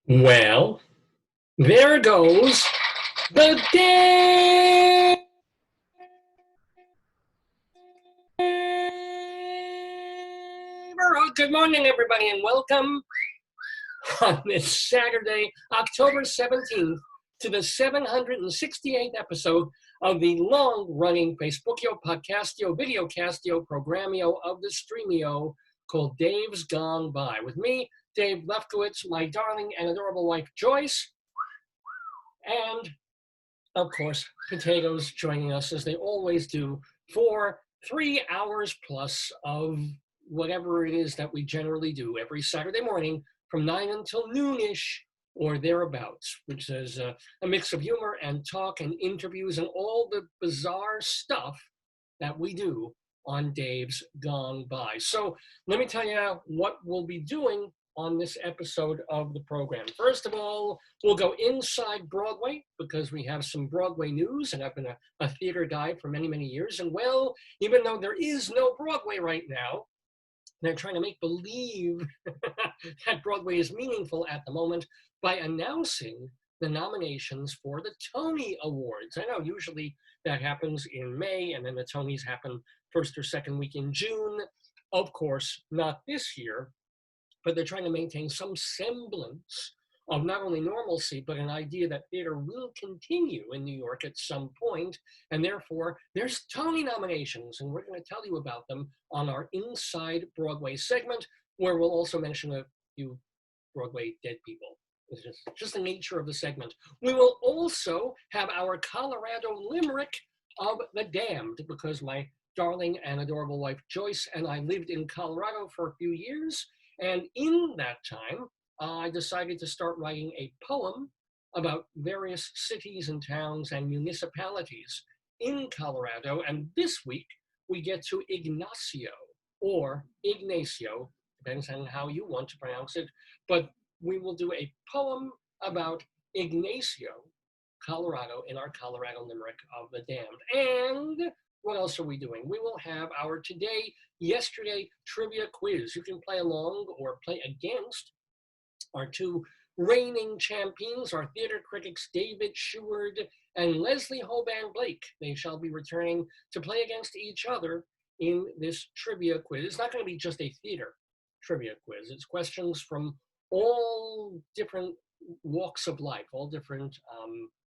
Well, there goes the Daverhood. Good morning, everybody, and welcome on this Saturday, October 17th, to the 768th episode of the long-running Facebookio, Podcastio, Videocastio, Programmio of the Streamio called Dave's Gone By. With me, Dave Lefkowitz, my darling and adorable wife, Joyce, and, of course, Potatoes joining us, as they always do, for 3 hours plus of whatever it is that we generally do every Saturday morning from 9 until noonish or thereabouts, which is a mix of humor and talk and interviews and all the bizarre stuff that we do on Dave's Gone By. So let me tell you what we'll be doing on this episode of the program. First of all, we'll go inside Broadway because we have some Broadway news, and I've been a theater guy for many, many years. And well, even though there is no Broadway right now, they're trying to make believe that Broadway is meaningful at the moment by announcing the nominations for the Tony Awards. I know usually that happens in May, and then the Tonys happen first or second week in June. Of course, not this year, but they're trying to maintain some semblance of not only normalcy, but an idea that theater will continue in New York at some point, and therefore there's Tony nominations, and we're going to tell you about them on our Inside Broadway segment, where we'll also mention a few Broadway dead people. It's just the nature of the segment. We will also have our Colorado Limerick of the Damned, because my darling and adorable wife Joyce and I lived in Colorado for a few years, and in that time, I decided to start writing a poem about various cities and towns and municipalities in Colorado. And this week, we get to Ignacio, or Ignacio, depends on how you want to pronounce it, but we will do a poem about Ignacio, Colorado, in our Colorado Limerick of the Damned. And what else are we doing? We will have our Today, Yesterday trivia quiz. You can play along or play against our two reigning champions, our theater critics, David Sheward and Leslie Hoban Blake. They shall be returning to play against each other in this trivia quiz. It's not going to be just a theater trivia quiz. It's questions from all different walks of life, all different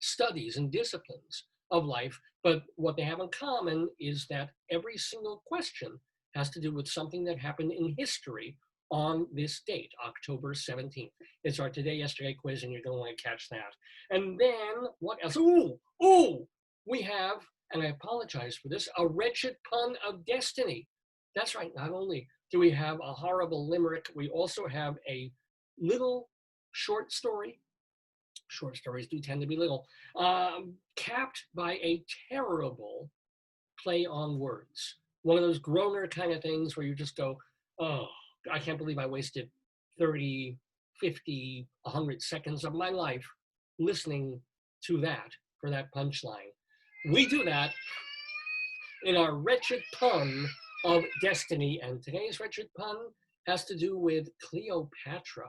studies and disciplines of life. But what they have in common is that every single question has to do with something that happened in history on this date, October 17th. It's our Today, Yesterday quiz, and you're going to want to catch that. And then, what else? We have, and I apologize for this, a wretched pun of destiny. That's right, not only do we have a horrible limerick, we also have a little short story. Short stories do tend to be little, capped by a terrible play on words. One of those groaner kind of things where you just go, oh, I can't believe I wasted 30, 50, 100 seconds of my life listening to that for that punchline. We do that in our wretched pun of destiny, and today's wretched pun has to do with Cleopatra.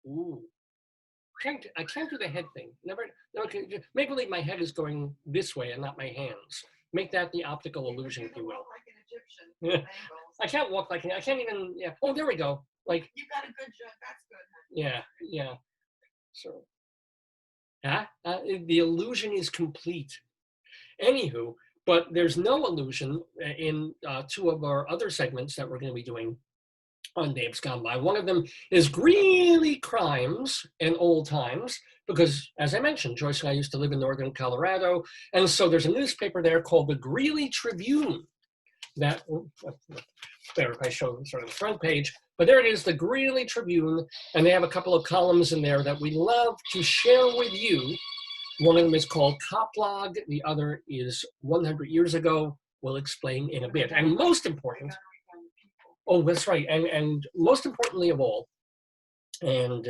Ooh. I can't do the head thing. Never. Make believe my head is going this way and not my hands. Make that the optical illusion, if you will. Like an Egyptian. I can't walk like I can't even. Yeah. Oh, there we go. Like you got a good joke. That's good. Yeah. So, the illusion is complete. Anywho, but there's no illusion in two of our other segments that we're going to be doing on Dave's Gone By. One of them is Greeley crimes in old times, because, as I mentioned, Joyce and I used to live in northern Colorado, and so there's a newspaper there called the Greeley Tribune. That, there, if I show sort of the front page, but there it is, the Greeley Tribune, and they have a couple of columns in there that we love to share with you. One of them is called Coplog, the other is 100 Years Ago. We'll explain in a bit. And most important, oh, that's right. And most importantly of all, and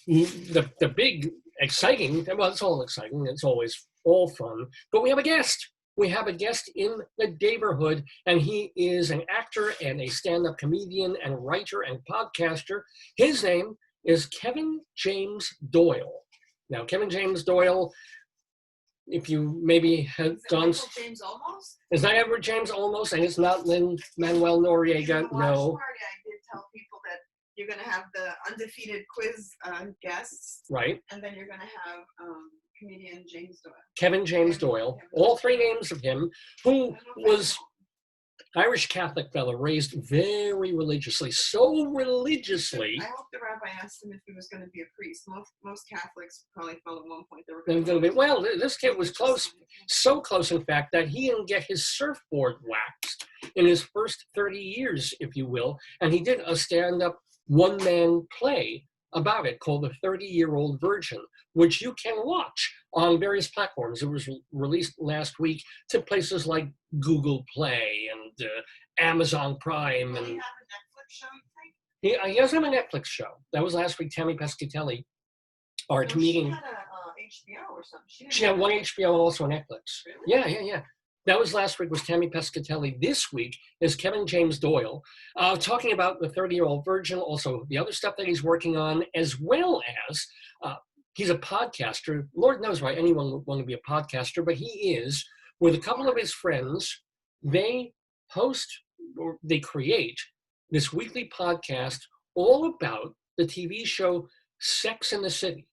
the big exciting, well, it's all exciting. It's always all fun. But we have a guest. We have a guest in the Daverhood, and he is an actor and a stand-up comedian and writer and podcaster. His name is Kevin James Doyle. Now, Kevin James Doyle, if you maybe have gone... James almost? Is that Edward James almost? And it's not Lin-Manuel Noriega? No. Party, I did tell people that you're going to have the undefeated quiz guests. Right. And then you're going to have comedian James Doyle. Kevin James Doyle. All three names of him, who was Irish Catholic fellow, raised very religiously, so religiously. I hope the rabbi asked him if he was going to be a priest. Most Catholics probably felt at one point they were going to be. Well, this kid was close, so close, in fact, that he didn't get his surfboard waxed in his first 30 years, if you will. And he did a stand-up one-man play about it called The 30-Year-Old Virgin, which you can watch on various platforms. It was released last week to places like Google Play and Amazon Prime. Will And he have a Netflix show, you think? he does have a Netflix show. That was last week. Tammy Pescatelli, our comedian. She had a HBO or something. She had one HBO and also a Netflix. Really? Yeah. That was last week, was Tammy Pescatelli. This week is Kevin James Doyle, talking about The 30-Year-Old Virgin, also the other stuff that he's working on, as well as he's a podcaster. Lord knows why anyone would want to be a podcaster, but he is, with a couple of his friends. They host, or they create, this weekly podcast all about the TV show Sex and the City.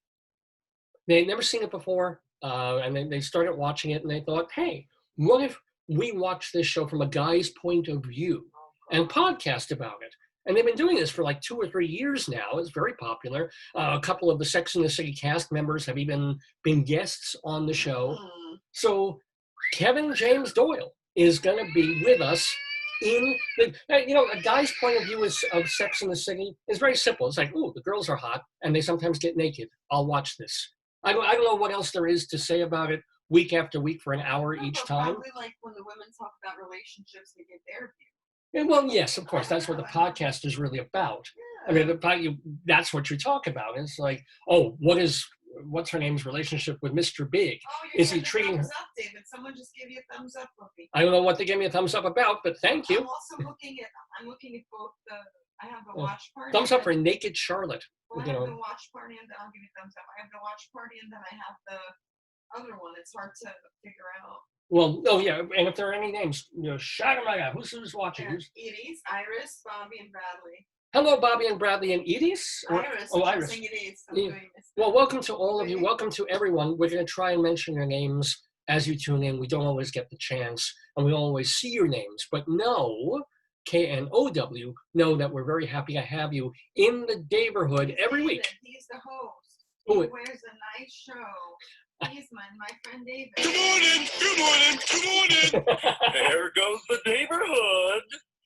They had never seen it before, and then they started watching it, and they thought, hey, what if we watch this show from a guy's point of view and podcast about it? And they've been doing this for like 2 or 3 years now. It's very popular. A couple of the Sex and the City cast members have even been guests on the show. So Kevin James Doyle is going to be with us in the, a guy's point of view of Sex and the City is very simple. It's like, ooh, the girls are hot and they sometimes get naked. I'll watch this. I don't know what else there is to say about it week after week for an hour each time. Probably like when the women talk about relationships, they get their view. And well, yes, of course, that's what the podcast is really about. Yeah. I mean, that's what you talk about. It's like, oh, what's her name's relationship with Mr. Big? Oh, is he treating her? Thumbs up, David. Someone just gave you a thumbs up, Whoopi. I don't know what they gave me a thumbs up about, but thank you. I'm looking at both I have the watch party. Thumbs up for Naked Charlotte. Well, I have the watch party, and then I'll give you thumbs up. I have the watch party, and then I have the other one. It's hard to figure out. Well, oh yeah, and if there are any names, shout them out. Who's watching? Edie's, Iris, Bobby, and Bradley. Hello, Bobby and Bradley and Edie's. Iris. Oh, Iris. Well, welcome to all of you. Welcome to everyone. We're going to try and mention your names as you tune in. We don't always get the chance, and we don't always see your names. But know, KNOW, know that we're very happy to have you in the Daverhood every week. He's the host. He wears a nice show. He's my friend David. Good morning. There goes the neighborhood.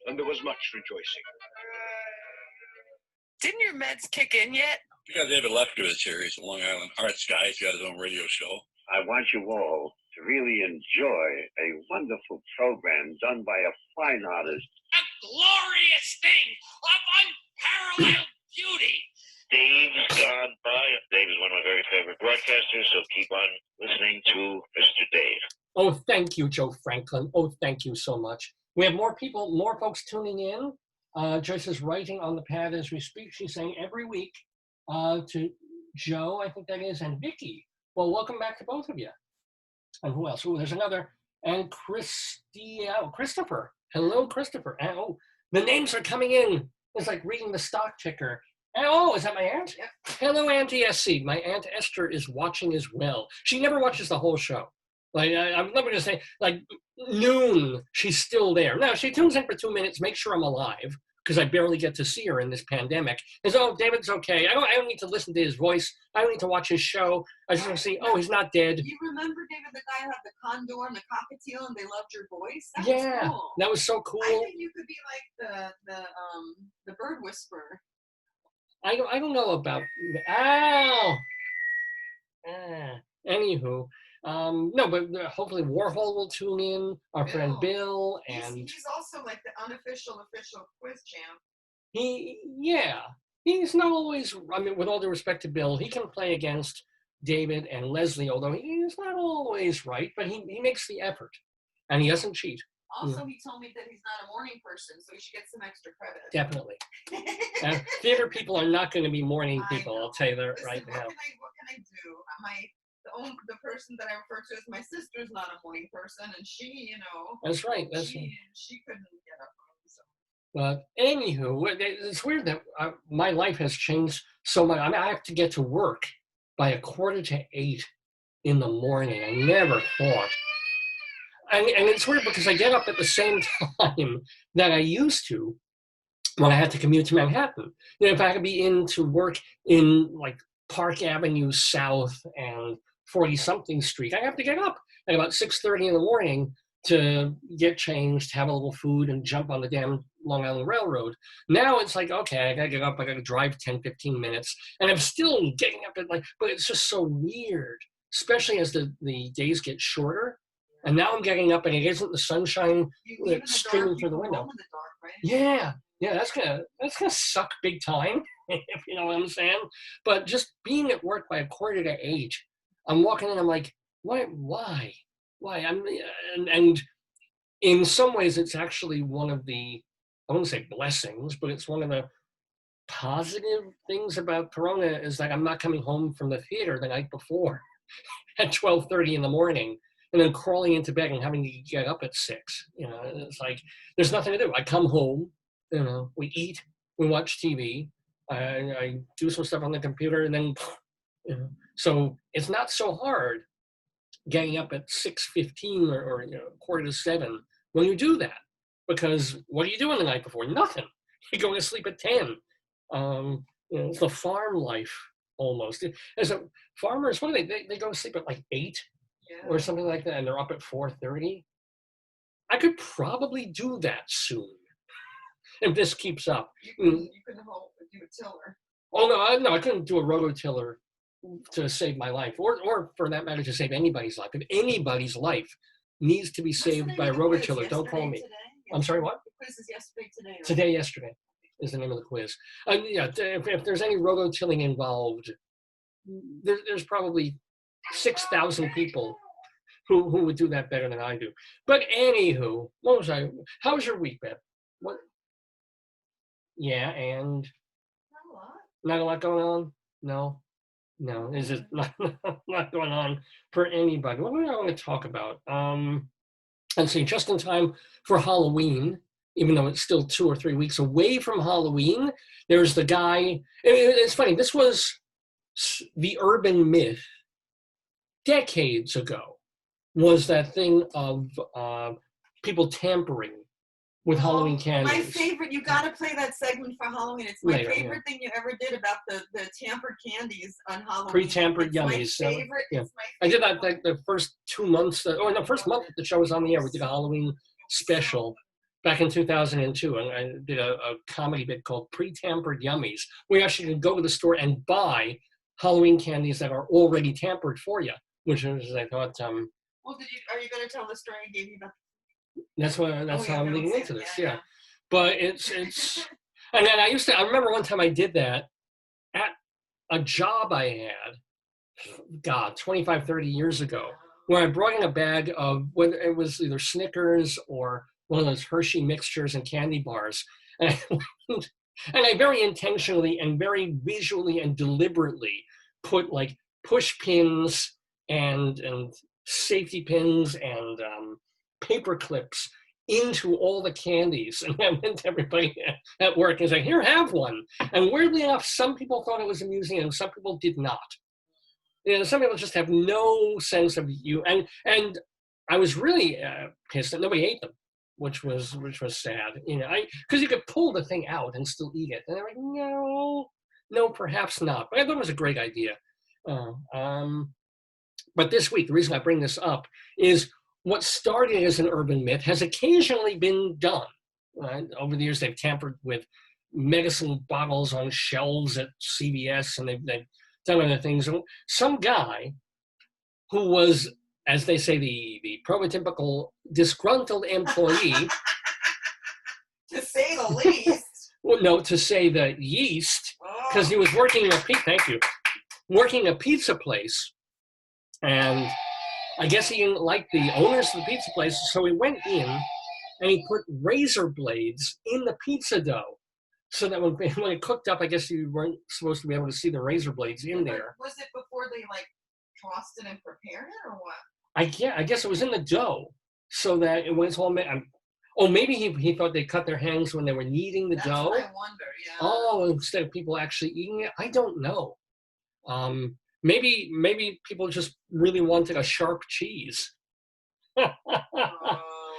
And there was much rejoicing. Didn't your meds kick in yet? Yeah, David Lefkowitz here. He's a Long Island arts guy. He's got his own radio show. I want you all to really enjoy a wonderful program done by a fine artist. A glorious thing of unparalleled beauty. Dave's gone by. Dave is one of my very favorite broadcasters, so keep on listening to Mr. Dave. Oh, thank you, Joe Franklin. Oh, thank you so much. We have more folks tuning in. Joyce is writing on the pad as we speak. She's saying every week to Joe, I think that is, and Vicky. Well, welcome back to both of you. And who else? Oh, there's another. And Christopher. Hello, Christopher. And the names are coming in. It's like reading the stock ticker. And, is that my aunt? Yep. Hello, Auntie SC. My Aunt Esther is watching as well. She never watches the whole show. Like, I'm never going to say, like, noon, she's still there. No, she tunes in for 2 minutes, make sure I'm alive, because I barely get to see her in this pandemic. And so, David's okay. I don't need to listen to his voice. I don't need to watch his show. I just want to see, he's not dead. You remember, David, the guy who had the condor and the cockatiel, and they loved your voice? That was cool. That was so cool. I think you could be like the bird whisperer. I don't know about. Anywho. No, but hopefully Warhol will tune in, our friend Bill, and he's also like the unofficial official quiz champ. He's not always, I mean, with all due respect to Bill, he can play against David and Leslie, although he's not always right, but he makes the effort, and he doesn't cheat. Also, he told me that he's not a morning person, so he should get some extra credit. Definitely. Theater people are not going to be morning people. I'll tell you that right now. What can I do? The person that I refer to as my sister is not a morning person, and she, That's right. She couldn't get up. So. But anywho, it's weird that my life has changed so much. I mean, I have to get to work by 7:45 in the morning. I never thought. And it's weird because I get up at the same time that I used to when I had to commute to Manhattan. If I could be in to work in like Park Avenue South and 40-something Street, I have to get up at about 6:30 in the morning to get changed, have a little food, and jump on the damn Long Island Railroad. Now it's like, okay, I gotta get up, I gotta drive 10, 15 minutes, and I'm still getting up at but it's just so weird, especially as the days get shorter. And now I'm getting up and it isn't the sunshine streaming through the window. Yeah, that's gonna suck big time, if you know what I'm saying. But just being at work by 7:45, I'm walking in, I'm like, why? And in some ways it's actually one of the, I wouldn't say blessings, but it's one of the positive things about Corona is that I'm not coming home from the theater the night before at 12:30 in the morning. And then crawling into bed and having to get up at 6. It's like there's nothing to do. I come home, we eat, we watch TV, I do some stuff on the computer, and then, so it's not so hard getting up at 6:15 or 6:45 when you do that, because what are you doing the night before? Nothing. You're going to sleep at 10. It's the farm life almost. As a farmers, what do they go to sleep at like 8? Or something like that, and they're up at 4:30. I could probably do that soon if this keeps up. You couldn't do a tiller. Oh no, I couldn't do a rototiller to save my life, or for that matter, to save anybody's life. If anybody's life needs to be saved by a rototiller, don't call me. I'm sorry, what? The quiz is yesterday, today. Today, yesterday is the name of the quiz. If there's any rototilling involved, there's probably 6,000 people who would do that better than I do. But anywho, how was your week, Beth? What? Yeah, and not a lot going on? No, is it not going on for anybody? What do I want to talk about? Let's see, just in time for Halloween, even though it's still 2 or 3 weeks away from Halloween, there's the guy, it's funny, this was the urban myth decades ago, was that thing of people tampering with Halloween candies. My favorite, you got to play that segment for Halloween. It's my favorite thing you ever did about the tampered candies on Halloween. Pre-tampered yummies. My favorite. Yeah. It's my favorite. I did that like the first 2 months, the first month that the show was on the air, we did a Halloween special back in 2002, and I did a comedy bit called Pre-Tampered Yummies. We actually could go to the store and buy Halloween candies that are already tampered for you, which is, I thought, well, are you going to tell the story I gave you about? That's how I'm leading into this, yeah. But it's, and then I remember one time I did that at a job I had, 25, 30 years ago, where I brought in a bag of, whether it was either Snickers or one of those Hershey mixtures and candy bars. And I very intentionally and very visually and deliberately put like push pins and safety pins and paper clips into all the candies. And I went to everybody at work and said, here, have one. And weirdly enough, some people thought it was amusing and some people did not. Some people just have no sense of you. And I was really pissed that nobody ate them, which was sad. Because you could pull the thing out and still eat it. And I'm like, no, perhaps not. But I thought it was a great idea. But this week, the reason I bring this up is what started as an urban myth has occasionally been done. Right? Over the years, they've tampered with medicine bottles on shelves at CVS, and they've done other things. Some guy who was, as they say, the prototypical disgruntled employee. To say the least. Well, no, to say the yeast, because he was working a pizza place, and I guess he didn't like the owners of the pizza place, so he went in and he put razor blades in the pizza dough. So that when it cooked up, I guess you weren't supposed to be able to see the razor blades in there. Was it before they like tossed it and prepared it, or what? I guess it was in the dough, so that when it's all made. Oh, maybe he thought they cut their hands when they were kneading the dough. What I wonder. Yeah. Oh, instead of people actually eating it, I don't know. Maybe people just really wanted a sharp cheese.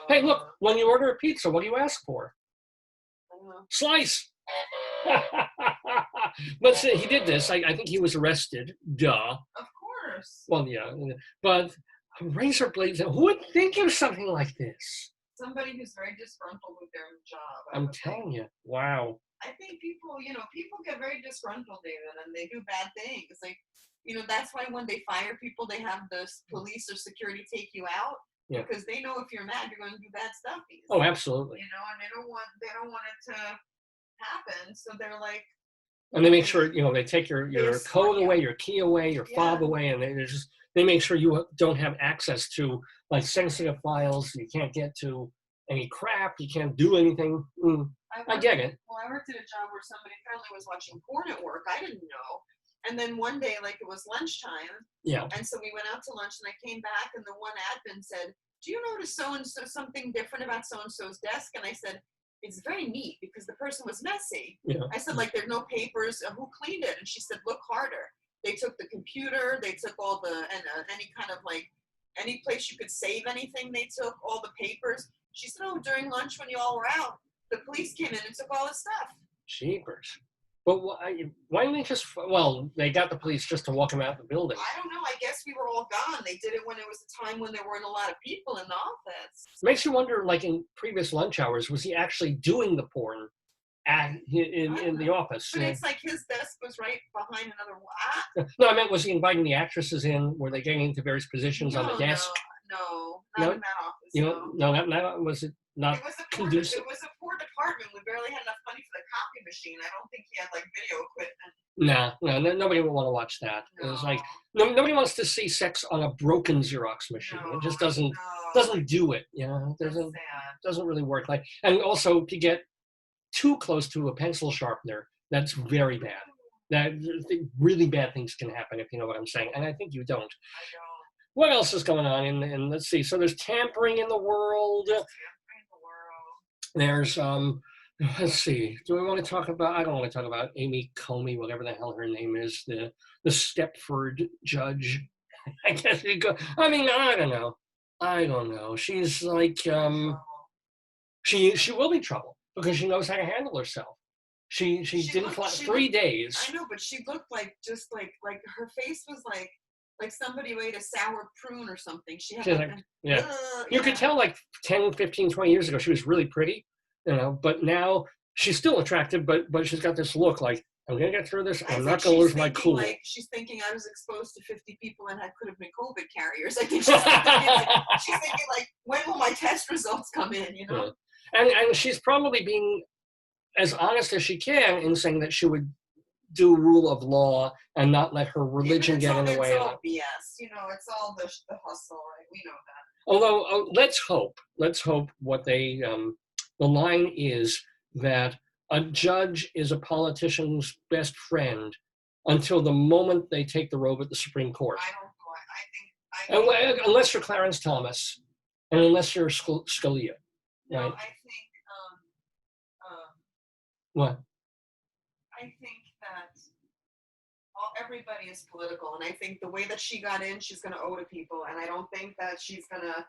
Hey, look! When you order a pizza, what do you ask for? I don't know. Slice. But he did this. I think he was arrested. Duh. Of course. Well, yeah, but razor blades. Who would think of something like this? Somebody who's very disgruntled with their job. I'm telling you. Wow. I think people get very disgruntled, David, and they do bad things. Like, that's why when they fire people, they have the police or security take you out. Yeah. Because they know if you're mad, you're going to do bad stuff. Oh, absolutely. And they don't want it to happen. So they're like. And they make sure they take your code away, your key away, your fob away, and they make sure you don't have access to like sensitive files. You can't get to any crap. You can't do anything. I get it. Well, I worked at a job where somebody apparently was watching porn at work. I didn't know. And then one day, like it was lunchtime. Yeah. And so we went out to lunch, and I came back, and the one admin said, "Do you notice so and so something different about so and so's desk?" And I said, "It's very neat because the person was messy." Yeah. I said, "Like there's no papers. Who cleaned it?" And she said, "Look harder. They took the computer. They took all any kind of like any place you could save anything. They took all the papers." She said, "Oh, during lunch when you all were out, the police came in and took all the stuff." Jeepers. But why didn't they just? Well, they got the police just to walk him out the building. I don't know. I guess we were all gone. They did it when it was a time when there weren't a lot of people in the office. Makes you wonder, like in previous lunch hours, was he actually doing the porn in the office? But it's like his desk was right behind another wall. No, I meant, was he inviting the actresses in? Were they getting into various positions on the desk? No, not in that office. No, was it not conducive? It was a poor department. We barely had enough money for the copy machine. I don't think he had like video equipment. No, nobody would want to watch that. No. It was like nobody wants to see sex on a broken Xerox machine. No, it just doesn't do it. It doesn't really work. Like, and also if you get too close to a pencil sharpener, that's very bad. That really bad things can happen, if you know what I'm saying. And I think you don't. I don't. What else is going on? And let's see. So there's tampering in the world. There's let's see. Do we want to talk about? I don't want to talk about Amy Coney, whatever the hell her name is, the Stepford judge. I guess you go. I mean, I don't know. She's like she will be trouble because she knows how to handle herself. She didn't fly 3 days. I know, but she looked like just like her face was like somebody ate a sour prune or something. She had you could tell like 10, 15, 20 years ago she was really pretty, but now she's still attractive, but she's got this look like, I'm going to get through this. I'm not going to lose my cool. Like, she's thinking I was exposed to 50 people and could have been COVID carriers. I think she's thinking like, when will my test results come in, Yeah. And she's probably being as honest as she can in saying that she would do rule of law and not let her religion get in the way of it. BS. It's all the hustle, right? We know that. Although, let's hope what the line is that a judge is a politician's best friend until the moment they take the robe at the Supreme Court. I don't know. I think unless you're Clarence Thomas, and unless you're Scalia, no, right? I think. What? I think that everybody is political, and I think the way that she got in, she's going to owe to people, and I don't think that she's gonna.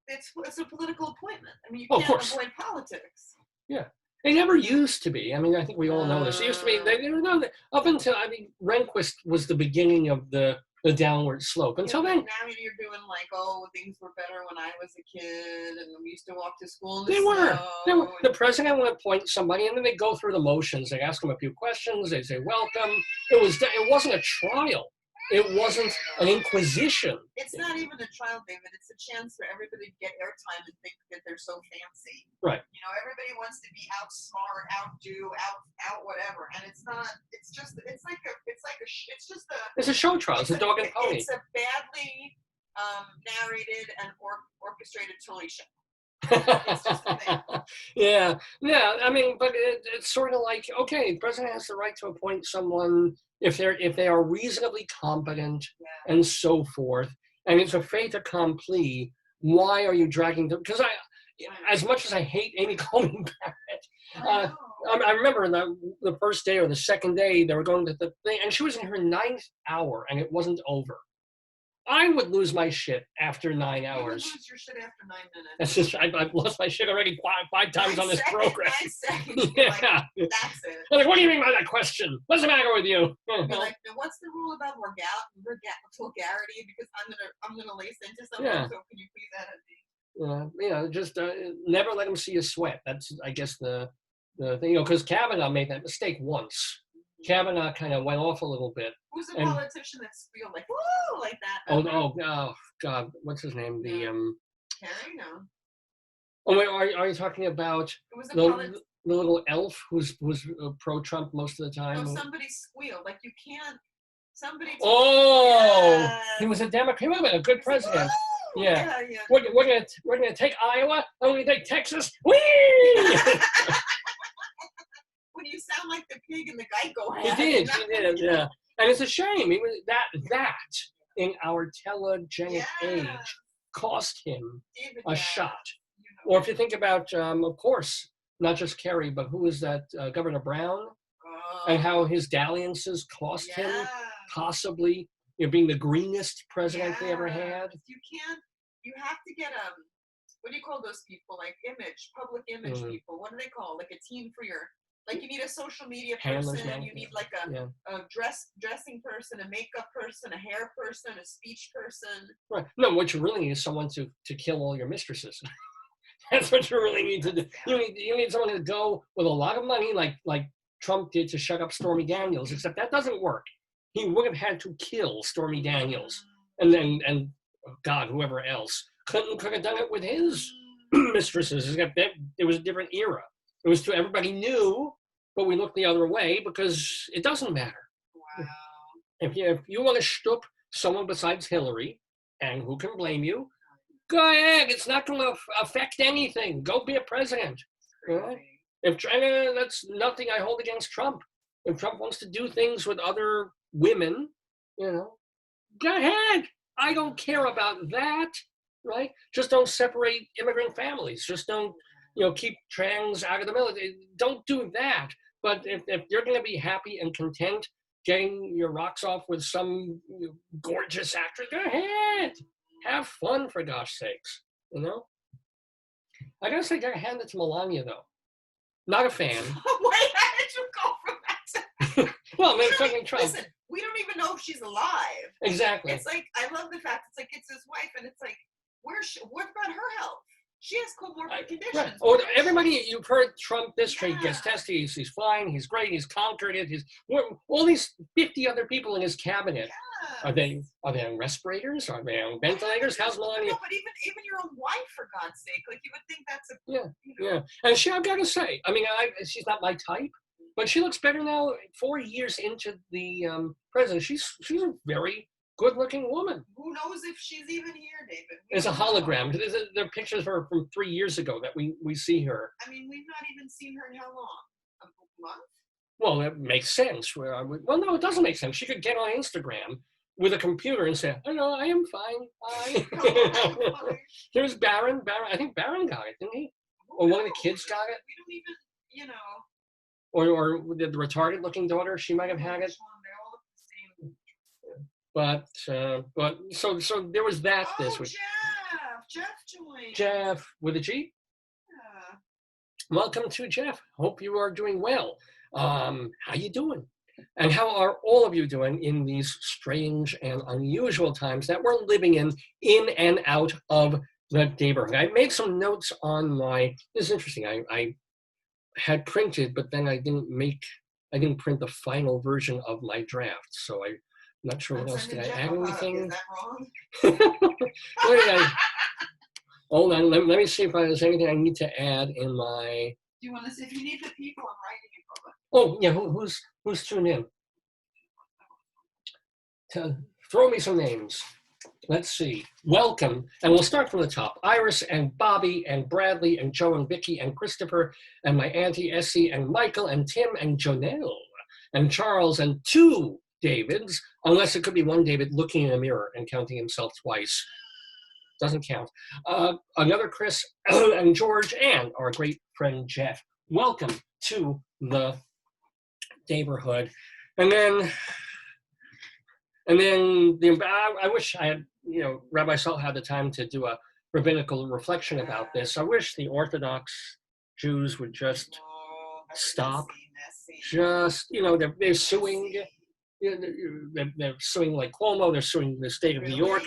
It's a political appointment. I mean, you can't avoid politics. Yeah. They never used to be. I mean, I think we all know this. It used to be, they didn't know that up until, Rehnquist was the beginning of the downward slope. Until then. Now you're doing like, things were better when I was a kid, and we used to walk to school in the They were. The president would appoint somebody, and then they go through the motions. They ask them a few questions. They say, welcome. It wasn't a trial. It wasn't an inquisition. It's not even a trial, David. It's a chance for everybody to get airtime and think that they're so fancy. Right. Everybody wants to be outsmart, outdo, out whatever, and it's not. It's just a show trial. It's a dog and pony. It's a badly narrated and orchestrated Tony show. It's just a thing. Yeah. I mean, but it's sort of like, okay, the president has the right to appoint someone if they are reasonably competent Yeah. and so forth, and it's a fait accompli. Why are you dragging them? Because as much as I hate Amy Coney Barrett, I remember the first day or the second day they were going to the thing, and she was in her 9th hour, and it wasn't over. I would lose my shit after 9 hours. You would lose your shit after 9 minutes. That's just I've lost my shit already five times on this program. 9 seconds. You're like, Yeah. that's it. I'm like, what do you mean by that question? What's the matter with you? You're like, now what's the rule about vulgarity? Because I'm gonna lace into something. Yeah. So can you please edit me? Just never let them see you sweat. That's, I guess, the thing. Because Kavanaugh made that mistake once. Kavanaugh kind of went off a little bit. Who's a And- politician that squealed like woo like that? Oh God, what's his name? The Carrie? No. Oh wait, are you talking about It was a the little elf who's pro-Trump most of the time? No, somebody squealed. Like you can't. Somebody. Oh, Yes. he was a Democrat. He would have been a good president. Woo! Yeah. Yeah. We're gonna take Iowa. I'm gonna take Texas. Whee! When you sound like the pig in the Geico He ad. did, yeah. And it's a shame. He was that in our telegenic age cost him David, a shot. You know. Or if you think about, of course, not just Kerry, but who is that? Governor Brown, and how his dalliances cost him possibly, being the greenest president they ever had. You can't. You have to get what do you call those people? Like public image people. What do they call? Like a team for your. Like you need a social media Handlers, person, you need like a dressing person, a makeup person, a hair person, a speech person. Right. No, what you really need is someone to kill all your mistresses. That's what you really need to do. You need someone to go with a lot of money, like Trump did to shut up Stormy Daniels. Except that doesn't work. He would have had to kill Stormy Daniels, and God, whoever else. Clinton could have done it with his mistresses. Except that it was a different era. It was everybody knew, but we looked the other way because it doesn't matter. Wow. If you want to shtup someone besides Hillary, and who can blame you, go ahead. It's not going to affect anything. Go be a president. Right? That's nothing I hold against Trump. If Trump wants to do things with other women, go ahead. I don't care about that. Right? Just don't separate immigrant families. Just don't. Keep trans out of the military. Don't do that. But if you're going to be happy and content getting your rocks off with some gorgeous actress, go ahead. Have fun, for gosh sakes. I got to say, I got to hand it to Melania, though. Not a fan. Wait, how did you go from that to... Well, maybe fucking Trump. Listen, we don't even know if she's alive. Exactly. It's like, I love the fact it's his wife, and it's like, what about her health? She has comorbid conditions. Right. Or everybody, you've heard Trump this way, gets tested, he's fine, he's great, he's conquered it. All these 50 other people in his cabinet. Yes. Are they on respirators? Are they on ventilators? How's Melania? No, but even your own wife, for God's sake, like you would think that's a Yeah. And I've got to say, I mean, she's not my type, but she looks better now. 4 years into the presidency, she's a very good-looking woman. Who knows if she's even here, David? It's a hologram. There are pictures of her from 3 years ago that we see her. I mean, we've not even seen her in how long? A month? Well, it makes sense. Well, no, it doesn't make sense. She could get on Instagram with a computer and say, "Oh no, I am fine." Bye. Here's Barron. I think Barron got it, didn't he? Or one of the kids got it. We don't even, Or the retarded-looking daughter, she might have had it. They all look the same. But so there was that this week. Jeff joined. Jeff with a G. Yeah. Welcome to Jeff. Hope you are doing well. How you doing? And how are all of you doing in these strange and unusual times that we're living in and out of the Daverhood? I made some notes on this is interesting. I had printed, but then I didn't print the final version of my draft. So I'm not sure what else. Did I add anything? Is that wrong? Hold on. Let me see if there's anything I need to add in my. Do you want to see if you need the people I'm writing in public? Oh yeah, who's tuned in? Throw me some names. let's see. Welcome, and we'll start from the top. Iris and Bobby and Bradley and Joe and Vicky and Christopher and my auntie Essie and Michael and Tim and Jonelle and Charles and 2 Davids, unless it could be one David looking in a mirror and counting himself twice. Doesn't count. Another Chris and George and our great friend Jeff. Welcome to the Daverhood. And then I wish I had, Rabbi Salt had the time to do a rabbinical reflection about this. I wish the Orthodox Jews would just stop. Messy. Just, they're suing. They're suing like Cuomo. They're suing the state of New York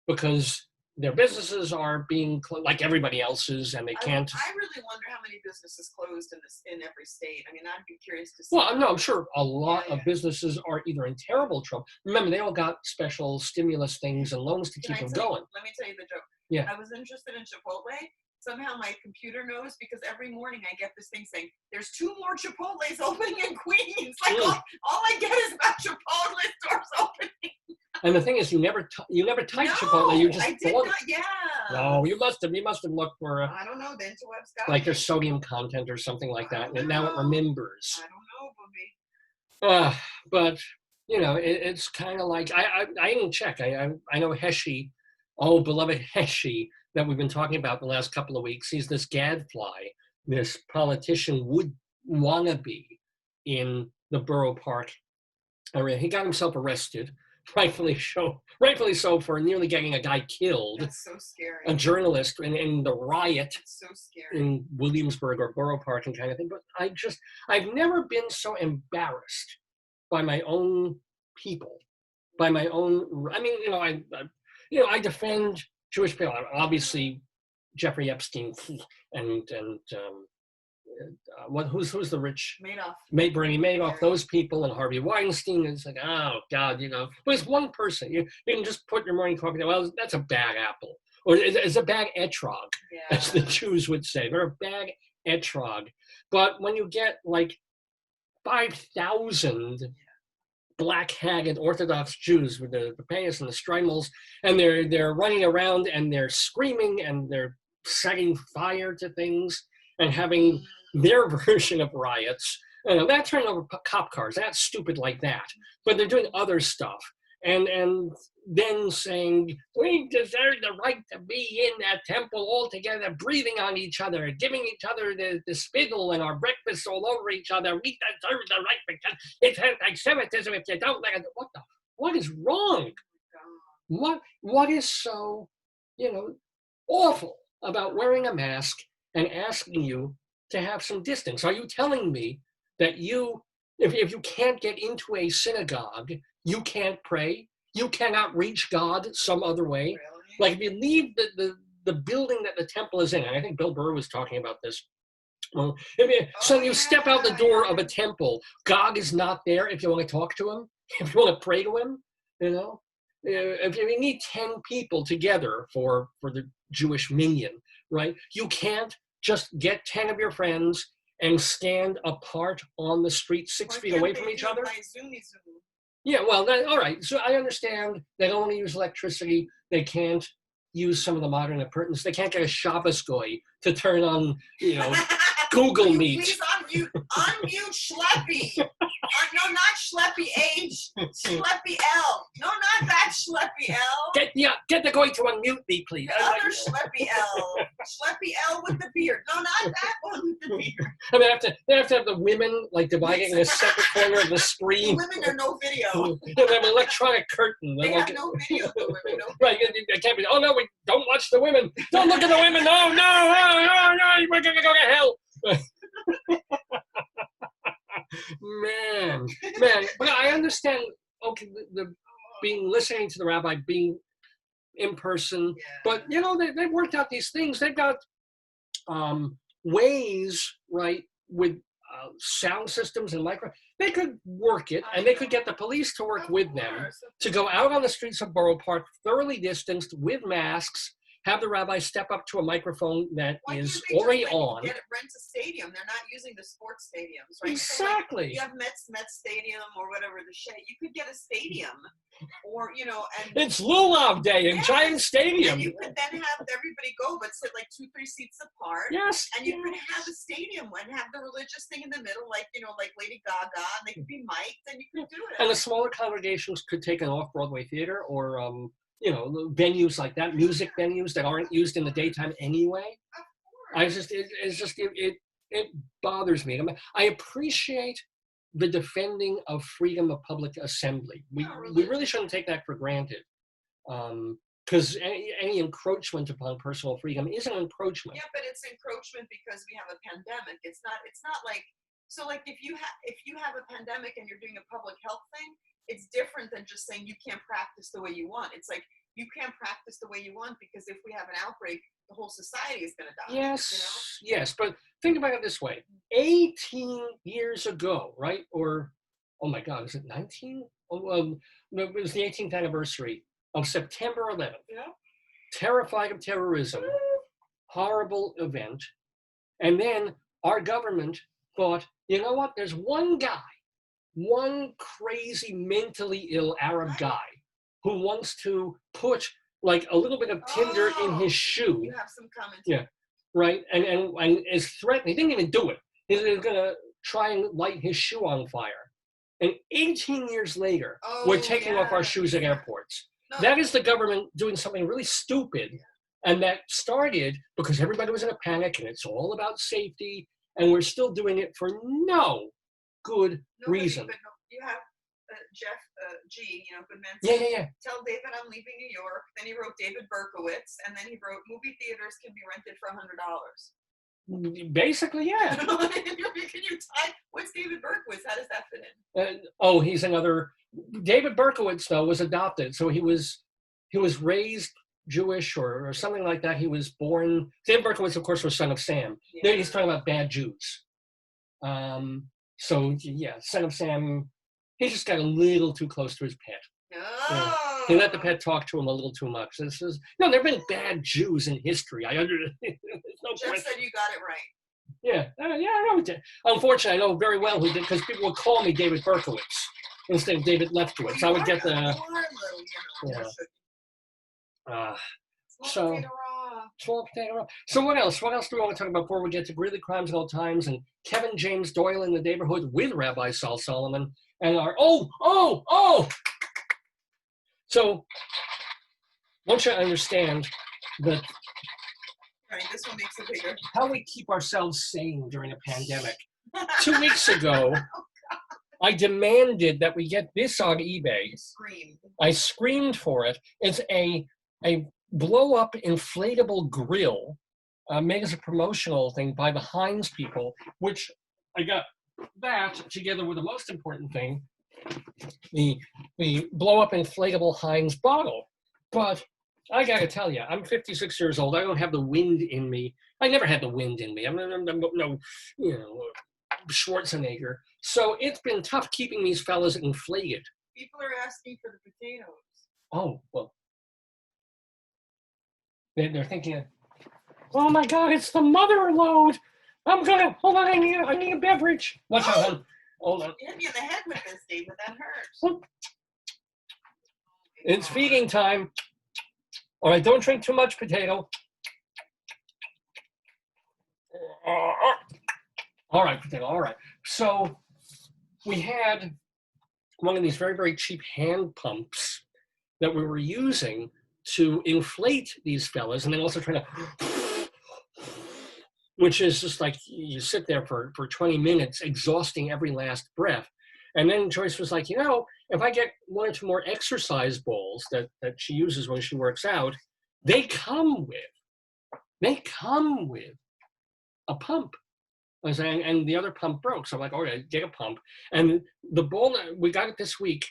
because their businesses are being like everybody else's, and they can't. I really wonder how many businesses closed in every state. I mean, I'd be curious to see. Well, no, I'm sure a lot of businesses are either in terrible trouble. Remember, they all got special stimulus things and loans to keep them going. Let me tell you the joke. Yeah. I was interested in Chipotle. Somehow my computer knows because every morning I get this thing saying, there's 2 more Chipotles opening in Queens. Like all I get is about Chipotle stores opening. And the thing is, you never typed Chipotle. You just I did not. Yeah. No, you must have looked for. I don't know. The interwebs got like their sodium content or something like that, and now it remembers. I don't know, Bobby. But it's kind of like I didn't check. I know Heshy, beloved Heshy, that we've been talking about the last couple of weeks. He's this gadfly, this politician wannabe in the Borough Park area. He got himself arrested. Rightfully so, for nearly getting a guy killed. That's so scary. A journalist in the riot. That's so scary. In Williamsburg or Borough Park and kind of thing. But I've never been so embarrassed by my own people, by my own. I mean, I defend Jewish people. Obviously, Jeffrey Epstein and who's the rich? Madoff. Bernie Madoff, those people, and Harvey Weinstein. It's like, oh God, but it's one person. You can just put your morning coffee down. Well, that's a bad apple, or it's a bad etrog, as the Jews would say. They're a bad etrog. But when you get like 5,000 black haggard Orthodox Jews with the payas and the streimels, and they're running around and they're screaming and they're setting fire to things and having their version of riots. That turning over cop cars, that's stupid like that. But they're doing other stuff. And then saying, we deserve the right to be in that temple all together, breathing on each other, giving each other the spittle and our breakfast all over each other. We deserve the right because it's anti-Semitism if you don't like it. What is wrong? What is so, awful about wearing a mask and asking you to have some distance? Are you telling me that if you can't get into a synagogue, you can't pray? You cannot reach God some other way? Really? Like if you leave the building that the temple is in, and I think Bill Burr was talking about this. Well, you step out the door of a temple, God is not there if you want to talk to him, if you want to pray to him, If you need 10 people together for the Jewish minyan, right? You can't just get 10 of your friends and stand apart on the street 6 feet away from each other. Yeah, well, all right. So I understand they don't want to use electricity. They can't use some of the modern appurtenances. They can't get a Shabbos goy to turn on, Google Meet. Please unmute Schleppy. No, not Schleppy H. Schleppy L. No, not that Schleppy L. Get the goy to unmute me, please. The other Schleppy L. Schleppy L with the beard. No, not that one with the beard. I mean, they have to have the women dividing in a separate corner of the screen. The women are no video. They have an electronic curtain. They have no video of the women. No right, it can't be. Oh no, we don't watch the women. Don't look at the women. No, we're gonna go to hell. man, but I understand. Okay, the being listening to the rabbi, being in person, but they've worked out these things. They've got ways, right, with sound systems and micro. They could work it, and they could get the police to work with them to go out on the streets of Borough Park, thoroughly distanced, with masks, have the rabbi step up to a microphone that Why is can't they just, already like, on. rent a stadium? They're not using the sports stadiums, right? Exactly. So, like, you have Mets Stadium or whatever, the Shea. You could get a stadium, or and It's Lulav Day in Yes, Giant Stadium. and you could then have everybody go, but sit like 2-3 seats apart. Yes. And you could have a stadium and have the religious thing in the middle, like like Lady Gaga, and they could be mic'd, and you could do it. And the smaller congregations could take an off-Broadway theater or, venues like that, music venues that aren't used in the daytime anyway. Of course. It bothers me. I appreciate the defending of freedom of public assembly. We really shouldn't take that for granted. Because any encroachment upon personal freedom is an encroachment. Yeah, but it's encroachment because we have a pandemic. It's not like, so like if you have a pandemic and you're doing a public health thing, it's different than just saying you can't practice the way you want. It's like you can't practice the way you want because if we have an outbreak, the whole society is going to die. Yes, yes, but think about it this way. 18 years ago, right? Or, oh my God, is it 19? No, it was the 18th anniversary of September 11th. Yeah. Terrified of terrorism, horrible event. And then our government thought, you know what? There's one guy, one crazy mentally ill Arab guy who wants to put like a little bit of tinder in his shoe. You have some comments. Yeah, right. And is threatening. He didn't even do it. He's going to try and light his shoe on fire. And 18 years later, we're taking off our shoes at airports. No. That is the government doing something really stupid. And that started because everybody was in a panic and it's all about safety. And we're still doing it for no good reason. But you have Jeff G, Goodman. Yeah. Tell David I'm leaving New York. Then he wrote David Berkowitz. And then he wrote movie theaters can be rented for $100. Basically, yeah. Can you type? What's David Berkowitz? How does that fit in? He's another. David Berkowitz, though, was adopted. So he was raised Jewish or something like that. He was born. David Berkowitz, of course, was son of Sam. Yeah. He's talking about bad Jews. So, yeah, son of Sam. He just got a little too close to his pet. Oh. Yeah. He let the pet talk to him a little too much. There have been bad Jews in history. Jeff said you got it right. Yeah, I know he did. Unfortunately, I know very well who did because people would call me David Berkowitz instead of David Leftowitz. Well, I would get the. Small potato raw. So what else? What else do we want to talk about before we get to Greeley Crimes at All Times and Kevin James Doyle in the Daverhood with Rabbi Saul Solomon and our So, once you understand that this one makes it bigger. How we keep ourselves sane during a pandemic. 2 weeks ago, I demanded that we get this on eBay. I screamed for it. It's a blow-up inflatable grill made as a promotional thing by the Heinz people, which I got that together with the most important thing, the blow-up inflatable Heinz bottle. But I gotta tell you, I'm 56 years old. I don't have the wind in me. I never had the wind in me. I'm no, Schwarzenegger. So it's been tough keeping these fellas inflated. People are asking for the potatoes. Oh, well. They're thinking, oh my God, it's the mother load. Hold on, I need a beverage. Watch out, hon. Hold on. You hit me in the head with this, David. That hurts. It's feeding time. All right, don't drink too much potato. All right, potato, all right. So we had one of these very, very cheap hand pumps that we were using to inflate these fellas and then also trying to, which is just like you sit there for 20 minutes exhausting every last breath. And then Joyce was like, if I get one or two more exercise balls that she uses when she works out, they come with a pump. I was saying, and the other pump broke. So I'm like, all right, get a pump. And the ball, we got it this week.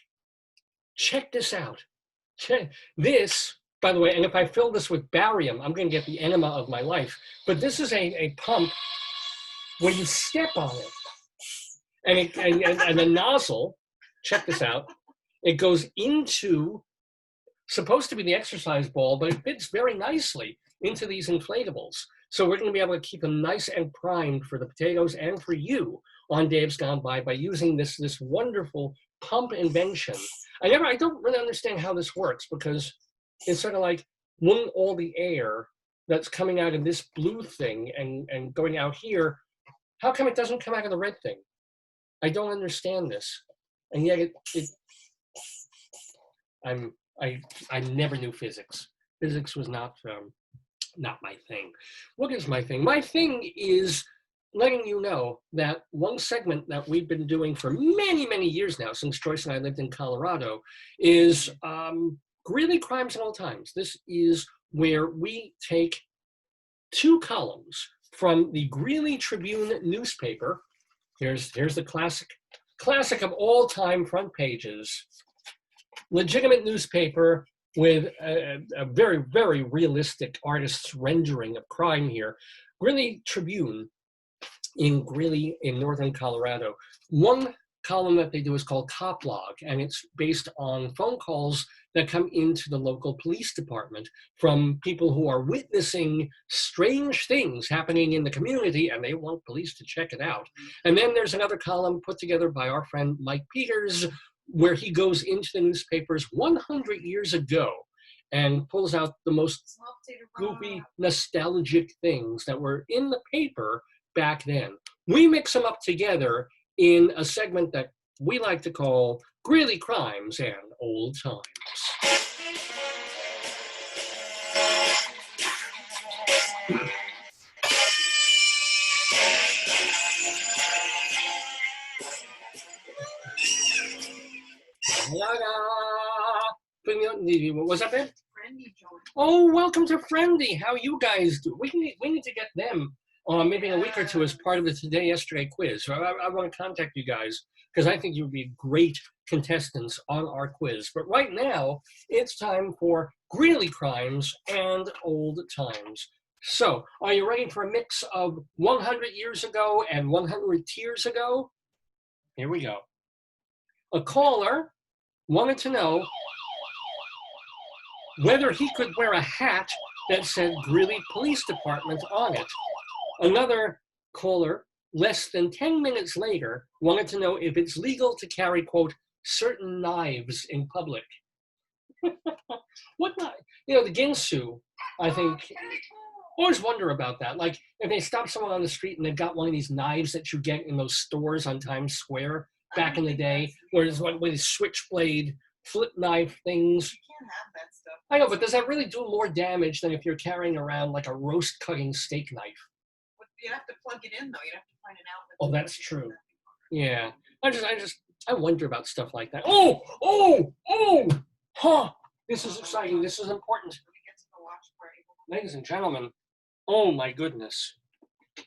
Check this out. Check this, by the way, and if I fill this with barium, I'm going to get the enema of my life. But this is a pump where you step on it. And the nozzle, check this out, it goes into supposed to be the exercise ball, but it fits very nicely into these inflatables. So we're going to be able to keep them nice and primed for the potatoes and for you on Dave's Gone By using this wonderful pump invention. I don't really understand how this works, because it's sort of like, wouldn't all the air that's coming out of this blue thing and going out here, how come it doesn't come out of the red thing? I don't understand this. And yet I never knew physics. Physics was not my thing. What is my thing? My thing is letting you know that one segment that we've been doing for many, many years now, since Joyce and I lived in Colorado, is Greeley Crimes and Old Times. This is where we take two columns from the Greeley Tribune newspaper. Here's the classic of all time front pages, legitimate newspaper with a very, very realistic artist's rendering of crime here. Greeley Tribune in Greeley in northern Colorado. One column that they do is called Cop Log, and it's based on phone calls that come into the local police department from people who are witnessing strange things happening in the community, and they want police to check it out. And then there's another column put together by our friend Mike Peters, where he goes into the newspapers 100 years ago and pulls out the most goofy, nostalgic things that were in the paper back then. We mix them up together in a segment that we like to call Greeley Crimes and Old Times. What was that, Ben? Friendly joint. Oh, welcome to Friendly. How you guys do? We need to get them maybe in a week or two as part of the Today Yesterday quiz. So I want to contact you guys because I think you would be great contestants on our quiz. But right now, it's time for Greeley Crimes and Old Times. So, are you ready for a mix of 100 years ago and 100 years ago? Here we go. A caller wanted to know whether he could wear a hat that said Greeley Police Department on it. Another caller, less than 10 minutes later, wanted to know if it's legal to carry, quote, certain knives in public. What knife? You know, the Ginsu, I think, always wonder about that. Like, if they stop someone on the street and they've got one of these knives that you get in those stores on Times Square back in the day, where there's one with switchblade, flip knife things. You can't have that stuff. I know, but does that really do more damage than if you're carrying around like a roast cutting steak knife? You have to plug it in, though. You have to find an outlet. Oh, that's true. Yeah. I wonder about stuff like that. Oh! Huh! This is exciting. This is important. Ladies and gentlemen, oh my goodness.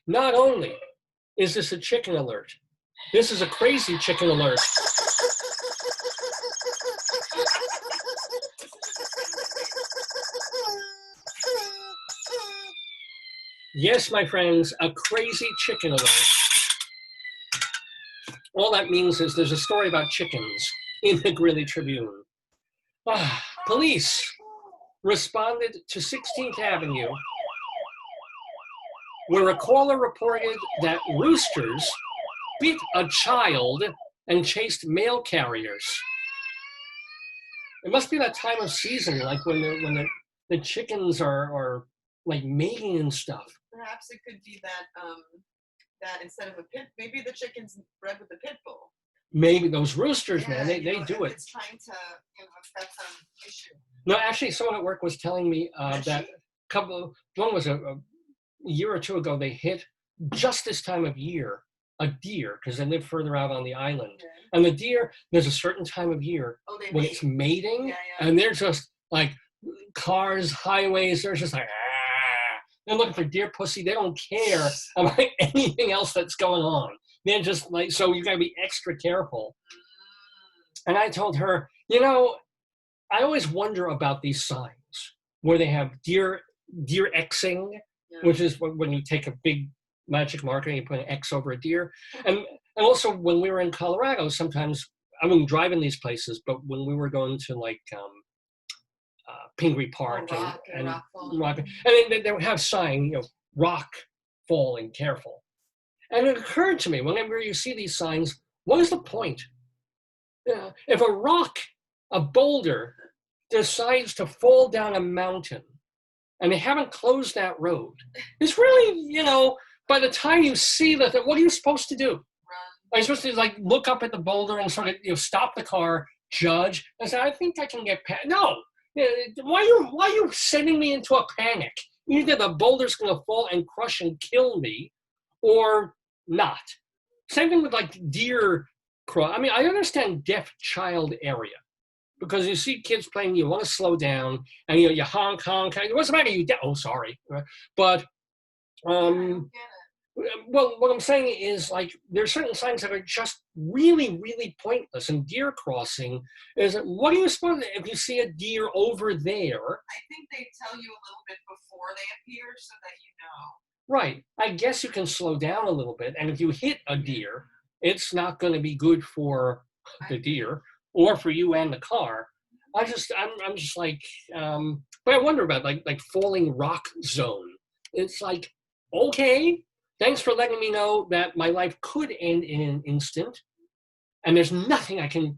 Not only is this a chicken alert, this is a crazy chicken alert. Yes, my friends, a crazy chicken alert. All that means is there's a story about chickens in the Greeley Tribune. Police responded to 16th Avenue, where a caller reported that roosters bit a child and chased mail carriers. It must be that time of season, like when the chickens are like mating and stuff. Perhaps it could be that instead of a pit, maybe the chicken's bred with a pit bull. Maybe those roosters, Yeah, man, they if do it. It's trying to, if that's an issue. No, actually, someone at work was telling me that one was a year or two ago, they hit just this time of year a deer, because they live further out on the island. Okay. And the deer, there's a certain time of year when it's mating, and they're just like cars, highways, they're just like, they're looking for deer pussy. They don't care about anything else that's going on. They're just like, so you gotta be extra careful. And I told her, you know, I always wonder about these signs where they have deer Xing, which is when you take a big magic marker and you put an X over a deer. And also when we were in Colorado, sometimes I wouldn't drive in these places, but when we were going to like Pingree Park rock falling. rock, and then they would have sign, rock falling, careful. And it occurred to me, whenever you see these signs, what is the point? If a boulder decides to fall down a mountain and they haven't closed that road, it's really, by the time you see that, what are you supposed to do? Run. Are you supposed to look up at the boulder and sort of stop the car, judge, and say, I think I can get past? No. Why are you sending me into a panic? Either the boulder's going to fall and crush and kill me, or not. Same thing with deer cross. I mean, I understand deaf child area, because you see kids playing, you want to slow down, and you honk. What's the matter? You deaf? Oh, sorry. But well, what I'm saying is there's certain signs that are just really, really pointless. And deer crossing is, what are you supposed to, if you see a deer over there? I think they tell you a little bit before they appear so that you know. Right. I guess you can slow down a little bit. And if you hit a deer, it's not going to be good for the deer or for you and the car. I'm just but I wonder about falling rock zone. It's okay, thanks for letting me know that my life could end in an instant. And there's nothing I can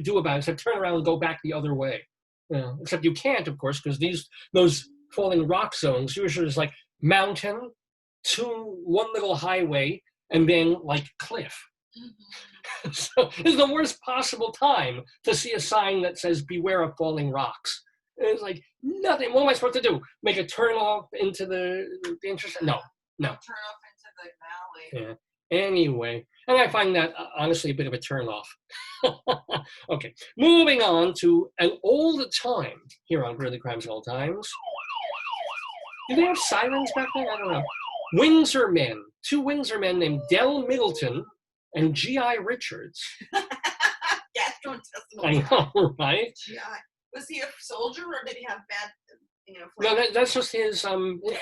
do about it except turn around and go back the other way. Except you can't, of course, because those falling rock zones usually is mountain to one little highway and then cliff. Mm-hmm. So it's the worst possible time to see a sign that says beware of falling rocks. It's nothing. What am I supposed to do? Make a turn off into the intersection? No. Turn off into the valley. Yeah. Anyway, and I find that honestly a bit of a turn off. Okay, moving on to an old time here on Greeley Crimes and Old Times. Did they have sirens back then? I don't know. Windsor men. 2 Windsor men named Del Middleton and G.I. Richards. I know, right? G.I. Was he a soldier or did he have bad, No, that's just his,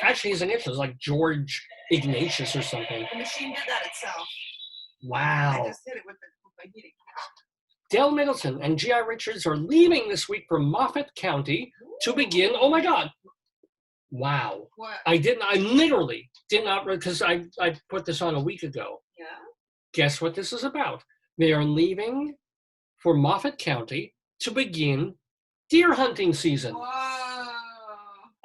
actually his initials, George Ignatius or something. The machine did that itself. Wow. I just did it with the heating. Del Middleton and G.I. Richards are leaving this week for Moffat County to begin, oh my God. Wow. What? I literally did not, because I put this on a week ago. Yeah. Guess what this is about? They are leaving for Moffat County to begin deer hunting season. Whoa.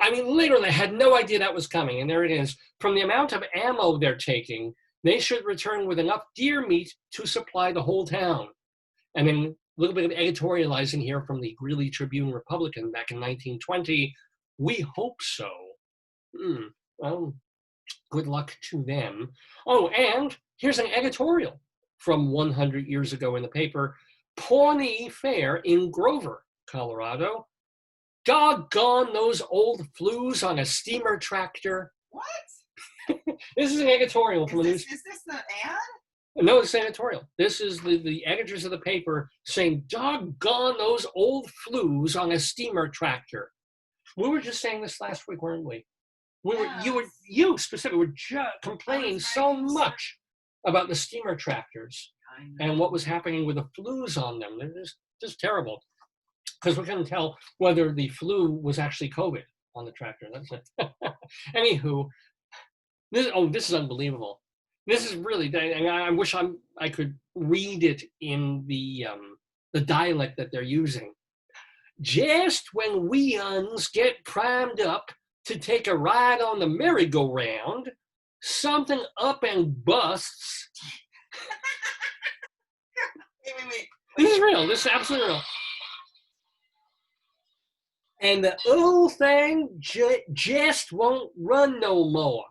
I mean, literally, I had no idea that was coming, and there it is. From the amount of ammo they're taking, they should return with enough deer meat to supply the whole town. And then a little bit of editorializing here from the Greeley Tribune Republican back in 1920. We hope so. Well, good luck to them. Oh, and here's an editorial from 100 years ago in the paper, Pawnee Fair in Grover, Colorado. Doggone those old flues on a steamer tractor. What? This is an editorial from a news. Is this the ad? No, it's an editorial. This is the editors of the paper saying, doggone those old flues on a steamer tractor. We were just saying this last week, weren't we? You specifically were just complaining so much about the steamer tractors and what was happening with the flues on them. They're just terrible. Because we couldn't tell whether the flu was actually COVID on the tractor. That's it. Anywho, this is unbelievable. This is really, I wish I could read it in the dialect that they're using. Just when we uns get primed up to take a ride on the merry-go-round, something up and busts. Wait. This is real. This is absolutely real. And the old thing just won't run no more.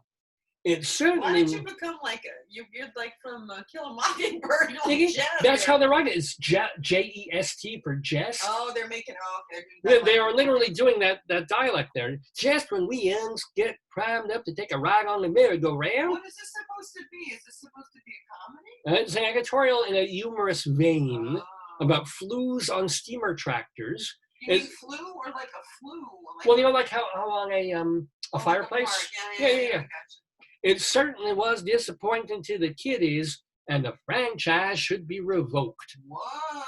It certainly. Why did you become you're from Kill a Mockingbird? That's how they write it. It's J-E-S-T for jest. Oh, they're making okay. They are literally doing that dialect there. Just when we uns get primed up to take a ride on the merry-go-round. What is this supposed to be? Is this supposed to be a comedy? It's an editorial in a humorous vein about flues on steamer tractors. You mean flu or a flu? Well, how on a fireplace? Yeah. Gotcha. It certainly was disappointing to the kiddies, and the franchise should be revoked. Whoa.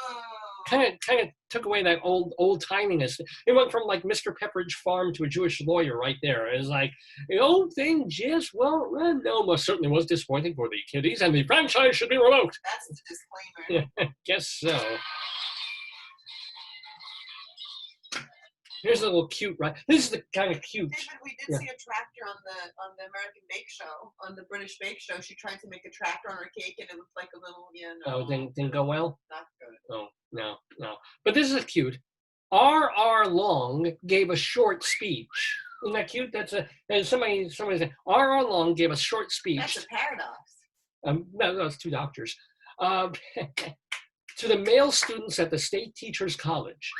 kind of took away that old timiness. It went from like Mr. Pepperidge Farm to a Jewish lawyer right there. It was like the old thing just won't run. No, most certainly was disappointing for the kiddies, and the franchise should be revoked. That's the disclaimer. Yeah, guess so. Here's a little cute, right? This is the kind of cute. David, we did Yeah. see a tractor on the American Bake Show, on the British Bake Show. She tried to make a tractor on her cake, and it looked like a little, Oh, didn't go well. not good. Oh, no. But this is cute. R.R. Long gave a short speech. Isn't that cute? And somebody said R.R. Long gave a short speech. That's a paradox. No, it's two doctors. To the male students at the State Teachers College.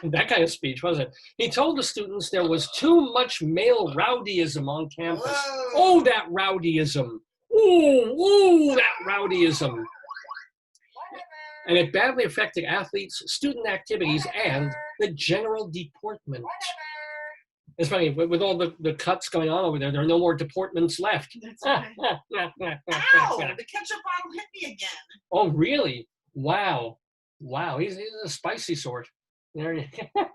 That kind of speech, wasn't it? He told the students there was too much male rowdyism on campus. Whoa. Oh, that rowdyism. Ooh, that rowdyism. And it badly affected athletes, student activities, and the general deportment. It's funny, with all the cuts going on over there are no more deportments left. That's right. Ow! The ketchup bottle hit me again. Oh, really? Wow. He's a spicy sort. There you go.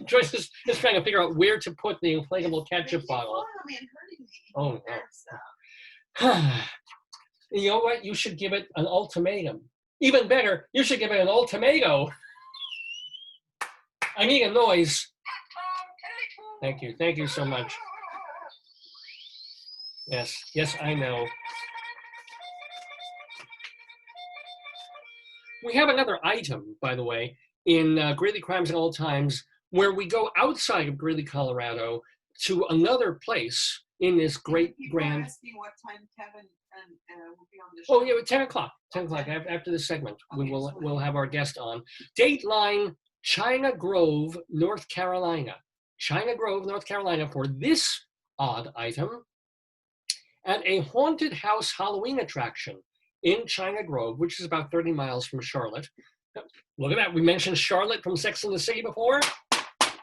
Joyce is trying to figure out where to put the inflatable ketchup They keep bottle. falling on me and hurting me. Oh, So, You know what? You should give it an ultimatum. Even better, you should give it an ultimato. I need a noise. Thank you so much. Yes, I know. We have another item, by the way, in Greeley Crimes at All Times, where we go outside of Greeley, Colorado, to another place in this great people are grand. asking what time Kevin will be on the show. Oh yeah, 10 o'clock. 10 o'clock after this segment, Okay, we'll have our guest on. Dateline, China Grove, North Carolina. China Grove, North Carolina, for this odd item. At a haunted house Halloween attraction in China Grove, which is about 30 miles from Charlotte. Look at that. We mentioned Charlotte from Sex and the City before.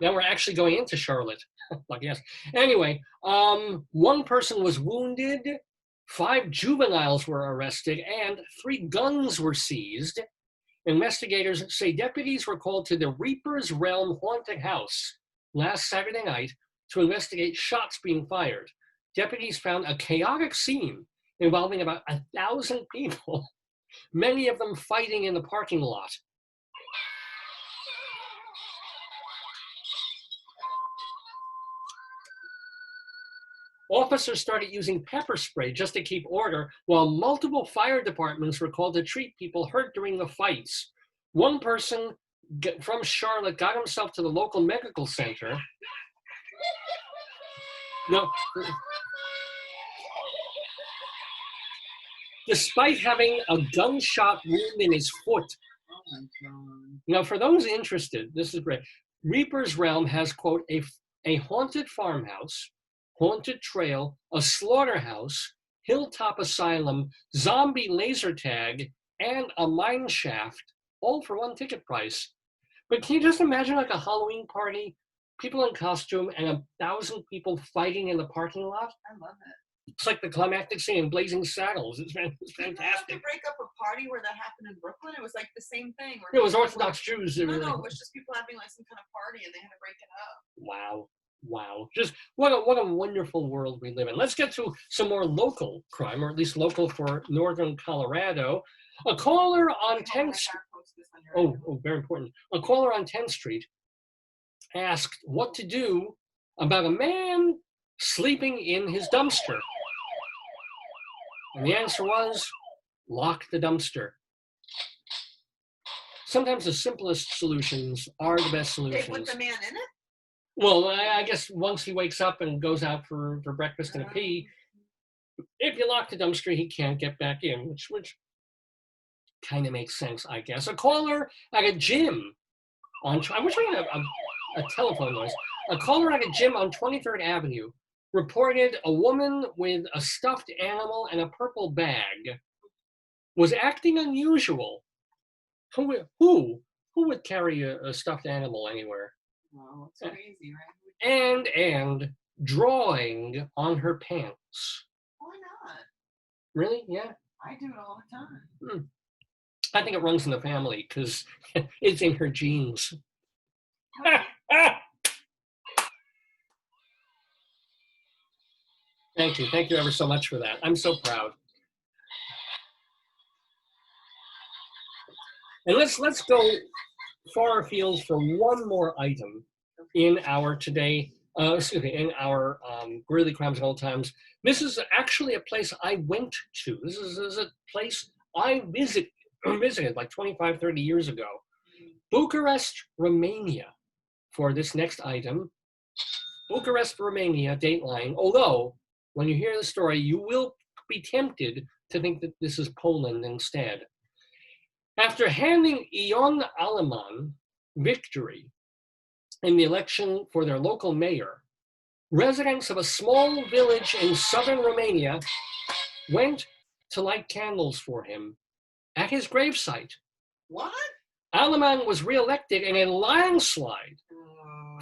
Now we're actually going into Charlotte. Lucky us. Anyway, one person was wounded, 5 juveniles were arrested, and 3 guns were seized. Investigators say deputies were called to the Reaper's Realm haunted house last Saturday night to investigate shots being fired. Deputies found a chaotic scene involving about 1,000 people, many of them fighting in the parking lot. Officers started using pepper spray just to keep order, while multiple fire departments were called to treat people hurt during the fights. One person from Charlotte got himself to the local medical center. No. Despite having a gunshot wound in his foot. Oh my God. Now, for those interested, this is great. Reaper's Realm has, quote, a haunted farmhouse, haunted trail, a slaughterhouse, hilltop asylum, zombie laser tag, and a mine shaft, all for one ticket price. But can you just imagine like a Halloween party, people in costume, and 1,000 people fighting in the parking lot? I love it. It's like the climactic scene in Blazing Saddles. It's Didn't they have to fantastic. break up a party where that happened in Brooklyn? It was like the same thing. It was Orthodox Jews. No, it was just people having like some kind of party and they had to break it up. Wow. Just what a wonderful world we live in. Let's get to some more local crime, or at least local for northern Colorado. A caller on 10th Street. Oh, very important. A caller on 10th Street asked what to do about a man sleeping in his dumpster. And the answer was, lock the dumpster. Sometimes the simplest solutions are the best They solutions. put the man in it? Well, I guess once he wakes up and goes out for breakfast and a pee, if you lock the dumpster, he can't get back in, which kind of makes sense, I guess. A caller at a gym I wish I had a telephone noise. A caller at a gym on 23rd Avenue reported a woman with a stuffed animal and a purple bag was acting unusual. Who would carry a stuffed animal anywhere? Wow, it's crazy, right? And drawing on her pants. Why not? Really? Yeah. I do it all the time. I think it runs in the family because it's in her genes. Thank you. Thank you ever so much for that. I'm so proud. And let's go far afield for one more item in our today, in our Greeley Crimes and Old Times. This is actually a place I went to. This is a place I visited like 25, 30 years ago. Bucharest, Romania, for this next item. Bucharest, Romania, Dateline. Although, when you hear the story, you will be tempted to think that this is Poland instead. After handing Ion Aleman victory in the election for their local mayor, residents of a small village in southern Romania went to light candles for him at his gravesite. What? Aleman was reelected in a landslide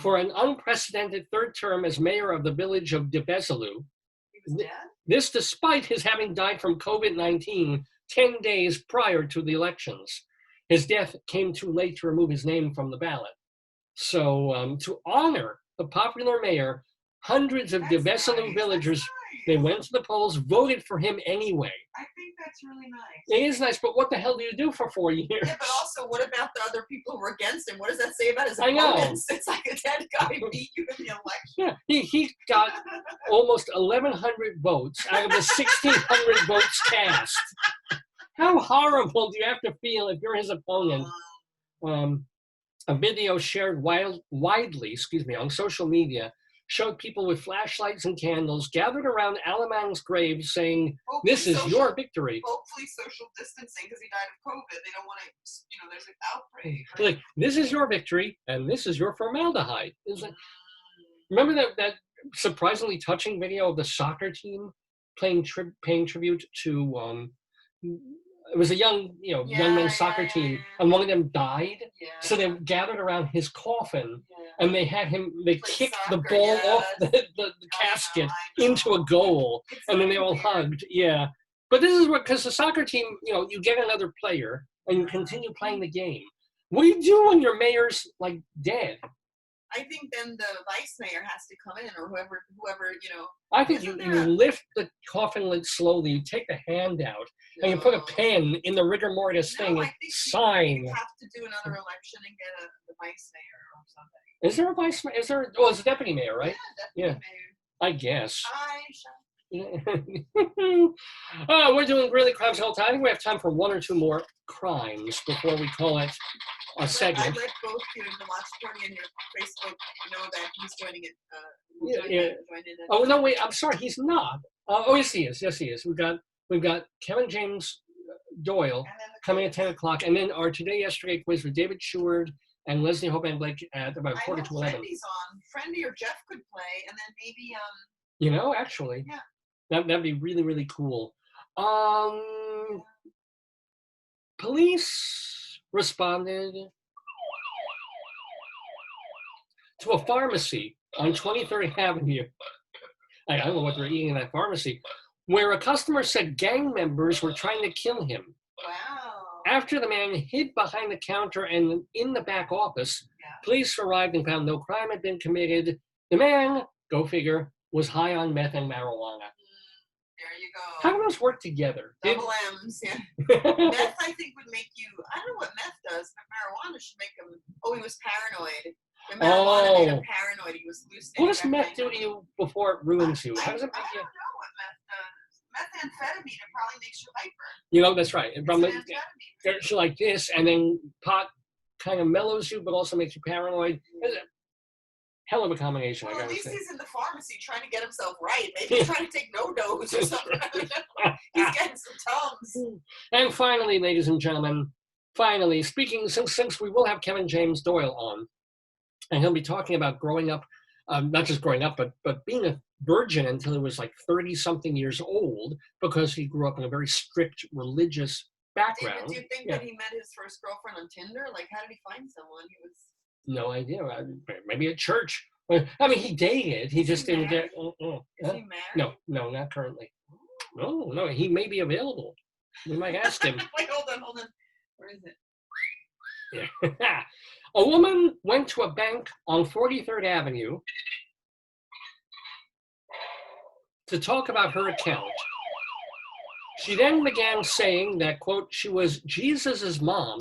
for an unprecedented third term as mayor of the village of Devezalu. He was dead? This despite his having died from COVID-19 10 days prior to the elections. His death came too late to remove his name from the ballot. So to honor the popular mayor, hundreds of Devezalu villagers, they went to the polls, voted for him anyway. I think that's really nice. It is nice, but what the hell do you do for 4 years? Yeah, but also, what about the other people who were against him? What does that say about his I know. opponents? It's like a dead guy beat you in the election. Yeah, he got almost 1,100 votes out of the 1,600 votes cast. How horrible do you have to feel if you're his opponent? A video shared widely, on social media showed people with flashlights and candles gathered around Aleman's grave saying, "This is your victory." Hopefully social distancing because he died of COVID. They don't want to, there's an outbreak. Right? Like, this is your victory and this is your formaldehyde. Remember that surprisingly touching video of the soccer team paying tribute to it was a young men's soccer team, and one of them died. Yeah. So they gathered around his coffin, and they had him. They kicked the soccer, ball yes. off the casket into a goal, and then they all hugged. Yeah, but this is because the soccer team, you get another player and you continue playing the game. What do you do when your mayor's like dead? I think then the vice mayor has to come in, or whoever. I think you lift the coffin lid slowly, you take the hand out, and you put a pen in the rigor mortis thing and sign. You have to do another election and get the vice mayor or something. Is there a vice mayor? Is there? Oh, it's a deputy mayor, right? Yeah, deputy mayor. I guess. I shall. We're doing Greeley Crimes all the time. I think we have time for one or two more crimes before we call it a segment. I let both you in the watch party and your Facebook know that he's joining it. Join in. Oh no, wait. I'm sorry. He's not. Oh yes, he is. Yes, he is. We've got Kevin James Doyle coming at 10 o'clock, and then our yesterday quiz for David Sheward and Leslie Hoban Blake at about 11:15. Friendy's on. Friendy or Jeff could play, and then maybe Actually, yeah, that'd be really, really cool. Police responded to a pharmacy on 23rd Avenue. I don't know what they're eating in that pharmacy, where a customer said gang members were trying to kill him. wow. After the man hid behind the counter and in the back office, police arrived and found no crime had been committed. The man, go figure, was high on meth and marijuana. There you go. How do those work together? Double M's, yeah. Meth, I think, would make you. I don't know what meth does, but marijuana should make him. Oh, he was paranoid. When marijuana made him paranoid, he was hallucinating. What does meth do to you before it ruins you? How does it I make you? don't know what meth does. Methamphetamine, it probably makes you hyper. That's right. It's From an amphetamine. it's like this, and then pot kind of mellows you, but also makes you paranoid. It's a hell of a combination, Well, I at gotta least say. he's in the pharmacy trying to get himself right. Maybe he's trying to take no dose or something. He's getting some Tums. And finally, ladies and gentlemen, speaking, since we will have Kevin James Doyle on, and he'll be talking about growing up, not just growing up, but being a virgin until he was like 30-something years old, because he grew up in a very strict religious background. David, do you think that he met his first girlfriend on Tinder? Like, how did he find someone? He was... No idea. Maybe at church. I mean, he dated. He just didn't get... Is he married? No, not currently. No, he may be available. We might ask him. Wait, hold on. A woman went to a bank on 43rd Avenue to talk about her account. She then began saying that, quote, she was Jesus's mom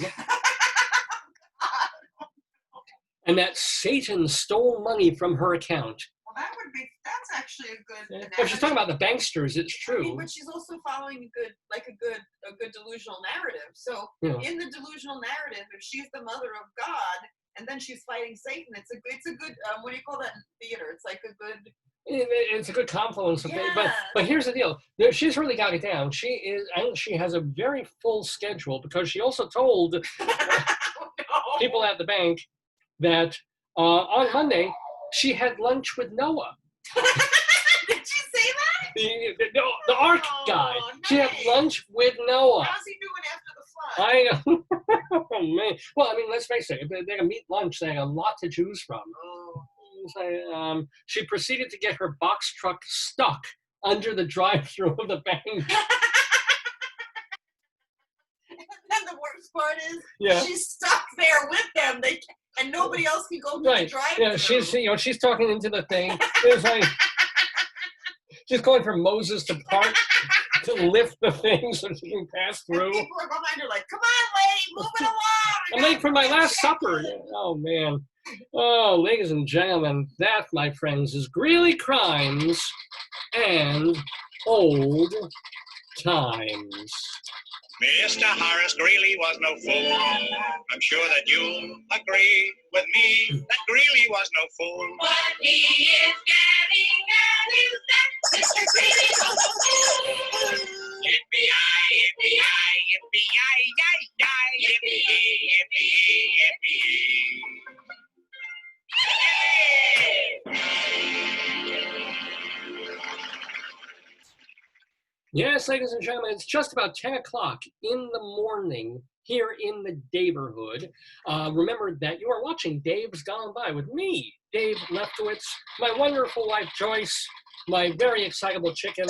and that Satan stole money from her account. Well, that's actually a good. If she's talking about the banksters, it's true. I mean, but she's also following a good delusional narrative. So in the delusional narrative, if she's the mother of God and then she's fighting Satan, it's a good what do you call that in theater? It's like a good. It's a good confluence of things, but here's the deal. She's really got it down. She has a very full schedule because she also told people at the bank that on Monday she had lunch with Noah. Did she say that? The Ark guy. Nice. She had lunch with Noah. How's he doing after the flood? I know. Oh, man. Well, I mean, let's face it. If they're going to meet lunch, they have a lot to choose from. She proceeded to get her box truck stuck under the drive-thru of the bank. And then the worst part is she's stuck there with them. And nobody else can go through the drive-thru. Yeah, she's talking into the thing. It's like she's calling for Moses to part to lift the thing so she can pass through. And people are behind her like, "Come on, lady, move it along." I'm late for my last supper. Oh man. Oh, ladies and gentlemen, that, my friends, is Greeley Crimes and Old Times. Mr. Horace Greeley was no fool. I'm sure that you'll agree with me that Greeley was no fool. What he is getting at is that Mr. Greeley was no fool. Yippee-yi, yippee-yi, yippee-yi-yi-yi, yippee-yi, yippee-yi, yippee-yi. Yes, ladies and gentlemen, it's just about 10 o'clock in the morning here in the Daverhood. Remember that you are watching Dave's Gone By with me, Dave Leftowitz, my wonderful wife, Joyce, my very excitable chicken,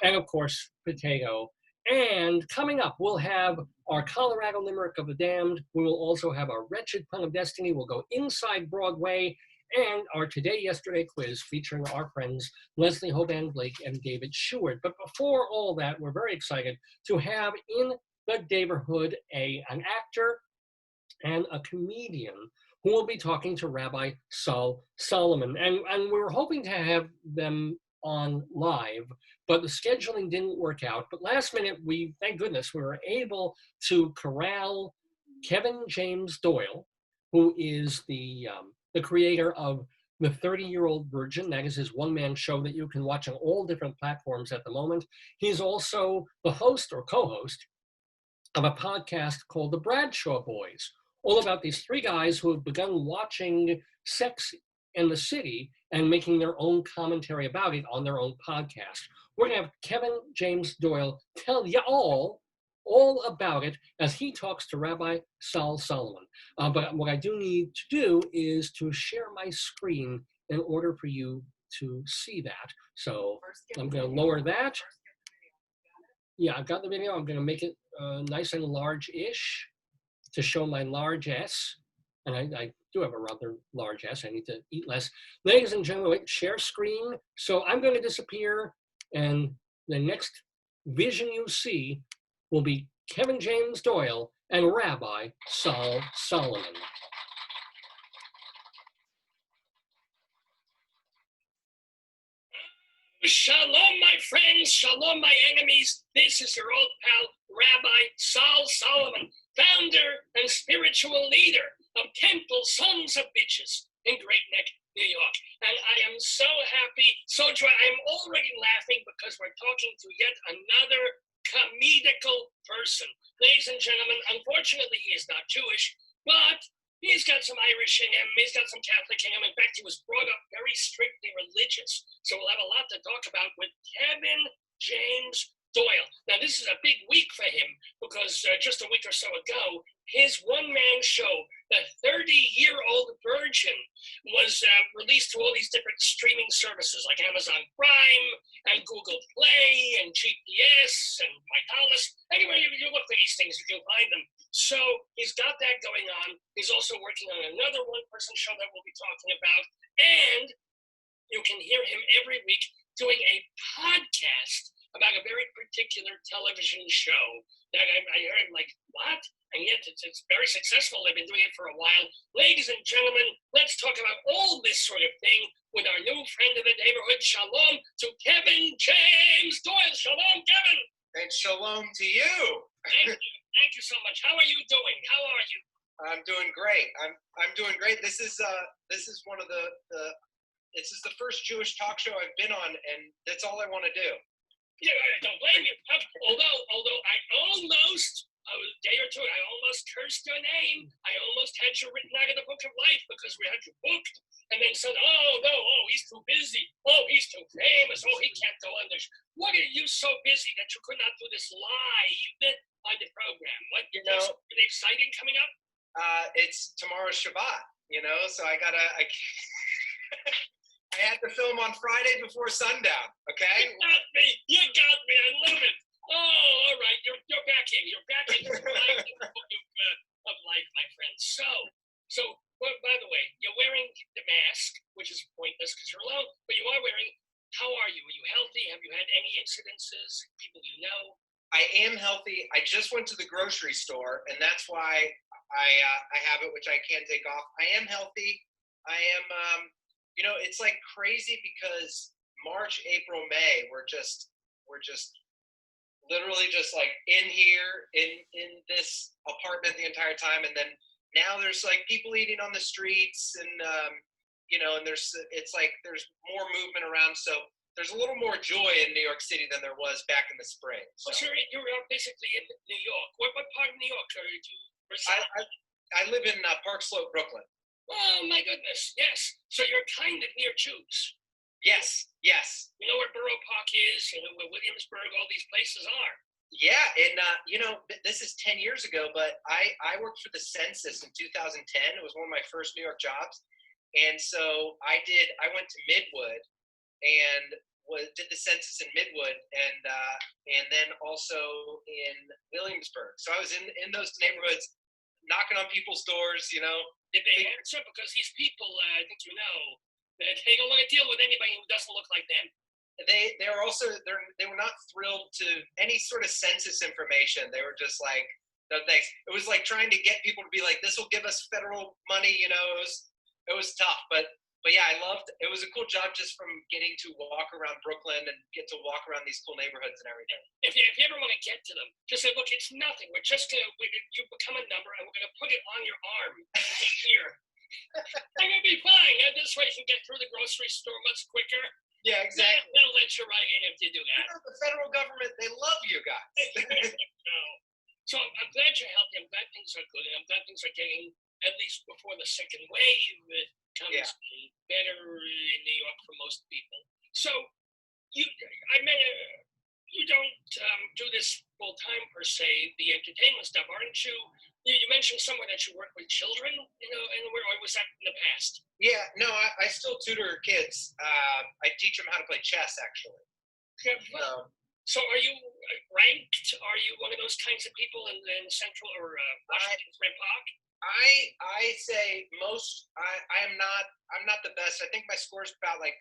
and of course, Potato. And coming up, we'll have our Colorado Limerick of the Damned. We will also have our Wretched Pun of Destiny. We'll go inside Broadway. And our Today Yesterday quiz featuring our friends Leslie, Hoban, Blake, and David Sheward. But before all that, we're very excited to have in the Daverhood an actor and a comedian who will be talking to Rabbi Saul Solomon. And we were hoping to have them on live, but the scheduling didn't work out. But last minute, thank goodness, we were able to corral Kevin James Doyle, who is the creator of The 30-Year-Old Virgin. That is his one-man show that you can watch on all different platforms at the moment. He's also the host or co-host of a podcast called The Bradshaw Boys, all about these three guys who have begun watching Sex in the City and making their own commentary about it on their own podcast. We're going to have Kevin James Doyle tell you all about it as he talks to Rabbi Saul Solomon. But what I do need to do is to share my screen in order for you to see that. So I'm going to lower that. Yeah, I've got the video. I'm going to make it nice and large-ish to show my large S. And I do have a rather large S. I need to eat less. Ladies and gentlemen, wait, share screen. So I'm going to disappear, and the next vision you see will be Kevin James Doyle and Rabbi Saul Solomon. Shalom, my friends. Shalom, my enemies. This is your old pal, Rabbi Saul Solomon, founder and spiritual leader of Temple Sons of Bitches in Great Neck, New York. And I am so happy, so joy. I'm already laughing because we're talking to yet another comedical person. Ladies and gentlemen, unfortunately, he is not Jewish, but he's got some Irish in him. He's got some Catholic in him. In fact, he was brought up very strictly religious. So we'll have a lot to talk about with Kevin James Doyle. Now, this is a big week for him because just a week or so ago, his one-man show, The 30-Year-Old Virgin, was released to all these different streaming services like Amazon Prime and Google Play and GPS and Vitalis. Anyway, you look for these things, you can find them. So he's got that going on. He's also working on another one-person show that we'll be talking about. And you can hear him every week doing a podcast about a very particular television show that I heard, like, what? And yet it's very successful. They've been doing it for a while. Ladies and gentlemen, let's talk about all this sort of thing with our new friend of the neighborhood. Shalom to Kevin James Doyle. Shalom, Kevin. And shalom to you. Thank you. Thank you so much. How are you doing? How are you? I'm doing great. I'm doing great. This is one of this is the first Jewish talk show I've been on, and that's all I want to do. Yeah, I don't blame you. Although I almost, a day or two, I almost cursed your name. I almost had you written out of the book of life because we had you booked, and then said, he's too busy. Oh, he's too famous. Oh, he can't go on this. What are you so busy that you could not do this live on the program? What, is it exciting coming up? It's tomorrow's Shabbat, so I had to film on Friday before sundown, okay? You got me. I love it. Oh, all right. You're back in. You're back in the book of life, my friend. So, well, by the way, you're wearing the mask, which is pointless because you're alone, but you are wearing. How are you? Are you healthy? Have you had any incidences? People you know? I am healthy. I just went to the grocery store, and that's why I have it, which I can't take off. I am healthy. I am. It's like crazy because March, April, May, we're just literally just like in here in this apartment the entire time, and then now there's like people eating on the streets, and and it's like there's more movement around, so there's a little more joy in New York City than there was back in the spring. So You're basically in New York. What part of New York are you reside? I live in Park Slope, Brooklyn. Oh my goodness, yes. So you're kind of near Jews. Yes. You know where Borough Park is, where Williamsburg, all these places are. Yeah, and this is 10 years ago, but I worked for the census in 2010. It was one of my first New York jobs, and so I went to Midwood and did the census in Midwood, and then also in Williamsburg. So I was in those neighborhoods, knocking on people's doors, Did they answer? Because these people, I think they don't want to deal with anybody who doesn't look like them. They were not thrilled to any sort of census information. They were just like, no thanks. It was like trying to get people to be like, this will give us federal money. It was tough, but yeah, I loved. It was a cool job just from getting to walk around Brooklyn and get to walk around these cool neighborhoods and everything. If you ever want to get to them, just say, look, it's nothing. We're just you become a number, and we're gonna put it on your arm here. And it'll be fine. And this way you can get through the grocery store much quicker. Yeah, exactly. They'll let you right in if you do that. The federal government, they love you guys. So I'm glad you're healthy. I'm glad things are good. And I'm glad things are getting, at least before the second wave, comes better in New York for most people. So you don't do this full time per se, the entertainment stuff, aren't you? You mentioned somewhere that you work with children, and where was that in the past? Yeah, no, I still tutor kids. I teach them how to play chess, actually. So are you ranked? Are you one of those kinds of people in Central or Washington Square Park? I say I'm not the best. I think my score is about like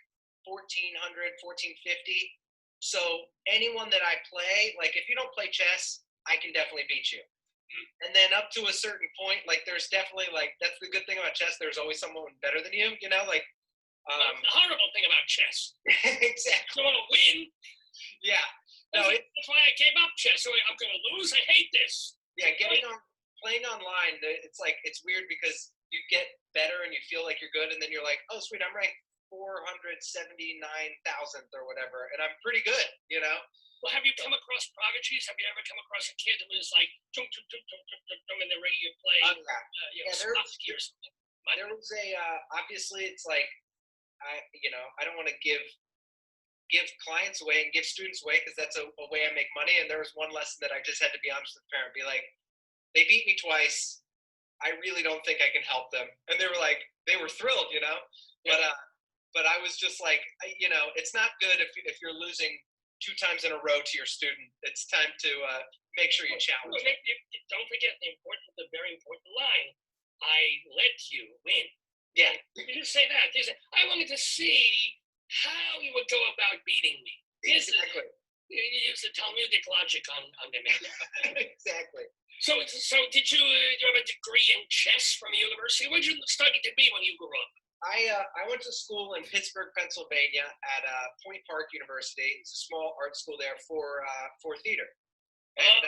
1400, 1450. So anyone that I play, like if you don't play chess, I can definitely beat you. And then up to a certain point, like there's definitely like, that's the good thing about chess. There's always someone better than you, the horrible thing about chess. Exactly. You want to win. Yeah. No, that's why I gave up chess. So I'm going to lose. I hate this. Yeah. Playing online, it's like, it's weird because you get better and you feel like you're good. And then you're like, oh sweet, I'm ranked 479,000th or whatever. And I'm pretty good, Well, have you come across prodigies? Have you ever come across a kid who was like, and they're ready to play, Slavsky or something? There was obviously it's like, I don't want to give give clients away and give students away because that's a way I make money. And there was one lesson that I just had to be honest with the parent, be like, they beat me twice. I really don't think I can help them. And they were like, they were thrilled, you know, but I was just like, you know, it's not good if you're losing 2 times in a row to your student. It's time to make sure you challenge. Don't forget the very important line. I let you win. Yeah. You just say that. You say, I wanted to see how you would go about beating me. Exactly. You use the Talmudic logic on them. Exactly. So did you have a degree in chess from a university? What did you study to be when you grew up? I went to school in Pittsburgh, Pennsylvania at Point Park University. It's a small art school there for theater. And,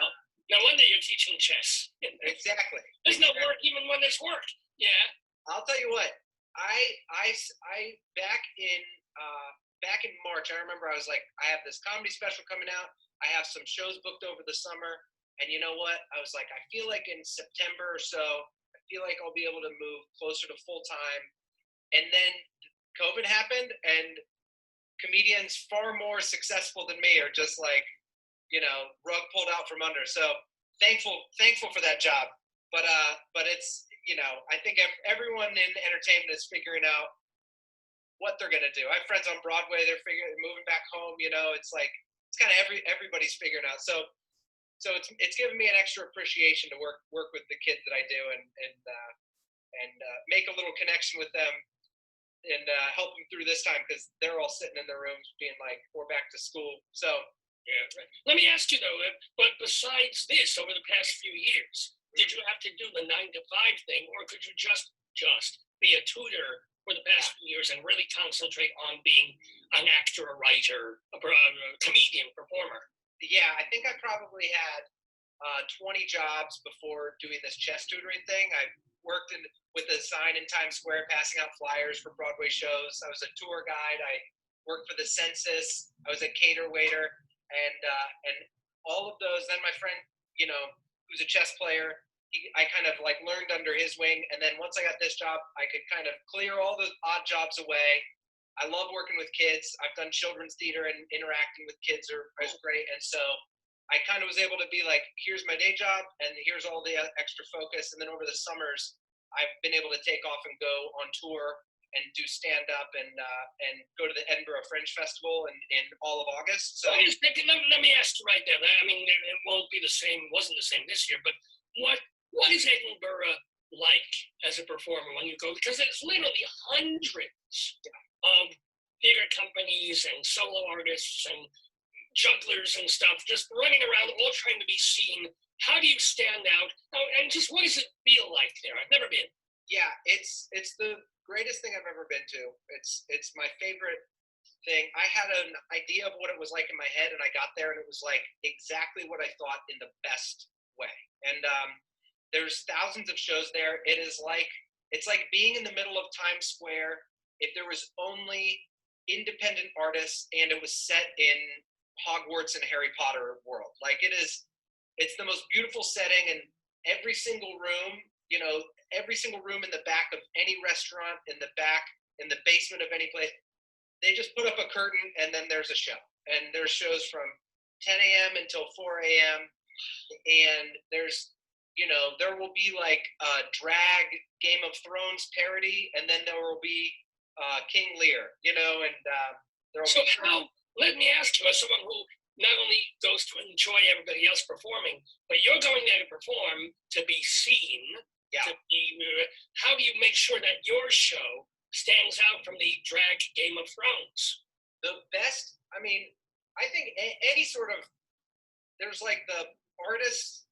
no wonder you're teaching chess. Exactly. There's no work even when there's work. Yeah. I'll tell you what. I back in March, I remember I was like, I have this comedy special coming out. I have some shows booked over the summer. And you know what? I was like, I feel like in September or so, I feel like I'll be able to move closer to full time. And then COVID happened, and comedians far more successful than me are just like, you know, rug pulled out from under. So thankful for that job. But it's, you know, I think everyone in entertainment is figuring out what they're gonna do. I have friends on Broadway; they're moving back home. You know, it's like it's kind of everybody's figuring out. So it's given me an extra appreciation to work with the kids that I do and make a little connection with them and help them through this time because they're all sitting in their rooms being like, we're back to school. So yeah. Let me ask you though, but besides this, over the past few years, did you have to do the 9 to 5 thing, or could you just be a tutor for the past few years and really concentrate on being an actor, a writer, a comedian, performer? Yeah, I think I probably had 20 jobs before doing this chess tutoring thing. I worked with a sign in Times Square, passing out flyers for Broadway shows. I was a tour guide. I worked for the census. I was a cater waiter, and all of those. Then my friend, you know, who's a chess player, I kind of like learned under his wing. And then once I got this job, I could kind of clear all the odd jobs away. I love working with kids. I've done children's theater, and interacting with kids is great. And so I kind of was able to be like, here's my day job, and here's all the extra focus. And then over the summers, I've been able to take off and go on tour and do stand up and go to the Edinburgh Fringe Festival in all of August. So let me ask you right there. I mean, it won't be the same. Wasn't the same this year, but what is Edinburgh like as a performer when you go? Because there's literally hundreds of theater companies and solo artists and jugglers and stuff just running around, all trying to be seen. How do you stand out? And just what does it feel like there? I've never been. Yeah, it's the greatest thing I've ever been to. It's my favorite thing. I had an idea of what it was like in my head, and I got there, and it was like exactly what I thought in the best way. And there's thousands of shows there. It's like being in the middle of Times Square if there was only independent artists and it was set in Hogwarts and Harry Potter world. Like it's the most beautiful setting, and every single room, you know, every single room in the back of any restaurant, in the basement of any place, they just put up a curtain and then there's a show. And there's shows from 10 a.m. until 4 a.m. And there's, you know, there will be like a drag Game of Thrones parody, and then there will be King Lear, you know, and there will So be. how, let me ask you, as someone who not only goes to enjoy everybody else performing, but you're going there to perform, to be seen, Yeah. How do you make sure that your show stands out from the drag Game of Thrones? The best, I mean, I think any sort of, there's like the artist's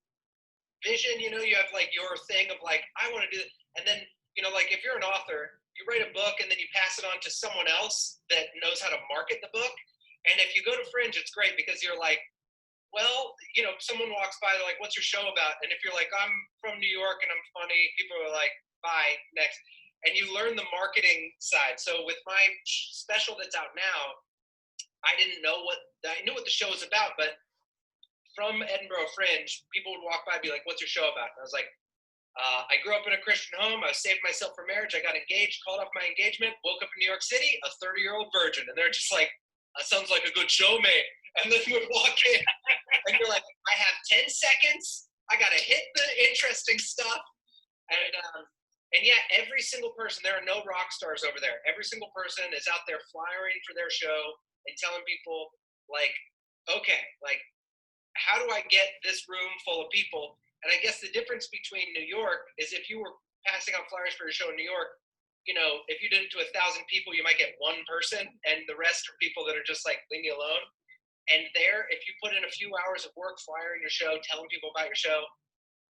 vision, you know, you have like your thing of like, I want to do it. And then, you know, like if you're an author, you write a book and then you pass it on to someone else that knows how to market the book. And if you go to Fringe, it's great because you're like, well, you know, someone walks by, they're like, what's your show about? And if you're like, I'm from New York and I'm funny, people are like, bye, next. And you learn the marketing side. So with my special that's out now, I knew what the show was about, but from Edinburgh Fringe, people would walk by and be like, what's your show about? And I was like, I grew up in a Christian home. I saved myself for marriage. I got engaged, called off my engagement, woke up in New York City, a 30-year-old virgin. And they're just like, That sounds like a good show, mate. And then would walk in, and you're like, I have 10 seconds. I got to hit the interesting stuff. And yeah, every single person, there are no rock stars over there. Every single person is out there flyering for their show and telling people, like, okay, like, how do I get this room full of people? And I guess the difference between New York is if you were passing out flyers for your show in New York, you know, if you did it to 1,000 people, you might get one person, and the rest are people that are just like, leave me alone. And there, if you put in a few hours of work flyering your show, telling people about your show,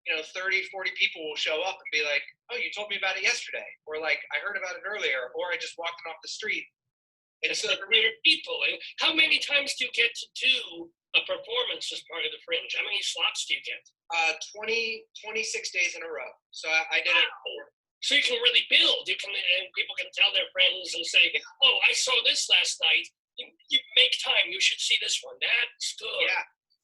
you know, 30, 40 people will show up and be like, oh, you told me about it yesterday. Or like, I heard about it earlier. Or I just walked off the street. And so there are people. And how many times do you get to do a performance as part of the Fringe? How many slots do you get? 26 days in a row. So I did it. So you can really build. You can, and people can tell their friends and say, oh, I saw this last night. You make time. You should see this one. That's good.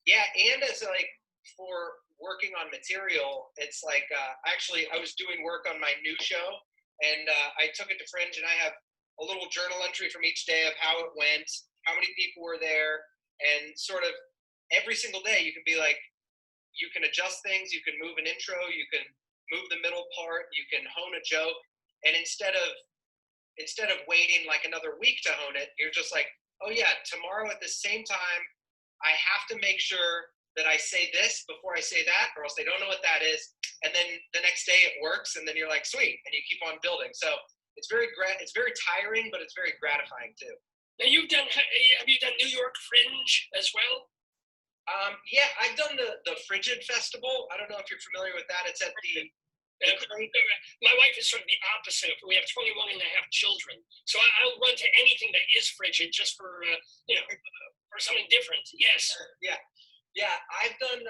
Yeah. And as like for working on material, it's like actually I was doing work on my new show, and I took it to Fringe, and I have a little journal entry from each day of how it went, how many people were there, and sort of every single day you can be like, you can adjust things, you can move an intro, you can move the middle part, you can hone a joke, and instead of waiting like another week to hone it, you're just like, oh yeah, tomorrow at the same time, I have to make sure that I say this before I say that, or else they don't know what that is. And then the next day it works, and then you're like, sweet, and you keep on building. So it's very tiring, but it's very gratifying too. Now have you done New York Fringe as well? Yeah, I've done the Frigid Festival. I don't know if you're familiar with that. It's at the my wife is sort of the opposite. We have 21 and a half children. So I'll run to anything that is frigid just for, for something different. Yes. Yeah. I've done,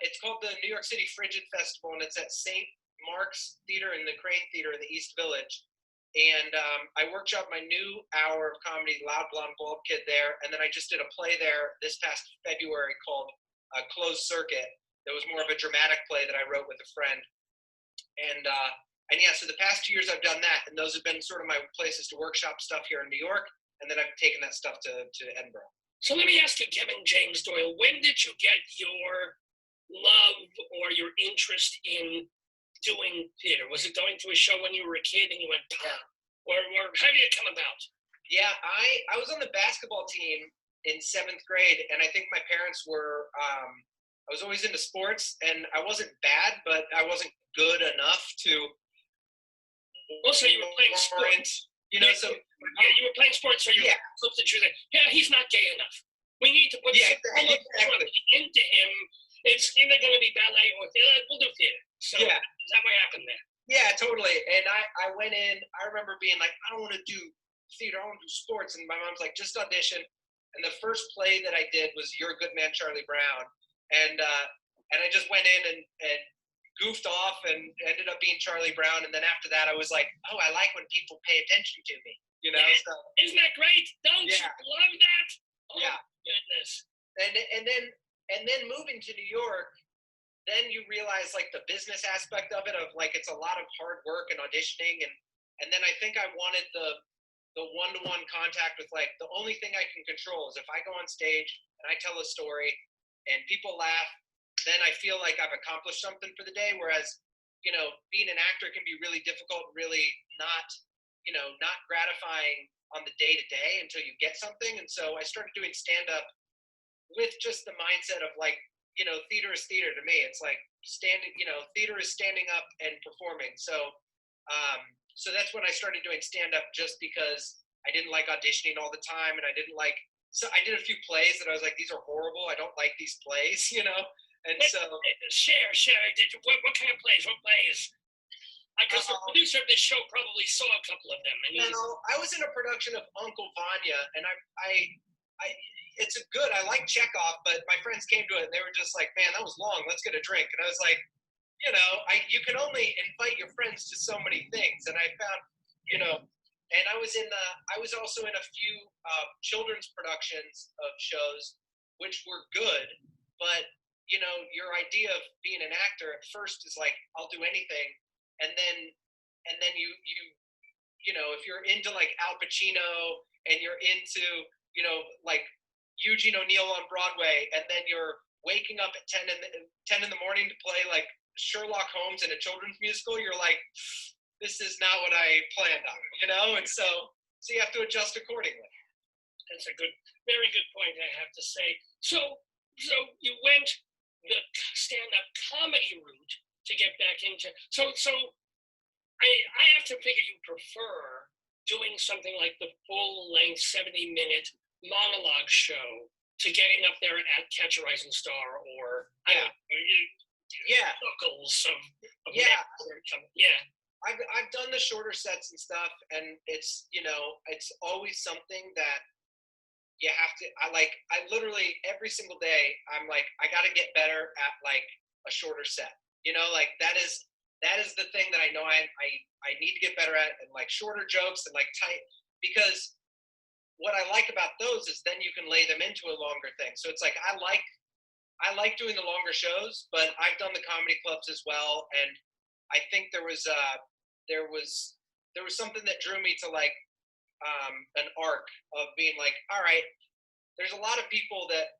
it's called the New York City Frigid Festival, and it's at St. Mark's Theater in the Crane Theater in the East Village. And I workshopped my new hour of comedy, Loud Blonde Bald Kid, there. And then I just did a play there this past February called Closed Circuit. It was more of a dramatic play that I wrote with a friend. And yeah, so the past 2 years I've done that, and those have been sort of my places to workshop stuff here in New York, and then I've taken that stuff to Edinburgh. So let me ask you, Kevin James Doyle, when did you get your love or your interest in doing theater? Was it going to a show when you were a kid and you went, or how did it come about? Yeah, I was on the basketball team in 7th grade, and I think my parents were, I was always into sports, and I wasn't bad, but I wasn't good enough to. Also, you were playing sports. You know, so you were playing sports, so you flipped the truth. Yeah, he's not gay enough. We need to put exactly. into him. It's either going to be ballet or theater. We'll do theater. So that's what happened there. Yeah, totally. And I went in. I remember being like, I don't want to do theater. I want to do sports. And my mom's like, just audition. And the first play that I did was You're a Good Man, Charlie Brown. And I just went in and goofed off and ended up being Charlie Brown. And then after that, I was like, oh, I like when people pay attention to me, you know? Yeah. So, isn't that great? Don't you love that? Oh, yeah. Goodness. And then moving to New York, then you realize like the business aspect of it, of like it's a lot of hard work and auditioning, and then I think I wanted the one-to-one contact with like the only thing I can control is if I go on stage and I tell a story and people laugh, then I feel like I've accomplished something for the day. Whereas, you know, being an actor can be really difficult, really not gratifying on the day-to-day until you get something. And so I started doing stand-up with just the mindset of like, you know, theater is theater to me. It's like theater is standing up and performing. So that's when I started doing stand-up, just because I didn't like auditioning all the time, and so I did a few plays that I was like, these are horrible. I don't like these plays, you know? And so share. What kind of plays? What plays? Because the producer of this show probably saw a couple of them. And I was in a production of Uncle Vanya, and I like Chekhov, but my friends came to it and they were just like, man, that was long. Let's get a drink. And I was like, you know, you can only invite your friends to so many things. And I found, you know, and I was also in a few children's productions of shows, which were good, but you know, your idea of being an actor at first is like, I'll do anything, and then you if you're into like Al Pacino and you're into, like Eugene O'Neill on Broadway, and then you're waking up at 10 in the morning to play like Sherlock Holmes in a children's musical, you're like, this is not what I planned on, and so you have to adjust accordingly. That's a very good point, I have to say. So you went the stand-up comedy route to get back into. So I have to figure you prefer doing something like the full-length 70-minute monologue show to getting up there at Catch a Rising Star or Buckles of I've done the shorter sets and stuff, and it's it's always something that you have to. I literally every single day I'm like, I got to get better at like a shorter set. Like that is the thing that I know I need to get better at, and like shorter jokes and like tight, because what I like about those is then you can lay them into a longer thing. So it's like I like doing the longer shows, but I've done the comedy clubs as well, and I think there was something that drew me to like an arc of being like, all right, there's a lot of people that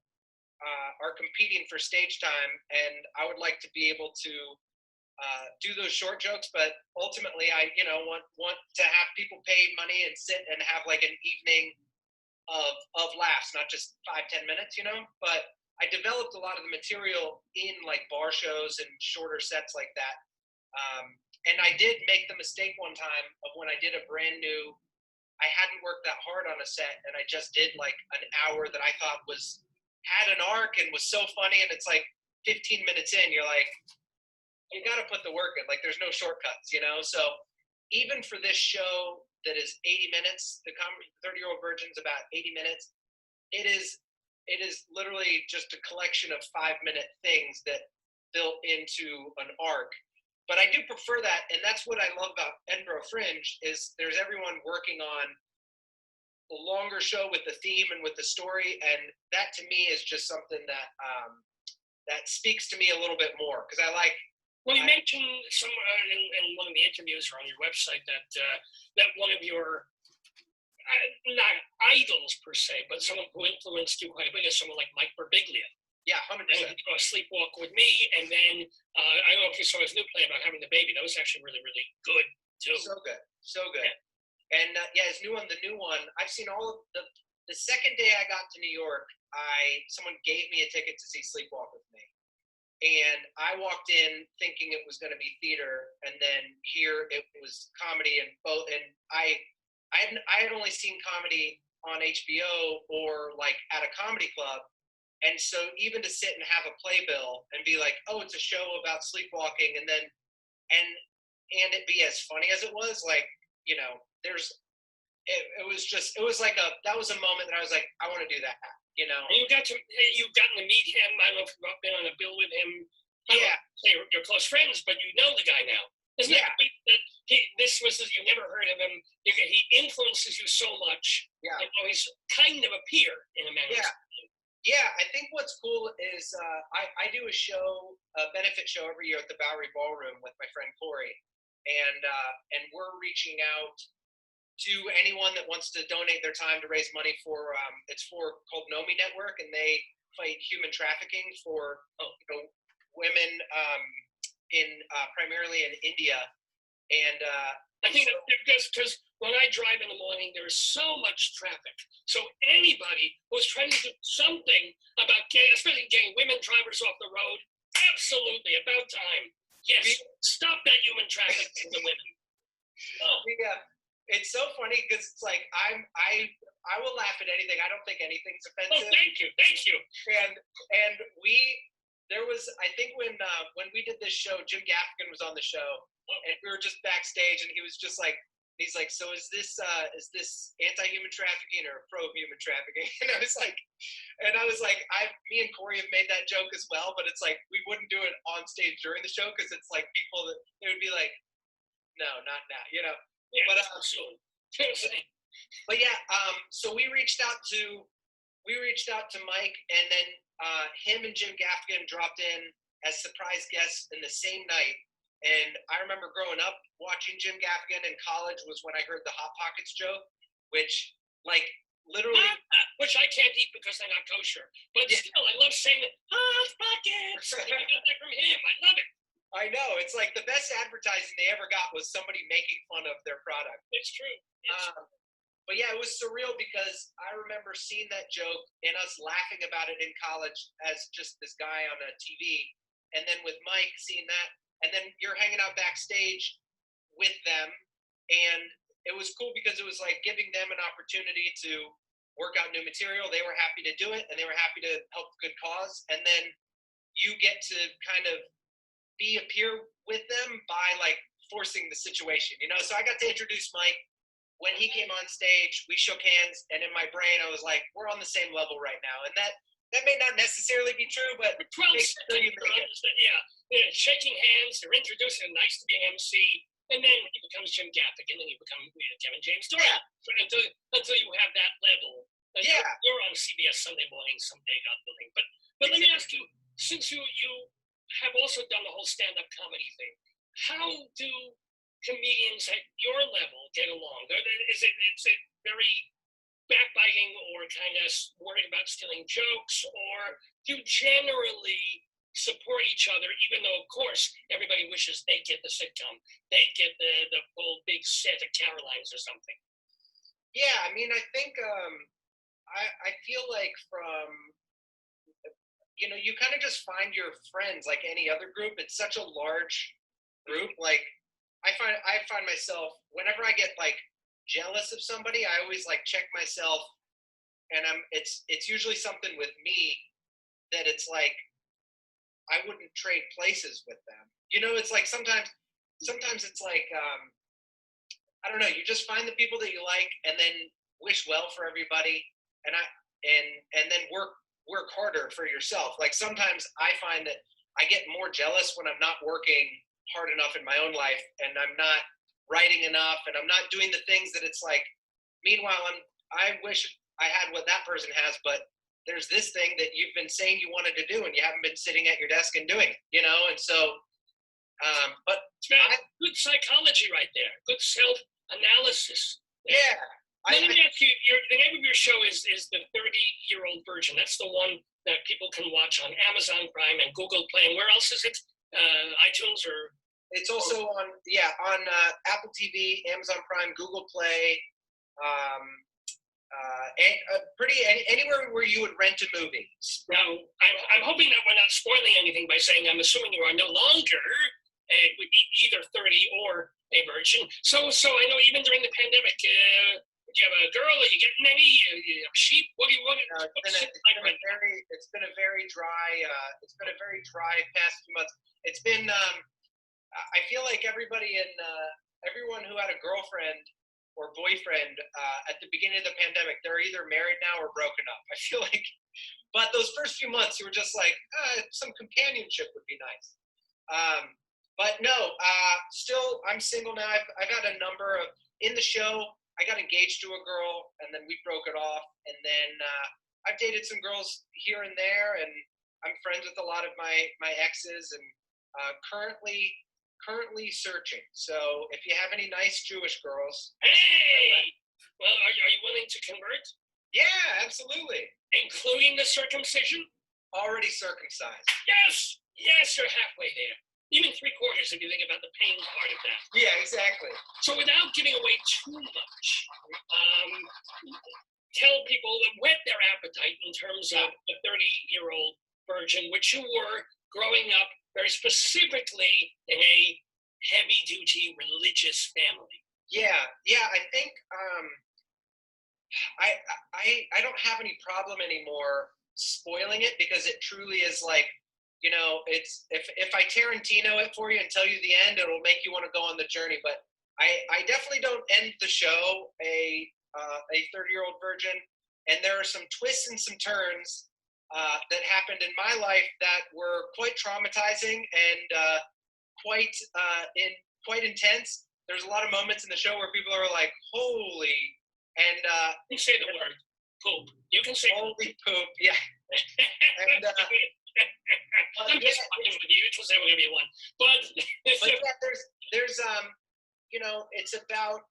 are competing for stage time, and I would like to be able to do those short jokes, but ultimately I want to have people pay money and sit and have like an evening of laughs, not just 5-10 minutes, but I developed a lot of the material in like bar shows and shorter sets like that. And I did make the mistake one time of when I did a brand new, I hadn't worked that hard on a set, and I just did like an hour that I thought had an arc and was so funny, and it's like 15 minutes in, you're like, you got to put the work in. Like there's no shortcuts, So even for this show that is 80 minutes, the 30-Year-Old Virgin's about 80 minutes. It is literally just a collection of 5-minute things that built into an arc. But I do prefer that, and that's what I love about Edinburgh Fringe is there's everyone working on a longer show with the theme and with the story, and that to me is just something that that speaks to me a little bit more, because I like. Well, you mentioned somewhere in one of the interviews or on your website that one of your not idols per se, but someone who influenced you quite a bit is someone like Mike Birbiglia. Yeah, 100%. And Sleepwalk with Me, and then I don't know if you saw his new play about having the baby. That was actually really, really good too. So good. Yeah. And his new one. I've seen all of the second day I got to New York. Someone gave me a ticket to see Sleepwalk with Me. And I walked in thinking it was going to be theater, and then here it was comedy, and both. And I had only seen comedy on HBO or like at a comedy club, and so even to sit and have a playbill and be like, oh, it's a show about sleepwalking, and then and it be as funny as it was, like it was that was a moment that I was like, I want to do that. And you've gotten to meet him. I don't know if you've been on a bill with him. Yeah. You're close friends, but you know the guy now. Isn't it you never heard of him. He influences you so much. Yeah. And he's kind of a peer in a manner. Yeah. I think what's cool is I do a benefit show every year at the Bowery Ballroom with my friend Corey, and we're reaching out to anyone that wants to donate their time to raise money for called Nomi Network, and they fight human trafficking for women primarily in India. And I think because when I drive in the morning, there's so much traffic. So anybody who's trying to do something about especially getting women drivers off the road, absolutely about time. Yes, stop that human trafficking to the women. Oh. Yeah. It's so funny because it's like I will laugh at anything. I don't think anything's offensive. Oh, thank you. And there was, I think when we did this show, Jim Gaffigan was on the show, and we were just backstage, and he was just like, he's like, so is this anti-human trafficking or pro-human trafficking? And I was like, me and Corey have made that joke as well, but it's like we wouldn't do it on stage during the show because it's like people that they would be like, no, not now, Yeah, but so we reached out to Mike, and then him and Jim Gaffigan dropped in as surprise guests in the same night, And I remember growing up watching Jim Gaffigan. In college was when I heard the Hot Pockets joke, which like literally, which I can't eat because they're not kosher. But still, I love saying it. Hot Pockets. I got that from him. I love it. I know, it's like the best advertising they ever got was somebody making fun of their product. It's true. But yeah, it was surreal because I remember seeing that joke and us laughing about it in college as just this guy on a TV. And then with Mike seeing that, and then you're hanging out backstage with them. And it was cool because it was like giving them an opportunity to work out new material. They were happy to do it and they were happy to help a good cause. And then you get to kind of be a peer with them by like forcing the situation, you know? So I got to introduce Mike. When he came on stage, we shook hands, and in my brain, I was like, we're on the same level right now. And that may not necessarily be true, but 12 seconds, yeah, shaking hands, they're introducing him, nice to be MC, and then he becomes Jim Gaffigan, and you become Kevin James Doyle. Yeah. Until you have that level. Yeah. You're on CBS Sunday morning someday, God willing. But let me ask you, since you have also done the whole stand-up comedy thing, how do comedians at your level get along? Is it very backbiting or kind of worried about stealing jokes, or do you generally support each other, even though, of course, everybody wishes they'd get the sitcom, they'd get the whole big set of Carolines or something? Yeah, I mean, I think I feel like from, you know, you kind of just find your friends like any other group. It's such a large group. Like I find myself, whenever I get like jealous of somebody, I always like check myself, and it's usually something with me that it's like I wouldn't trade places with them. You know, it's like sometimes it's like I don't know, you just find the people that you like and then wish well for everybody, and then work harder for yourself. Like sometimes I find that I get more jealous when I'm not working hard enough in my own life, and I'm not writing enough, and I'm not doing the things that it's like, meanwhile I wish I had what that person has, but there's this thing that you've been saying you wanted to do and you haven't been sitting at your desk and doing it, you know? And so but good psychology right there, good self-analysis. Yeah. Let me ask you, the name of your show is the 30-Year-Old Virgin. That's the one that people can watch on Amazon Prime and Google Play. And where else is it? iTunes or? It's also on Apple TV, Amazon Prime, Google Play, and anywhere where you would rent a movie. Now, I'm hoping that we're not spoiling anything by saying I'm assuming you are no longer either 30 or a virgin. So I know even during the pandemic, do you have a girl? Are you getting any? You have sheep? It's been a very dry past few months. It's been I feel like everyone who had a girlfriend or boyfriend at the beginning of the pandemic, they're either married now or broken up. I feel like, but those first few months, you were just like, some companionship would be nice. But no, still, I'm single now. I've had a number of, in the show, I got engaged to a girl, and then we broke it off. And then I've dated some girls here and there, and I'm friends with a lot of my exes, and currently searching. So if you have any nice Jewish girls. Hey! Well, are you willing to convert? Yeah, absolutely. Including the circumcision? Already circumcised. Yes! Yes, you're halfway there. Even 3/4 if you think about the pain part of that. Yeah, exactly. So without giving away too much, tell people that whet their appetite in terms of the 30-year-old virgin, which you were growing up very specifically in a heavy-duty religious family. Yeah. I think I don't have any problem anymore spoiling it, because it truly is like, you know, it's if I Tarantino it for you and tell you the end, it'll make you want to go on the journey. But I definitely don't end the show a 30-year-old virgin, and there are some twists and some turns that happened in my life that were quite traumatizing and quite intense. There's a lot of moments in the show where people are like, "Holy!" and you say the word poop. You can say holy poop, yeah. And I'm just fucking with you. It was never gonna be one, but yeah, it's about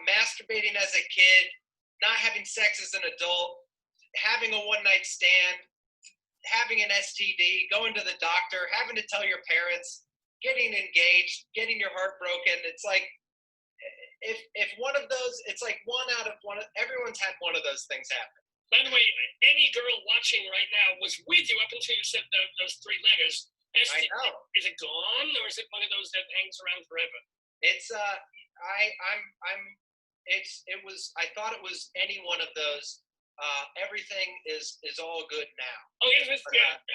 masturbating as a kid, not having sex as an adult, having a one-night stand, having an STD, going to the doctor, having to tell your parents, getting engaged, getting your heart broken. It's like, if one of those, it's like everyone's had one of those things happen. By the way, any girl watching right now was with you up until you said those three letters. I know. Is it gone, or is it one of those that hangs around forever? It's I thought it was any one of those. Everything is all good now. Oh,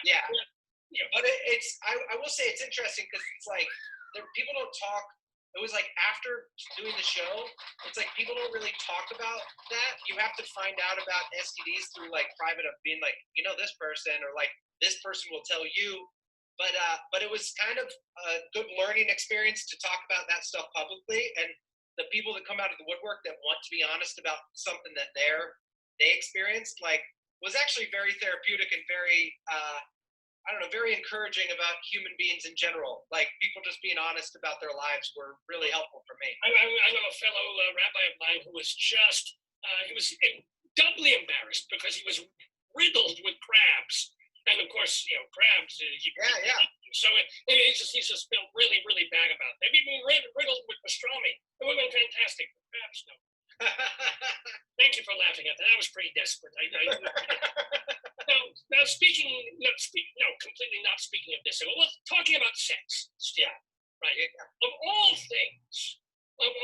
yeah. But I will say it's interesting because it's like people don't talk. It was like after doing the show, it's like people don't really talk about that. You have to find out about STDs through like private of being like, this person, or like this person will tell you. But it was kind of a good learning experience to talk about that stuff publicly, and the people that come out of the woodwork that want to be honest about something that they experienced, like, was actually very therapeutic and very very encouraging about human beings in general. Like, people just being honest about their lives were really helpful for me. I know a fellow rabbi of mine who was just he was doubly embarrassed because he was riddled with crabs. And of course, crabs. So he just felt really, really bad about it. They've even riddled with pastrami. It would have been fantastic. But crabs, no. Thank you for laughing at that. That was pretty desperate. Now completely not speaking of this. Well, talking about sex. Yeah. Right. Of all things,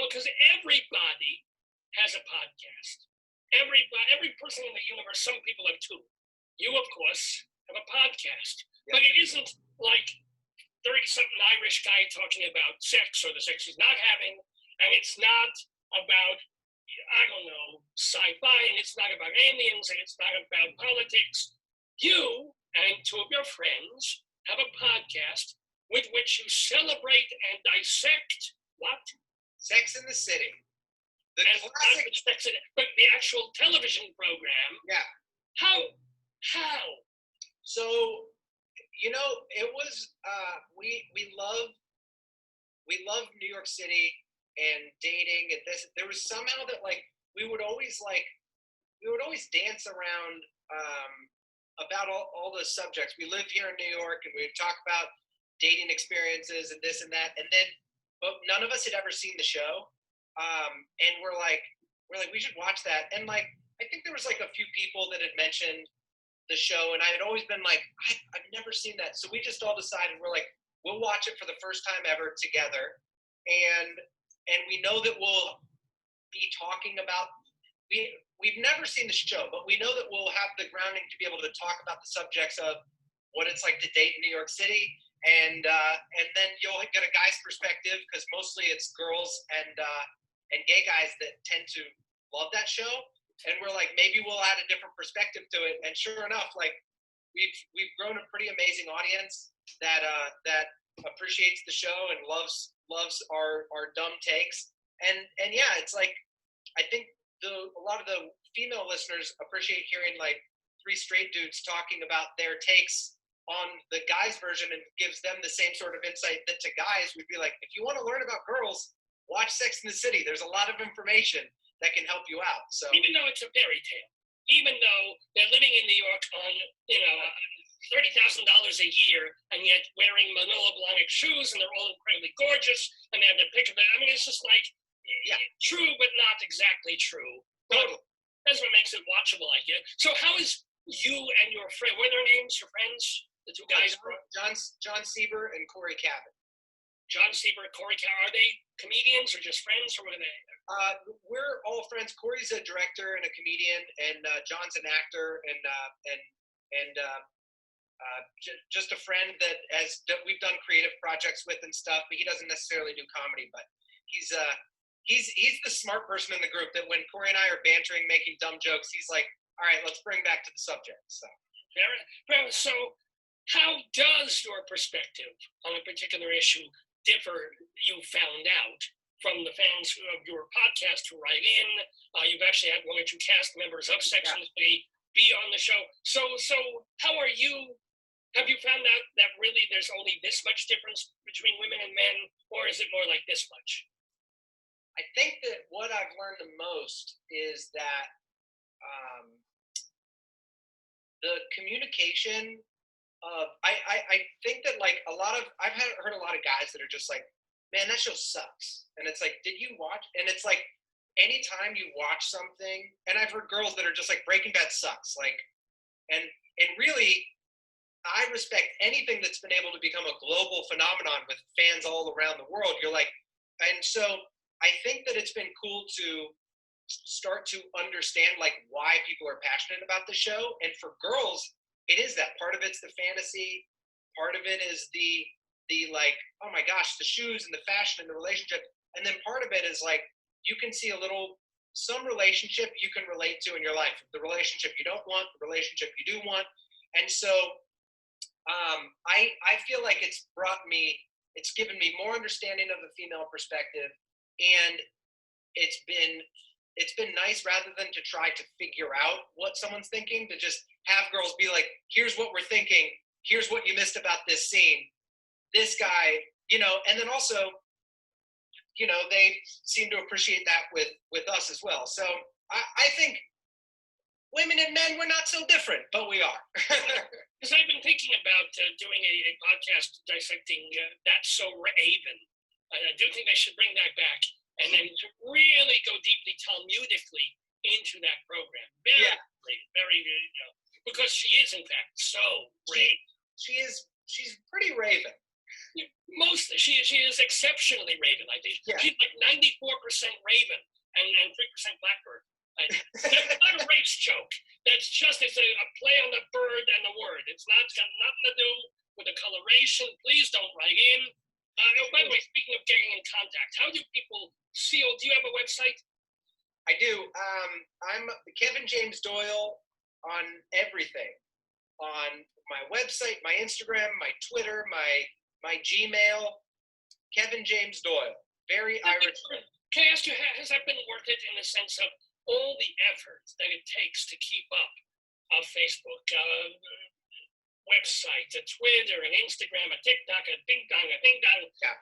because everybody has a podcast. Every person in the universe. Some people have two. You, of course, have a podcast, but it isn't like 30-something Irish guy talking about sex or the sex he's not having, and it's not about, I don't know, sci-fi, and it's not about aliens, and it's not about politics. You and two of your friends have a podcast with which you celebrate and dissect what? Sex in the City. The classic. But the actual television program. Yeah. How? So, it was we love New York City and dating, and this. There was somehow that like we would always dance around about all the subjects. We live here in New York, and we would talk about dating experiences and this and that, but none of us had ever seen the show, and we're like we should watch that, and like I think there was like a few people that had mentioned the show, and I had always been like, I've never seen that. So we just all decided, we're like, we'll watch it for the first time ever together. And we know that we'll be talking about, we've never seen the show, but we know that we'll have the grounding to be able to talk about the subjects of what it's like to date in New York City. And then you'll get a guy's perspective, because mostly it's girls and gay guys that tend to love that show. And we're like, maybe we'll add a different perspective to it. And sure enough, like we've grown a pretty amazing audience that appreciates the show and loves our dumb takes. And yeah, it's like, I think a lot of the female listeners appreciate hearing like three straight dudes talking about their takes on the guys' version, and gives them the same sort of insight that to guys would be like, if you want to learn about girls, watch Sex in the City. There's a lot of information that can help you out. So even though it's a fairy tale, even though they're living in New York on $30,000 a year, and yet wearing Manolo Blahnik shoes, and they're all incredibly gorgeous, and they have their pick of it. I mean, it's just like true, but not exactly true. Totally. That's what makes it watchable, I guess. So how is you and your friend? What are their names? Your friends? The two guys? John Sieber and Corey Cabot. John Sieber and Corey Cabot. Are they comedians or just friends, or what are they? We're all friends. Corey's a director and a comedian, and John's an actor, and just a friend that we've done creative projects with and stuff. But he doesn't necessarily do comedy. But he's the smart person in the group. That when Corey and I are bantering, making dumb jokes, he's like, "All right, let's bring back to the subject." So, so how does your perspective on a particular issue differ? You found out from the fans of your podcast who write in. You've actually had one or two cast members of Sex and the City be on the show. So how are you Have you found out that really there's only this much difference between women and men, or is it more like this much? I think that what I've learned the most is that the communication of I think that like I've heard a lot of guys that are just like, man, that show sucks, and it's like, did you watch? And it's like, anytime you watch something, and I've heard girls that are just like, Breaking Bad sucks, like, and really, I respect anything that's been able to become a global phenomenon with fans all around the world. You're like, and so I think that it's been cool to start to understand like why people are passionate about the show. And for girls, it is that part of it's the fantasy, part of it is the like, oh my gosh, the shoes and the fashion and the relationship, and then part of it is like, you can see some relationship you can relate to in your life, the relationship you don't want, the relationship you do want. And so I feel like it's given me more understanding of the female perspective, and it's been nice, rather than to try to figure out what someone's thinking, to just have girls be like, here's what we're thinking, here's what you missed about this scene, this guy, and then also, they seem to appreciate that with us as well. So I think women and men, we're not so different, but we are. Because I've been thinking about doing a podcast dissecting That's So Raven. I do think they should bring that back, and then to really go deeply Talmudically into that program. Very, because she is in fact so Raven. She's pretty Raven. She is exceptionally Raven, I think. Yeah. She's like 94% Raven and 3% Blackbird. That's not a race joke. It's a play on the bird and the word. It's got nothing to do with the coloration. Please don't write in. By the way, speaking of getting in contact, how do people see you? Do you have a website? I do. I'm Kevin James Doyle on everything. On my website, my Instagram, my Twitter, my Gmail. Kevin James Doyle. Very Irish. Can I ask you, has that been worth it in the sense of all the effort that it takes to keep up a Facebook, website, a Twitter, an Instagram, a TikTok, a ding dong, a ding dong? Yeah.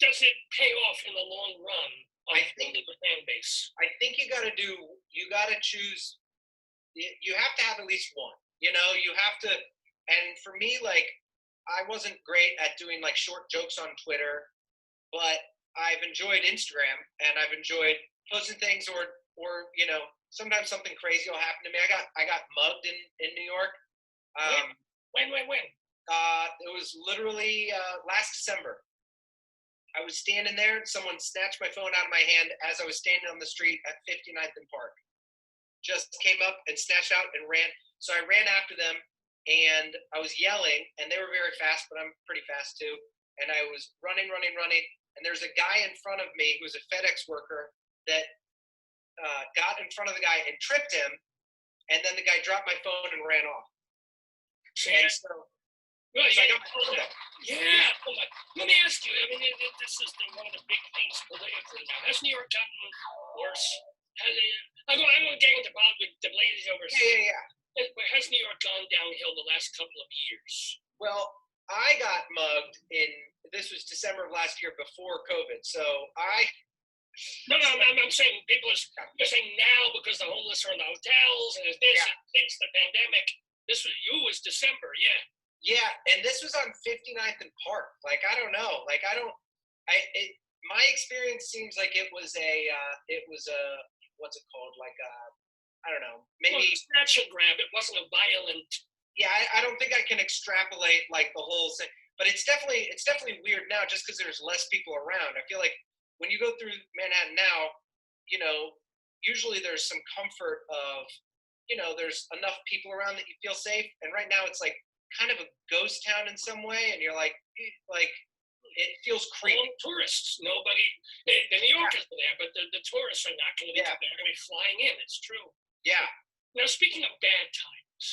Does it pay off in the long run of building the fan base? I think you got to choose. You have to have at least one. You have to. And for me, like, I wasn't great at doing like short jokes on Twitter, but I've enjoyed Instagram, and I've enjoyed posting things, or sometimes something crazy will happen to me. I got mugged in New York. When? It was literally last December. I was standing there, and someone snatched my phone out of my hand as I was standing on the street at 59th and Park. Just came up and snatched out and ran. So I ran after them, and I was yelling, and they were very fast, but I'm pretty fast too. And I was running. And there's a guy in front of me who was a FedEx worker that got in front of the guy and tripped him. And then the guy dropped my phone and ran off. And so I got my phone back. Yeah. Let me ask you. I mean, this is one of the big things politically now. Has New York gotten worse? I'm going to get into politics with the ladies over. Yeah. Has New York gone downhill the last couple of years? Well, I got mugged this was December of last year before COVID. So No, I'm saying people are saying now because the homeless are in the hotels and there's this and since the pandemic. This was December, yeah. Yeah, and this was on 59th and Park. Like, I don't know. Like, my experience seems like it was a what's it called? Like I don't know. Maybe a snatch and grab. It wasn't a violent. Yeah, I don't think I can extrapolate like the whole thing. But it's definitely weird now just because there's less people around. I feel like when you go through Manhattan now, usually there's some comfort of, there's enough people around that you feel safe. And right now it's like kind of a ghost town in some way. And you're like it feels creepy. All tourists, nobody, the New Yorkers are there, but the tourists are not going to be, they're going to be flying in. It's true. Yeah. Now, speaking of bad times,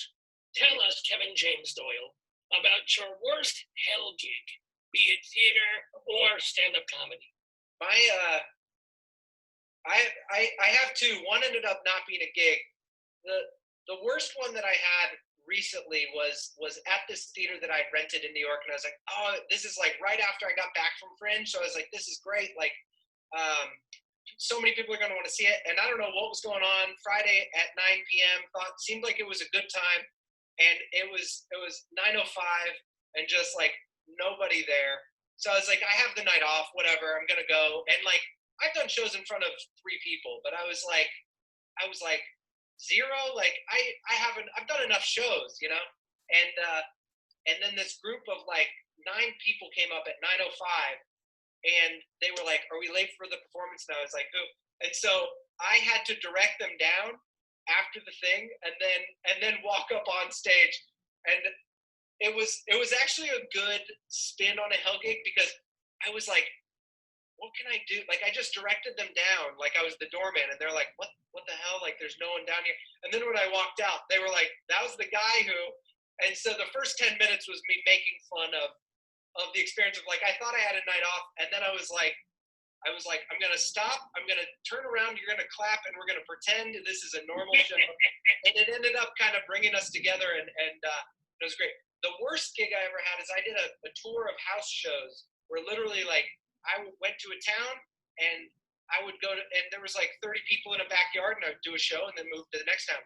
tell us, Kevin James Doyle, about your worst hell gig, be it theater or stand-up comedy. I have two. One ended up not being a gig. The worst one that I had recently was at this theater that I rented in New York, and I was like, oh, this is like right after I got back from Fringe, so I was like, this is great, like so many people are going to want to see it. And I don't know what was going on Friday at 9 p.m. Seemed like it was a good time, and it was 9:05 and just like nobody there. So I was like, I have the night off, whatever, I'm gonna go. And like I've done shows in front of 3 people, but I was like zero. Like I've done enough shows, you know. And then this group of like 9 people came up at 9:05, and they were like, "Are we late for the performance now?" I was like, "Who?" And so I had to direct them down after the thing, and then walk up on stage. And it was actually a good spin on a hell gig, because I was like, what can I do? Like I just directed them down like I was the doorman, and they're like, what the hell? Like there's no one down here. And then when I walked out, they were like, that was the guy who. And so the first 10 minutes was me making fun of the experience of like, I thought I had a night off, and then I was like, I'm gonna stop, I'm gonna turn around, you're gonna clap, and we're gonna pretend this is a normal show. And it ended up kind of bringing us together, and it was great. The worst gig I ever had is I did a tour of house shows where literally like I went to a town, and I would go to, and there was like 30 people in a backyard, and I would do a show and then move to the next town.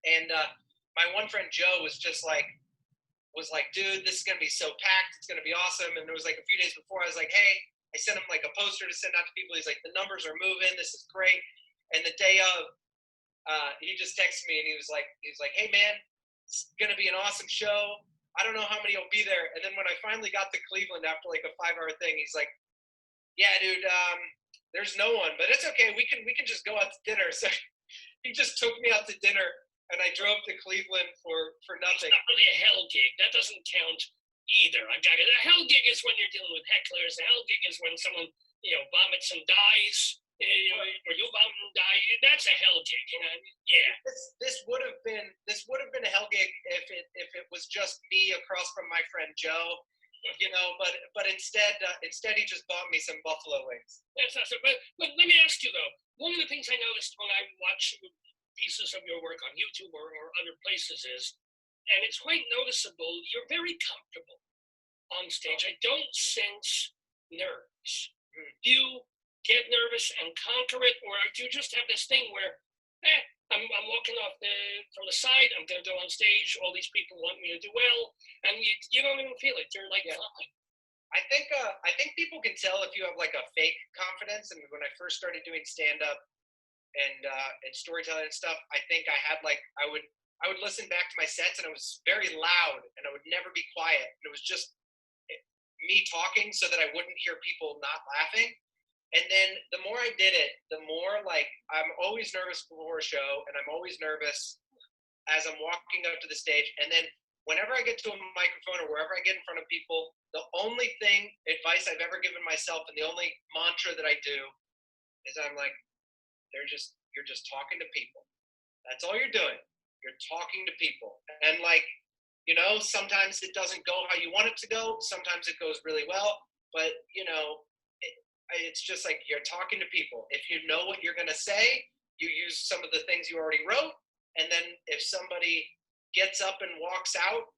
And my one friend Joe was like, dude, this is going to be so packed. It's going to be awesome. And it was like a few days before, I was like, hey, I sent him like a poster to send out to people. He's like, the numbers are moving. This is great. And the day of, he just texted me, and he was like, hey man, it's going to be an awesome show. I don't know how many will be there. And then when I finally got to Cleveland after like a 5-hour thing, he's like, yeah, dude, there's no one, but it's okay. We can just go out to dinner. So he just took me out to dinner, and I drove to Cleveland for nothing. It's not really a hell gig. That doesn't count either. I got it. A hell gig is when you're dealing with hecklers. A hell gig is when someone, vomits and dies, or you vomit and die. That's a hell gig. Yeah. This would have been a hell gig if it was just me across from my friend Joe. But instead he just bought me some buffalo wings. That's awesome. But let me ask you though. One of the things I noticed when I watched pieces of your work on YouTube or other places is, and it's quite noticeable, you're very comfortable on stage. I don't sense nerves. Do you get nervous and conquer it, or do you just have this thing where, I'm walking off from the side, I'm going to go on stage, all these people want me to do well, and you don't even feel it. You're like, fine. I think people can tell if you have like a fake confidence. And when I first started doing stand-up and storytelling and stuff, I think I had like, I would listen back to my sets, and it was very loud, and I would never be quiet. And it was just me talking so that I wouldn't hear people not laughing. And then the more I did it, the more like I'm always nervous before a show, and I'm always nervous as I'm walking up to the stage. And then whenever I get to a microphone or wherever I get in front of people, the only advice I've ever given myself, and the only mantra that I do, is I'm like, you're just talking to people. That's all you're doing. You're talking to people. And like, sometimes it doesn't go how you want it to go. Sometimes it goes really well, but it's just like you're talking to people. If you know what you're going to say, you use some of the things you already wrote. And then if somebody gets up and walks out,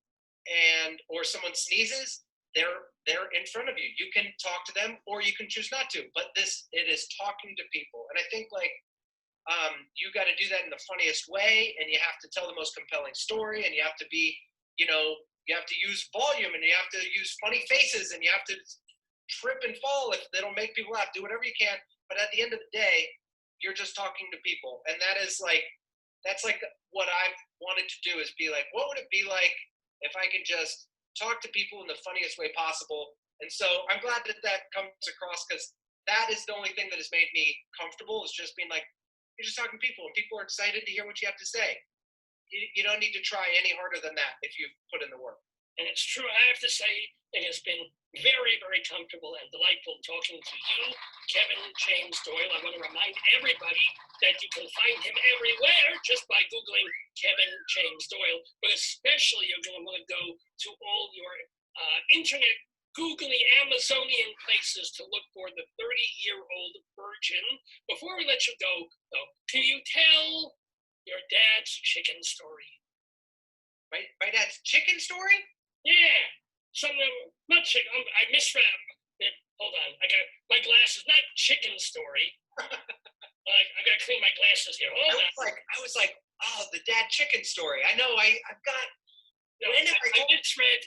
or someone sneezes, they're in front of you. You can talk to them, or you can choose not to. But it is talking to people. And I think like you got to do that in the funniest way, and you have to tell the most compelling story, and you have to be, you have to use volume, and you have to use funny faces, and you have to trip and fall if they don't make people laugh. Do whatever you can, but at the end of the day, you're just talking to people. And that's like what I've wanted to do, is be like, what would it be like if I could just talk to people in the funniest way possible? And so I'm glad that comes across, because that is the only thing that has made me comfortable, is just being like, you're just talking to people, and people are excited to hear what you have to say. You don't need to try any harder than that if you've put in the work. And it's true, I have to say, it has been very, very comfortable and delightful talking to you, Kevin James Doyle. I want to remind everybody that you can find him everywhere just by Googling Kevin James Doyle, but especially you're going to want to go to all your internet googly Amazonian places to look for the 30-year-old virgin. Before we let you go, though, can you tell your dad's chicken story? My my dad's chicken story? Yeah. Not chicken. I misread. Hold on. I got my glasses. Not chicken story. I gotta clean my glasses here. Hold on. I was like, oh, the dad chicken story. I know. I've got. No, I misread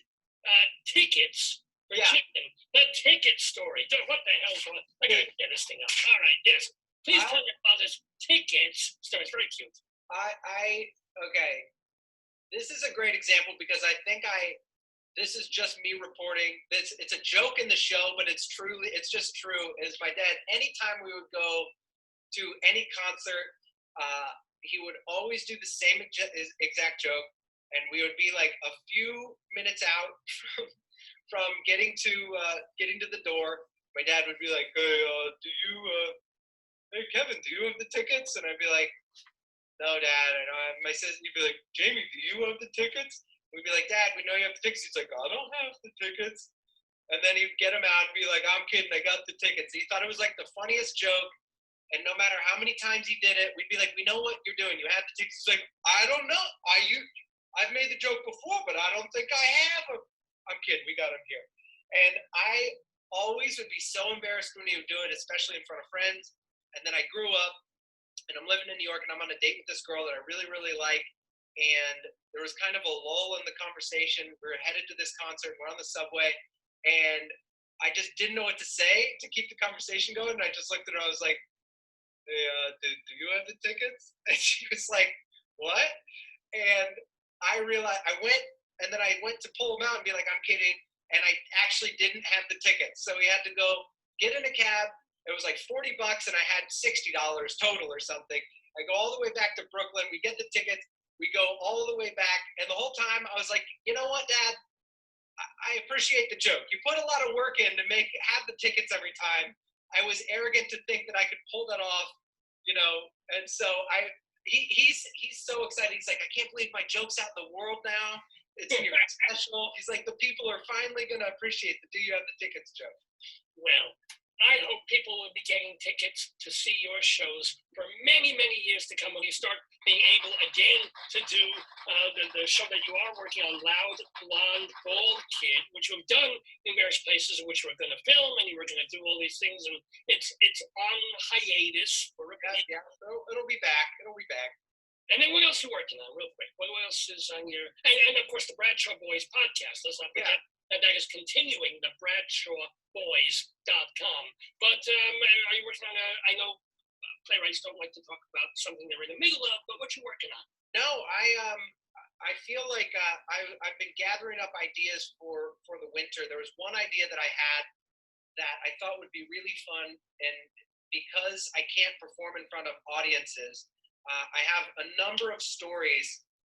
tickets for chicken. The ticket story. What the hell's wrong? I gotta get this thing up. All right. Yes. Please tell me about this tickets story. It's very cute. Okay. This is a great example because I think this is just me reporting. It's a joke in the show, but it's just true. Is my dad, anytime we would go to any concert, he would always do the same exact joke, and we would be like a few minutes out from getting to the door. My dad would be like, hey Kevin, do you have the tickets? And I'd be like, no, Dad. And my sister, you'd be like, Jamie, do you have the tickets? We'd be like, Dad, we know you have the tickets. He's like, I don't have the tickets. And then he'd get them out and be like, I'm kidding, I got the tickets. He thought it was like the funniest joke. And no matter how many times he did it, we'd be like, we know what you're doing. You have the tickets. He's like, I don't know. I've made the joke before, but I don't think I have them. I'm kidding, we got them here. And I always would be so embarrassed when he would do it, especially in front of friends. And then I grew up, and I'm living in New York, and I'm on a date with this girl that I really, really like. And there was kind of a lull in the conversation. We were headed to this concert. We're on the subway, and I just didn't know what to say to keep the conversation going. And I just looked at her. I was like, hey, do you have the tickets? And she was like, what? And I realized I went to pull them out and be like, I'm kidding. And I actually didn't have the tickets. So we had to go get in a cab. It was like $40 and I had $60 total or something. I go all the way back to Brooklyn. We get the tickets. We go all the way back. And the whole time I was like, you know what, Dad? I appreciate the joke. You put a lot of work in to have the tickets every time. I was arrogant to think that I could pull that off, and so he's so excited. He's like, I can't believe my joke's out in the world now. It's in your special. He's like, the people are finally going to appreciate the do you have the tickets joke. Well, I hope people will be getting tickets to see your shows for many, many years to come when you start being able again to do the show that you are working on, Loud, Blonde, Bald Kid, which you've done in various places, which we're going to film, and you were going to do all these things, and it's on hiatus for a bit. Yeah, it'll be back. It'll be back. And then what else are you working on, real quick? What else is on your... And of course, the Bradshaw Boys podcast. Let's not forget that is continuing, the BradshawBoys.com. But are you working on I know playwrights don't like to talk about something they're in the middle of, but what you working on? No, I feel like I've been gathering up ideas for the winter. There was one idea that I had that I thought would be really fun, and because I can't perform in front of audiences, I have a number of stories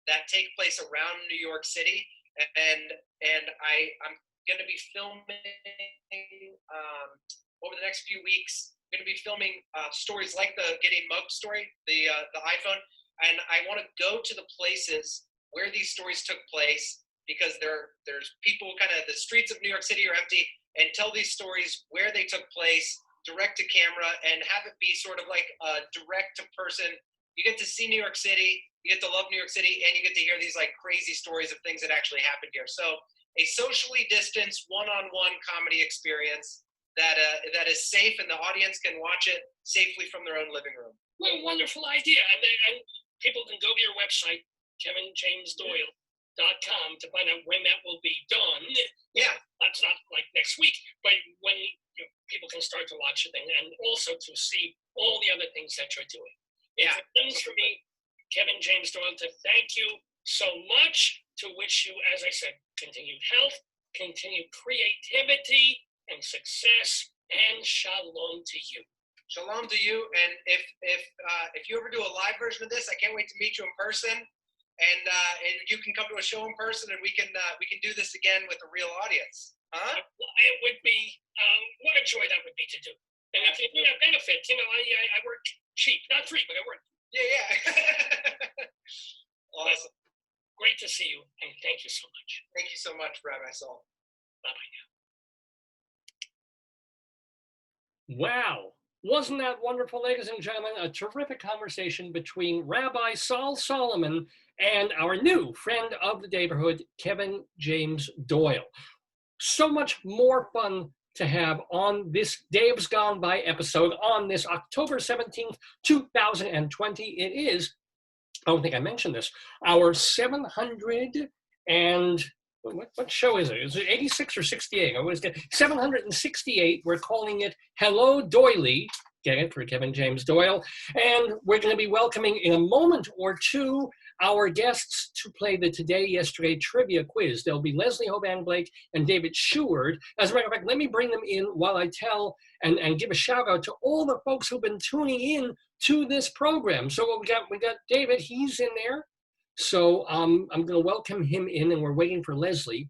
that take place around New York City, and I'm going to be filming over the next few weeks. I'm going to be filming stories like the Getting Mugged story, the iPhone, and I want to go to the places where these stories took place, because there's people kind of, the streets of New York City are empty, and tell these stories where they took place, direct to camera, and have it be sort of like a direct to person. You get to see New York City, you get to love New York City, and you get to hear these like crazy stories of things that actually happened here. So a socially distanced one-on-one comedy experience that is safe, and the audience can watch it safely from their own living room. What a wonderful idea. And people can go to your website, KevinJamesDoyle.com, to find out when that will be done. Yeah. That's not like next week, but when people can start to watch it, and also to see all the other things that you're doing. It remains for me, Kevin James Doyle, to thank you so much, to wish you, as I said, continued health, continued creativity and success, and shalom to you. Shalom to you, and if you ever do a live version of this, I can't wait to meet you in person, and you can come to a show in person, and we can do this again with a real audience. Huh? It would be what a joy that would be to do, and if you do have benefits, I work cheap, not free, but I work. Yeah. Awesome. But great to see you, and thank you so much. Thank you so much, Rabbi Saul. Bye-bye now. Wow. Wasn't that wonderful, ladies and gentlemen? A terrific conversation between Rabbi Saul Solomon and our new friend of the Daverhood, Kevin James Doyle. So much more fun to have on this Dave's Gone By episode on this October 17th, 2020. It is, I don't think I mentioned this, our 700 and, what show is it? Is it 86 or 68? I always get 768. We're calling it Hello Doyly. Get it, for Kevin James Doyle. And we're going to be welcoming in a moment or two our guests to play the Today, Yesterday trivia quiz. There'll be Leslie Hoban Blake and David Sheward. As a matter of fact, let me bring them in while I tell and give a shout out to all the folks who've been tuning in to this program. So what we got David, he's in there. So I'm going to welcome him in, and we're waiting for Leslie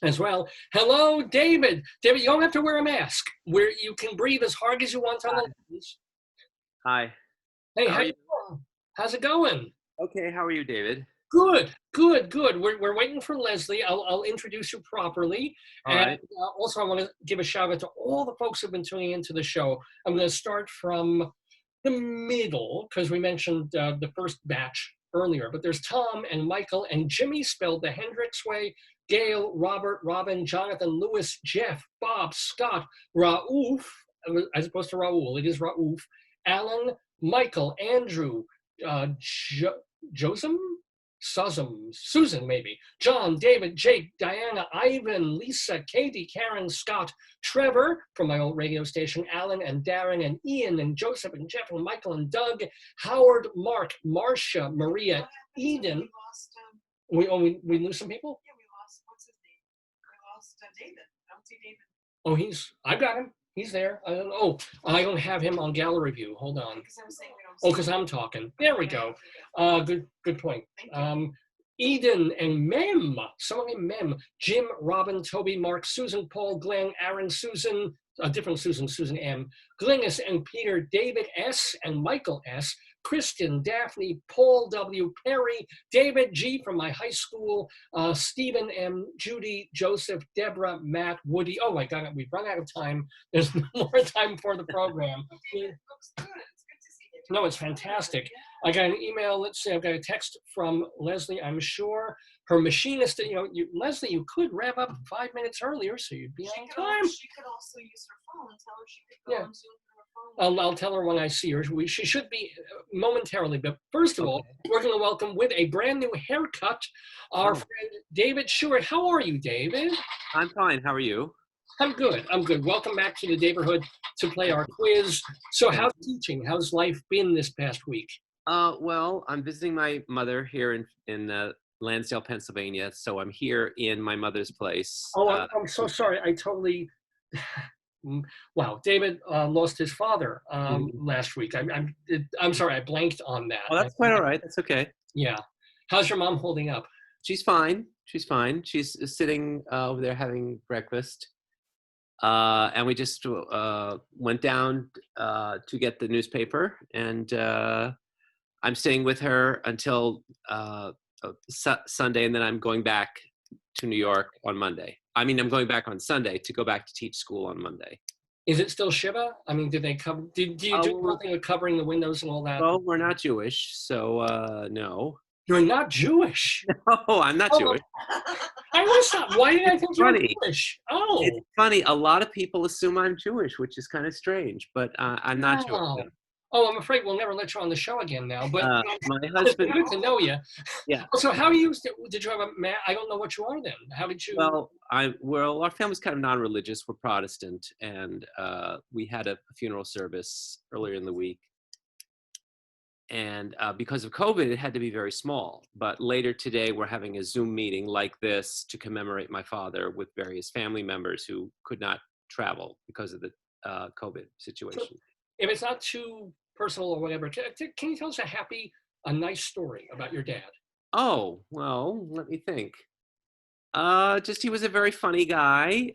as well. Hello, David. David, you don't have to wear a mask. Where you can breathe as hard as you want on the lens. Hi. Hey, how you doing? How's it going? Okay, how are you, David? Good. We're waiting for Leslie. I'll introduce you properly. All right. Also, I want to give a shout out to all the folks who've been tuning into the show. I'm going to start from the middle because we mentioned the first batch earlier. But there's Tom and Michael and Jimmy spelled the Hendricks way. Gail, Robert, Robin, Jonathan, Lewis, Jeff, Bob, Scott, Raouf, as opposed to Raoul, it is Raouf, Alan, Michael, Andrew, Josem? Susan, maybe, John, David, Jake, Diana, Ivan, Lisa, Katie, Karen, Scott, Trevor from my old radio station, Alan and Darren and Ian and Joseph and Jeff and Michael and Doug, Howard, Mark, Marcia, Maria, Eden. We lose some people? Yeah, we lost, what's his name? We lost David. I don't see David. Oh, I've got him. He's there. I don't have him on gallery view. Hold on. Because I was saying we don't see Because I'm talking. There we go. Good point. Thank you. Eden and Mem, someone named Mem, Jim, Robin, Toby, Mark, Susan, Paul, Glenn, Aaron, Susan, a different Susan, Susan M, Glynis and Peter, David S and Michael S, Kristen, Daphne, Paul W, Perry, David G from my high school, Stephen M, Judy, Joseph, Deborah, Matt, Woody. Oh my God, we've run out of time. There's no more time for the program. David looks good. It's good to see David. No, it's fantastic. I got an email. Let's see. I've got a text from Leslie. I'm sure her machinist. Leslie, you could wrap up 5 minutes earlier, so you'd be on time. She could also use her phone and tell her she could go on Zoom through her phone. I'll tell her when I see her. She should be momentarily. But first of all, we're going to welcome with a brand new haircut our friend David Sheward. How are you, David? I'm fine. How are you? I'm good. Welcome back to the Daverhood to play our quiz. So how's teaching? How's life been this past week? Well, I'm visiting my mother here in Lansdale, Pennsylvania. So I'm here in my mother's place. I'm so sorry. I totally. Wow, David lost his father last week. I'm sorry, I blanked on that. Oh, that's quite all right. That's okay. Yeah. How's your mom holding up? She's fine. She's sitting over there having breakfast. And we just went down to get the newspaper, and I'm staying with her until Sunday, and then I'm going back to New York on Monday. I'm going back on Sunday to go back to teach school on Monday. Is it still Shiva? Did they cover? Did you do something with covering the windows and all that? Well, we're not Jewish, so no. You're not Jewish? No, I'm not Jewish. I was not. Why did I think you were Jewish? Oh. It's funny. A lot of people assume I'm Jewish, which is kind of strange, but I'm not Jewish. Oh, I'm afraid we'll never let you on the show again now. But my husband. Good to know you. Yeah. So how do you? Did you have a? I don't know what you are then. How did you? Well, our family's kind of non-religious. We're Protestant, and we had a funeral service earlier in the week. And because of COVID, it had to be very small. But later today, we're having a Zoom meeting like this to commemorate my father with various family members who could not travel because of the COVID situation. So if it's not too personal or whatever, can you tell us a nice story about your dad? Oh, well, let me think. He was a very funny guy.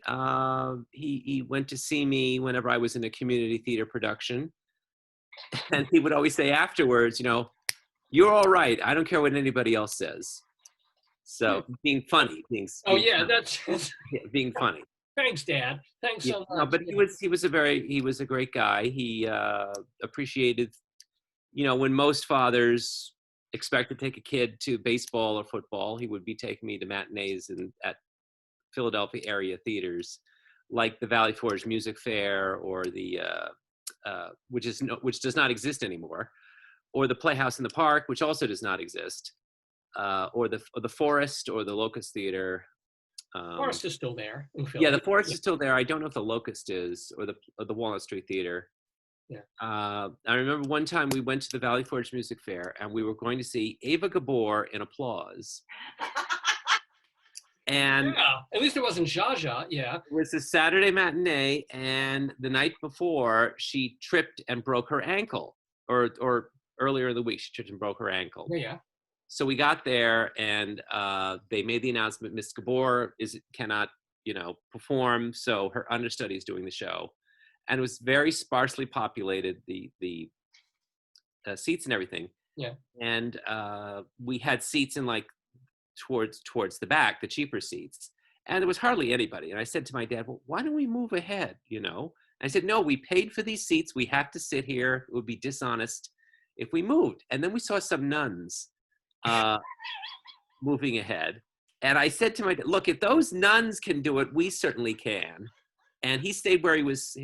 He went to see me whenever I was in a community theater production. And he would always say afterwards, you're all right. I don't care what anybody else says. So being funny. Being funny. Thanks, Dad. Thanks so much. No, but he was a great guy. He appreciated, when most fathers expect to take a kid to baseball or football, he would be taking me to matinees at Philadelphia area theaters, like the Valley Forge Music Fair or the which does not exist anymore, or the Playhouse in the Park, which also does not exist, or the Forest or the Locust Theater. Forest is still there in Philly. Yeah, the Forest is still there. I don't know if the Locust is, or the Walnut Street Theater. Yeah. I remember one time we went to the Valley Forge Music Fair and we were going to see Ava Gabor in Applause. And at least it wasn't Zsa Zsa. Yeah. It was a Saturday matinee, and the night before she tripped and broke her ankle, or earlier in the week she tripped and broke her ankle. Yeah. So we got there, and they made the announcement: Miss Gabor cannot, perform. So her understudy is doing the show, and it was very sparsely populated. The seats and everything. Yeah. And we had seats in towards the back, the cheaper seats, and there was hardly anybody. And I said to my dad, "Well, why don't we move ahead?" And I said, "No, we paid for these seats. We have to sit here. It would be dishonest if we moved." And then we saw some nuns moving ahead. And I said to my dad, "Look, if those nuns can do it, we certainly can." And he stayed where he was,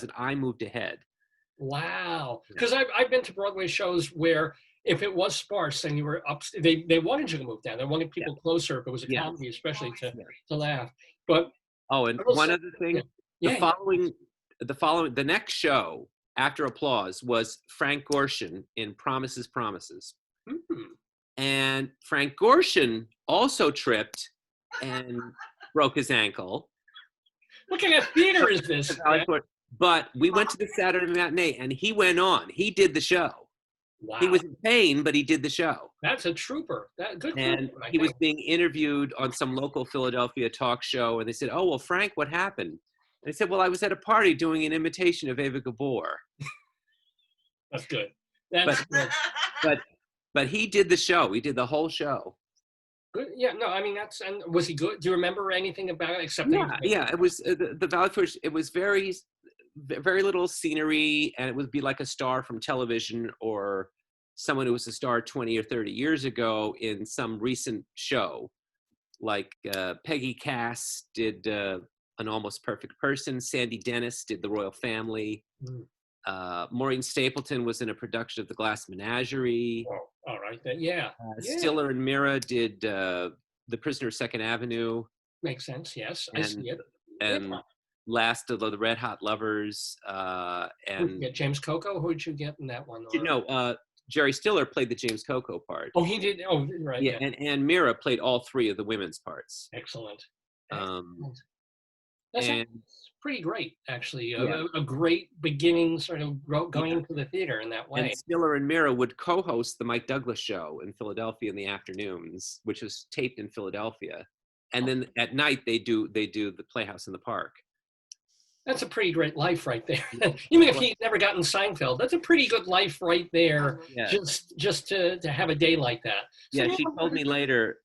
and I moved ahead. Wow. Because I've been to Broadway shows where if it was sparse and you were up, they wanted you to move down. They wanted people closer if it was a comedy, especially to laugh. But and one other thing, the next show after Applause was Frank Gorshin in Promises, Promises. Mm-hmm. And Frank Gorshin also tripped and broke his ankle. What kind of theater is this? But we went to the Saturday matinee, and he went on. He did the show. Wow. He was in pain, but he did the show. That's a trooper. And he was being interviewed on some local Philadelphia talk show, and they said, "Oh, well, Frank, what happened?" And he said, "Well, I was at a party doing an imitation of Ava Gabor." That's good. That's good. But he did the show. He did the whole show. Good. Yeah. No, I mean, and was he good? Do you remember anything about it except that? Yeah. It was the Valley Forge. It was very, very little scenery, and it would be like a star from television or someone who was a star 20 or 30 years ago in some recent show. Like Peggy Cass did An Almost Perfect Person. Sandy Dennis did The Royal Family. Maureen Stapleton was in a production of The Glass Menagerie. Oh, all right. Yeah. Stiller and Mira did The Prisoner of Second Avenue. Makes sense. Yes, I see it. And Last of the Red Hot Lovers. And James Coco. Who did you get in that one? Jerry Stiller played the James Coco part. Oh, he did. Oh, right. Yeah, and Mira played all three of the women's parts. Excellent. That's pretty great, actually. A great beginning, sort of going into the theater in that way. And Stiller and Mira would co-host the Mike Douglas show in Philadelphia in the afternoons, which was taped in Philadelphia, and then at night they do the Playhouse in the Park. That's a pretty great life right there. Even if he'd never gotten Seinfeld, that's a pretty good life right there. Yeah. Just to have a day like that. So she told me later,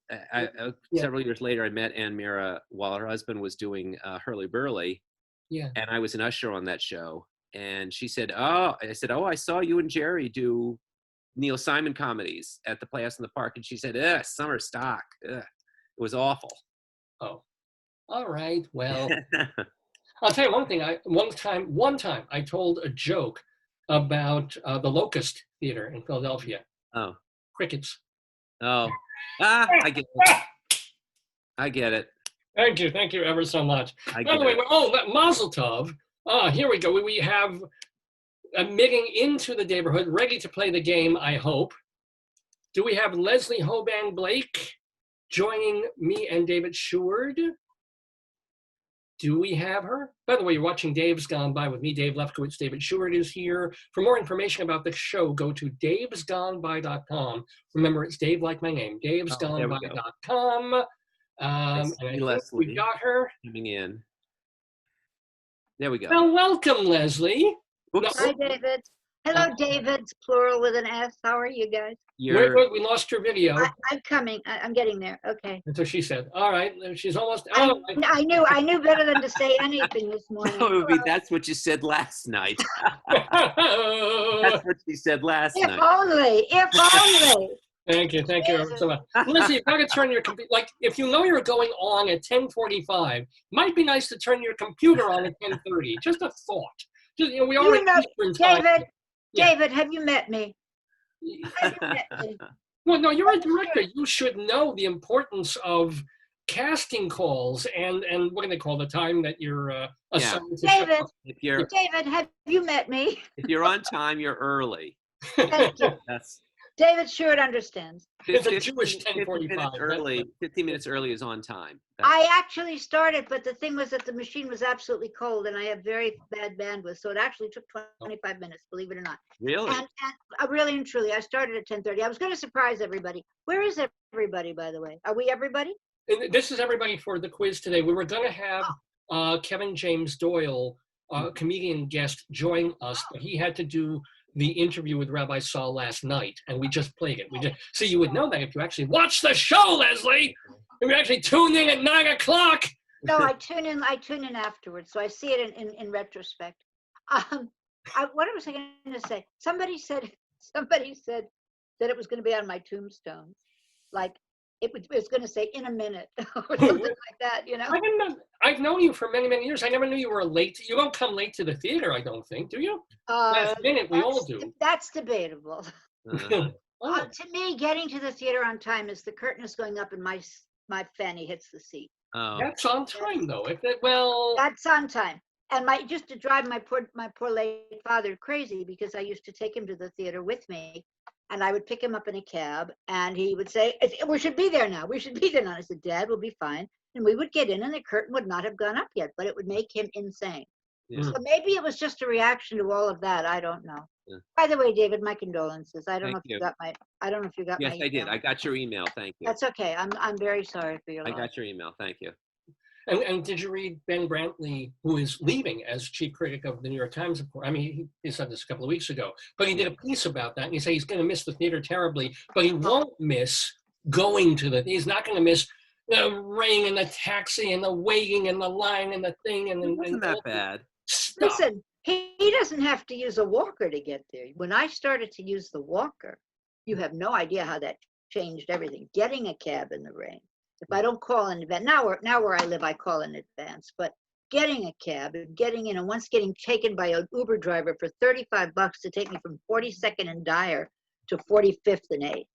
several years later, I met Ann Mira while her husband was doing Hurly Burly. Yeah. And I was an usher on that show. And she said, I saw you and Jerry do Neil Simon comedies at the Playhouse in the Park. And she said, summer stock. It was awful. Oh, all right. Well, I'll tell you one thing. One time I told a joke about the Locust Theater in Philadelphia. Oh. Crickets. Oh. I get it. I get it. Thank you ever so much. By the way, Mazel Tov. Here we go. We have admitting into the Daverhood, ready to play the game, I hope. Do we have Leslie Hoban Blake joining me and David Sheward? Do we have her? By the way, you're watching Dave's Gone By with me, Dave Lefkowitz. David Sheward is here. For more information about the show, go to davesgoneby.com. Remember, it's Dave like my name, davesgoneby.com. We got her. Coming in. There we go. Well, welcome, Leslie. Hi, David. Hello, David's plural with an S. How are you guys? Wait, we lost your video. I'm coming. I'm getting there. Okay. That's what she said. All right, she's almost. I knew better than to say anything this morning. No, that's what you said last night. That's what she said last night. If only. Thank you so much. Leslie, if I could turn your computer, like if you know you're going on at 10:45, might be nice to turn your computer on at 10:30. Just a thought. Just, we already David, have you met me? Well, no, you're a director. You should know the importance of casting calls and what do they call the time that you're assigned to David, show up. David, have you met me? If you're on time, you're early. Thank you. That's David Sheward understands. It's a Jewish 10:45. 15 minutes early is on time. I actually started, but the thing was that the machine was absolutely cold and I have very bad bandwidth. So it actually took 25 minutes, believe it or not. Really? And really and truly, I started at 10:30. I was going to surprise everybody. Where is everybody, by the way? Are we everybody? This is everybody for the quiz today. We were going to have Kevin James Doyle, comedian guest, join us, but he had to do the interview with Rabbi Saul last night, and we just played it. So you would know that if you actually watch the show, Leslie. If you actually tune in at 9 o'clock. No, I tune in afterwards, so I see it in retrospect. What was I going to say? Somebody said that it was going to be on my tombstone, like it was going to say in a minute or something like that. You know. I've known you for many, many years. I never knew you were late. You don't come late to the theater, I don't think, do you? Last minute, we all do. That's debatable. To me, getting to the theater on time is the curtain is going up and my fanny hits the seat. Oh. That's on time, though. That's on time. And just to drive my poor late father crazy, because I used to take him to the theater with me, and I would pick him up in a cab, and he would say, "We should be there now. We should be there now." I said, "Dad, we'll be fine." And we would get in, and the curtain would not have gone up yet, but it would make him insane. Yeah. So maybe it was just a reaction to all of that. I don't know. Yeah. By the way, David, my condolences. I don't know if you got my. Yes, I did. I got your email. Thank you. That's okay. I'm very sorry for your loss. I got your email. Thank you. And did you read Ben Brantley, who is leaving as chief critic of the New York Times? I mean, he said this a couple of weeks ago, but he did a piece about that, and he said he's going to miss the theater terribly, but he won't miss going to he's not going to miss the rain and the taxi and the waiting and the line and the thing. And it wasn't that bad. Stuff. Listen, he doesn't have to use a walker to get there. When I started to use the walker, you have no idea how that changed everything. Getting a cab in the rain. If I don't call in advance, now where I live, I call in advance. But getting a cab and getting in, and once getting taken by an Uber driver for $35 to take me from 42nd and Dyer to 45th and 8th,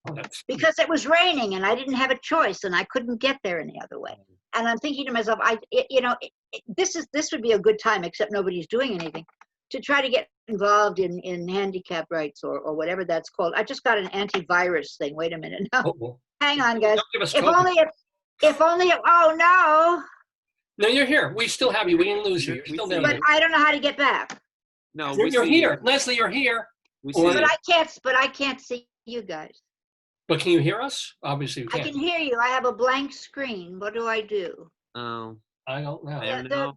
because it was raining and I didn't have a choice and I couldn't get there any other way. And I'm thinking to myself, this would be a good time, except nobody's doing anything, to try to get involved in handicap rights or whatever that's called. I just got an antivirus thing. Wait a minute. No. Hang on, guys. If only, oh no. No, you're here. We still have you. We didn't lose you. You're still there. But I don't know how to get back. No, you're here. Leslie, you're here. But I can't see you guys. But can you hear us? Obviously you can. I can hear you. I have a blank screen. What do I do? Oh. I don't know.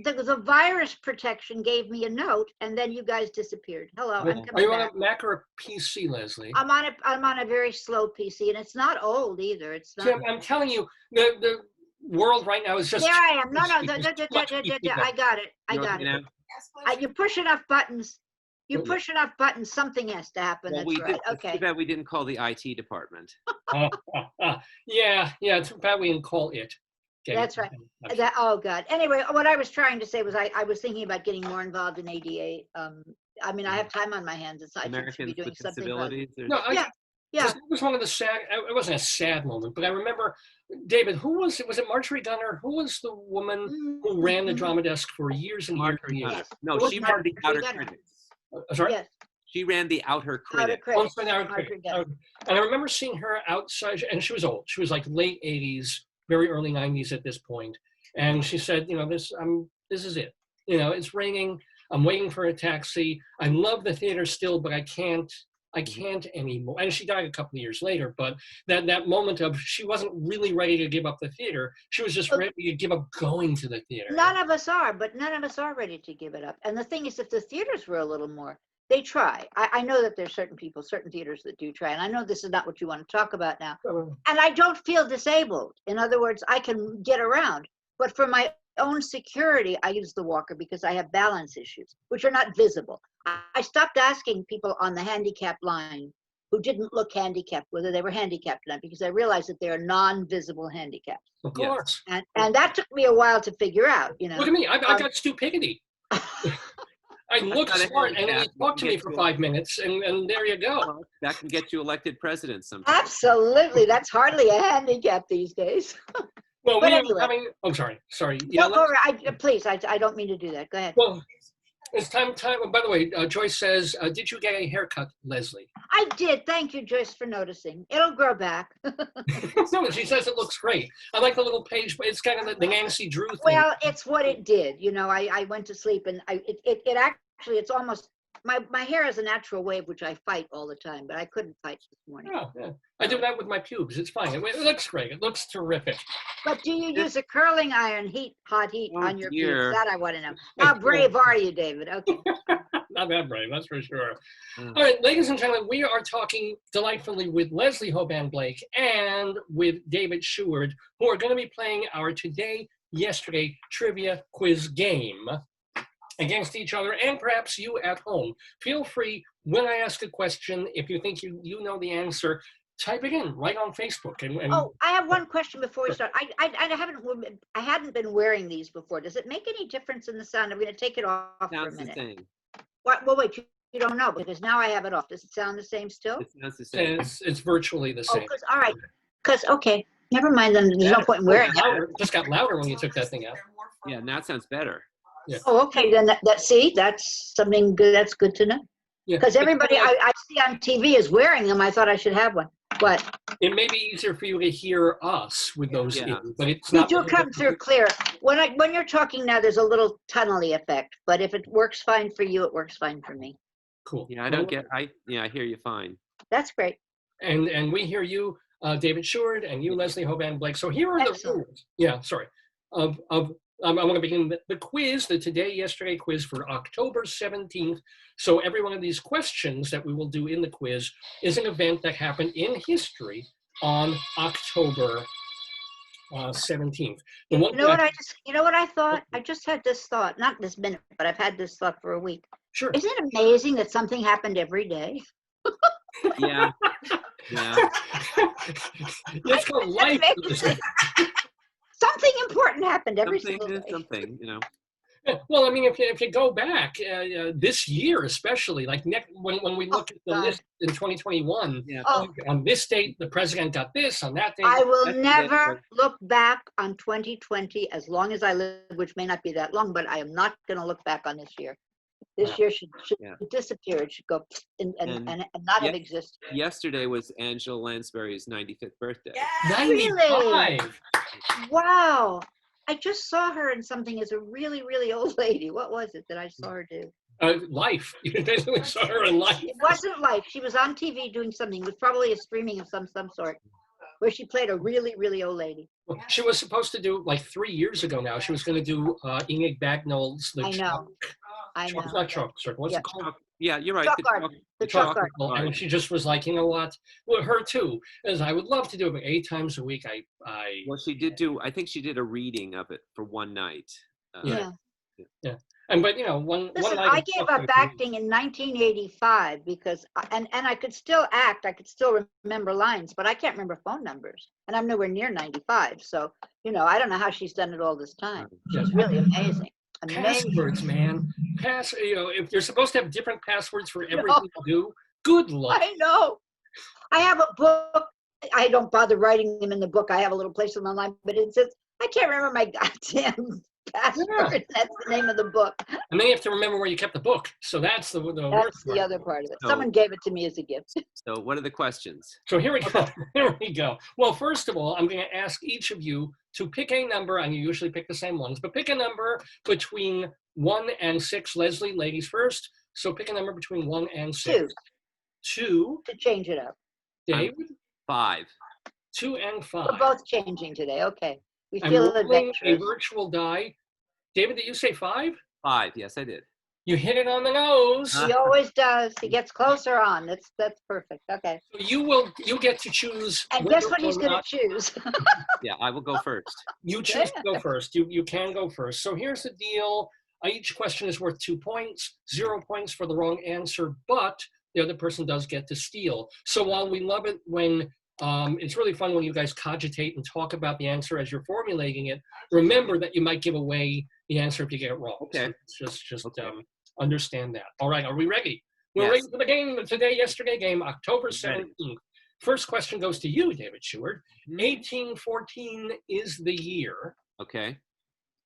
The virus protection gave me a note, and then you guys disappeared. Hello, I'm coming Are you back. on a Mac or a PC, Leslie? I'm on a very slow PC, and it's not old either. It's not. See, I'm telling you, the world right now is just. There I am. No, I got it. I got it. You push enough buttons. You push enough buttons, something has to happen. Well, that's right. Okay. Too bad we didn't call the IT department. Yeah. Too bad we didn't call it. That's right. Oh God. Anyway, what I was trying to say was I was thinking about getting more involved in ADA. I mean, I have time on my hands. I should be doing something. Yeah. It was one of the sad. It wasn't a sad moment, but I remember, David. Who was it? Was it Marjorie Gunner? Who was the woman who ran the drama desk for years and years and years? No, she ran the Outer Critics. Sorry. Yes. She ran the Outer Critics. Outer Critics. And I remember seeing her outside, and she was old. She was like late 80s. Very early 90s at this point. And she said, this is it. It's raining. I'm waiting for a taxi. I love the theater still, but I can't anymore. And she died a couple of years later, but that moment of, she wasn't really ready to give up the theater. She was just ready to give up going to the theater. None of us are ready to give it up. And the thing is, if the theaters were a little more, They try. I know that there's certain people, certain theaters that do try, and I know this is not what you want to talk about now. And I don't feel disabled. In other words, I can get around. But for my own security, I use the walker because I have balance issues, which are not visible. I stopped asking people on the handicap line who didn't look handicapped whether they were handicapped or not, because I realized that they are non-visible handicaps. Of course. And that took me a while to figure out, you know. Look at me. I got stupidity. I look smart, and then you talk to me for 5 minutes, and there you go. Well, that can get you elected president sometime. Absolutely. That's hardly a handicap these days. Well, But we anyway. are having. Oh, sorry. Yeah. No, please, I don't mean to do that. Go ahead. Well, it's time. By the way, Joyce says, "Did you get a haircut, Leslie?" I did. Thank you, Joyce, for noticing. It'll grow back. No, she says it looks great. I like the little page, but it's kind of the Nancy Drew thing. Well, it's what it did. You know, I went to sleep, and it actually, it's almost, my hair is a natural wave, which I fight all the time, but I couldn't fight this morning. Oh, yeah. I do that with my pubes. It's fine. It looks great. It looks terrific. But do you use a curling iron, hot heat on your dear. pubes? That I want to know. How brave are you, David? Okay. Not that brave, that's for sure. All right, ladies and gentlemen, we are talking delightfully with Leslie Hoban Blake and with David Sheward, who are going to be playing our Today, Yesterday trivia quiz game against each other and perhaps you at home. Feel free, when I ask a question, if you think you know the answer, type it in right on Facebook. And Oh, I have one question before we start. I hadn't been wearing these before. Does it make any difference in the sound? I'm going to take it off for a Sounds the minute. same. What? Well, wait. You don't know because now I have it off. Does it sound the same still? It sounds the same. it's virtually the same. All right. Because okay, never mind. Then there's no point in wearing it. It just got louder when you took that thing out. Yeah, now it sounds better. Yeah. Oh, okay. Then that's something good. That's good to know. Yeah. Because everybody I see on TV is wearing them. I thought I should have one. But It may be easier for you to hear us with those Yeah. in, but it's you not. do come through clear. When you're talking now, there's a little tunnely effect. But if it works fine for you, it works fine for me. Cool. Yeah, I hear you fine. That's great. And we hear you, David Sheward, and you, Leslie Hoban Blake. So here are the Excellent. rules. Yeah, sorry. I'm going to begin the quiz, the Today, Yesterday quiz for October 17th. So every one of these questions that we will do in the quiz is an event that happened in history on October 17th. You know what I thought? I just had this thought, not this minute, but I've had this thought for a week. Sure. Isn't it amazing that something happened every day? Yeah. Yeah. Let's go life. Something important happened every single day. Something, Well, I mean, if you go back this year, especially like when we look at the list in 2021, on this date the president got this, on that date. I will never look back on 2020 as long as I live, which may not be that long, but I am not going to look back on this year. This year should disappear. It should go and not have existed. Yesterday was Angela Lansbury's 95th birthday. 95. Wow. I just saw her in something as a really, really old lady. What was it that I saw her do? Life. You basically saw her in Life. It wasn't Life. She was on TV doing something. It was probably a streaming of some sort, where she played a really, really old lady. Well, she was supposed to do, like 3 years ago now, she was going to do Ingrid Bagnall's The I know. Not Chalk Circle. What's it called? Yeah, you're right. Chalk Garden. The Chalk Garden. And she just was like, you know what? Well, her too, as I would love to do it, but 8 times a week, Well, she did I think she did a reading of it for one night. Yeah. And but one Listen, night. I gave up acting in 1985 because, and I could still act. I could still remember lines, but I can't remember phone numbers. And I'm nowhere near 95. So, I don't know how she's done it all this time. It's really amazing. Passwords, man. If you're supposed to have different passwords for everything you do, good luck. I know. I have a book. I don't bother writing them in the book. I have a little place online, but it says, I can't remember my goddamn password. Yeah. That's the name of the book. And then you have to remember where you kept the book. So that's the that's the other part of it. Someone gave it to me as a gift. So what are the questions? So here we go. Here we go. Well, first of all, I'm going to ask each of you to pick a number, and you usually pick the same ones, but pick a number between 1 and 6. Leslie, ladies first. So pick a number between 1 and 6. 2. To change it up. David? 5. 2 and 5. We're both changing today. Okay. We I'm feel rolling a adventurous. virtual die. David, did you say 5? 5. Yes, I did. You hit it on the nose. He always does. He gets closer on. That's perfect. Okay. So you get to choose. And whether guess what or he's going to not- choose? Yeah, I will go first. You choose to go first. You can go first. So here's the deal. Each question is worth 2 points, 0 points for the wrong answer, but the other person does get to steal. So while we love it when it's really fun when you guys cogitate and talk about the answer as you're formulating it, remember that you might give away the answer if you get it wrong. Okay. So just understand that. All right, are we ready? We're Yes. ready for the game, the Today-Yesterday game, October Ready. 17th. First question goes to you, David Sheward. Mhm. 1814 is the year. Okay.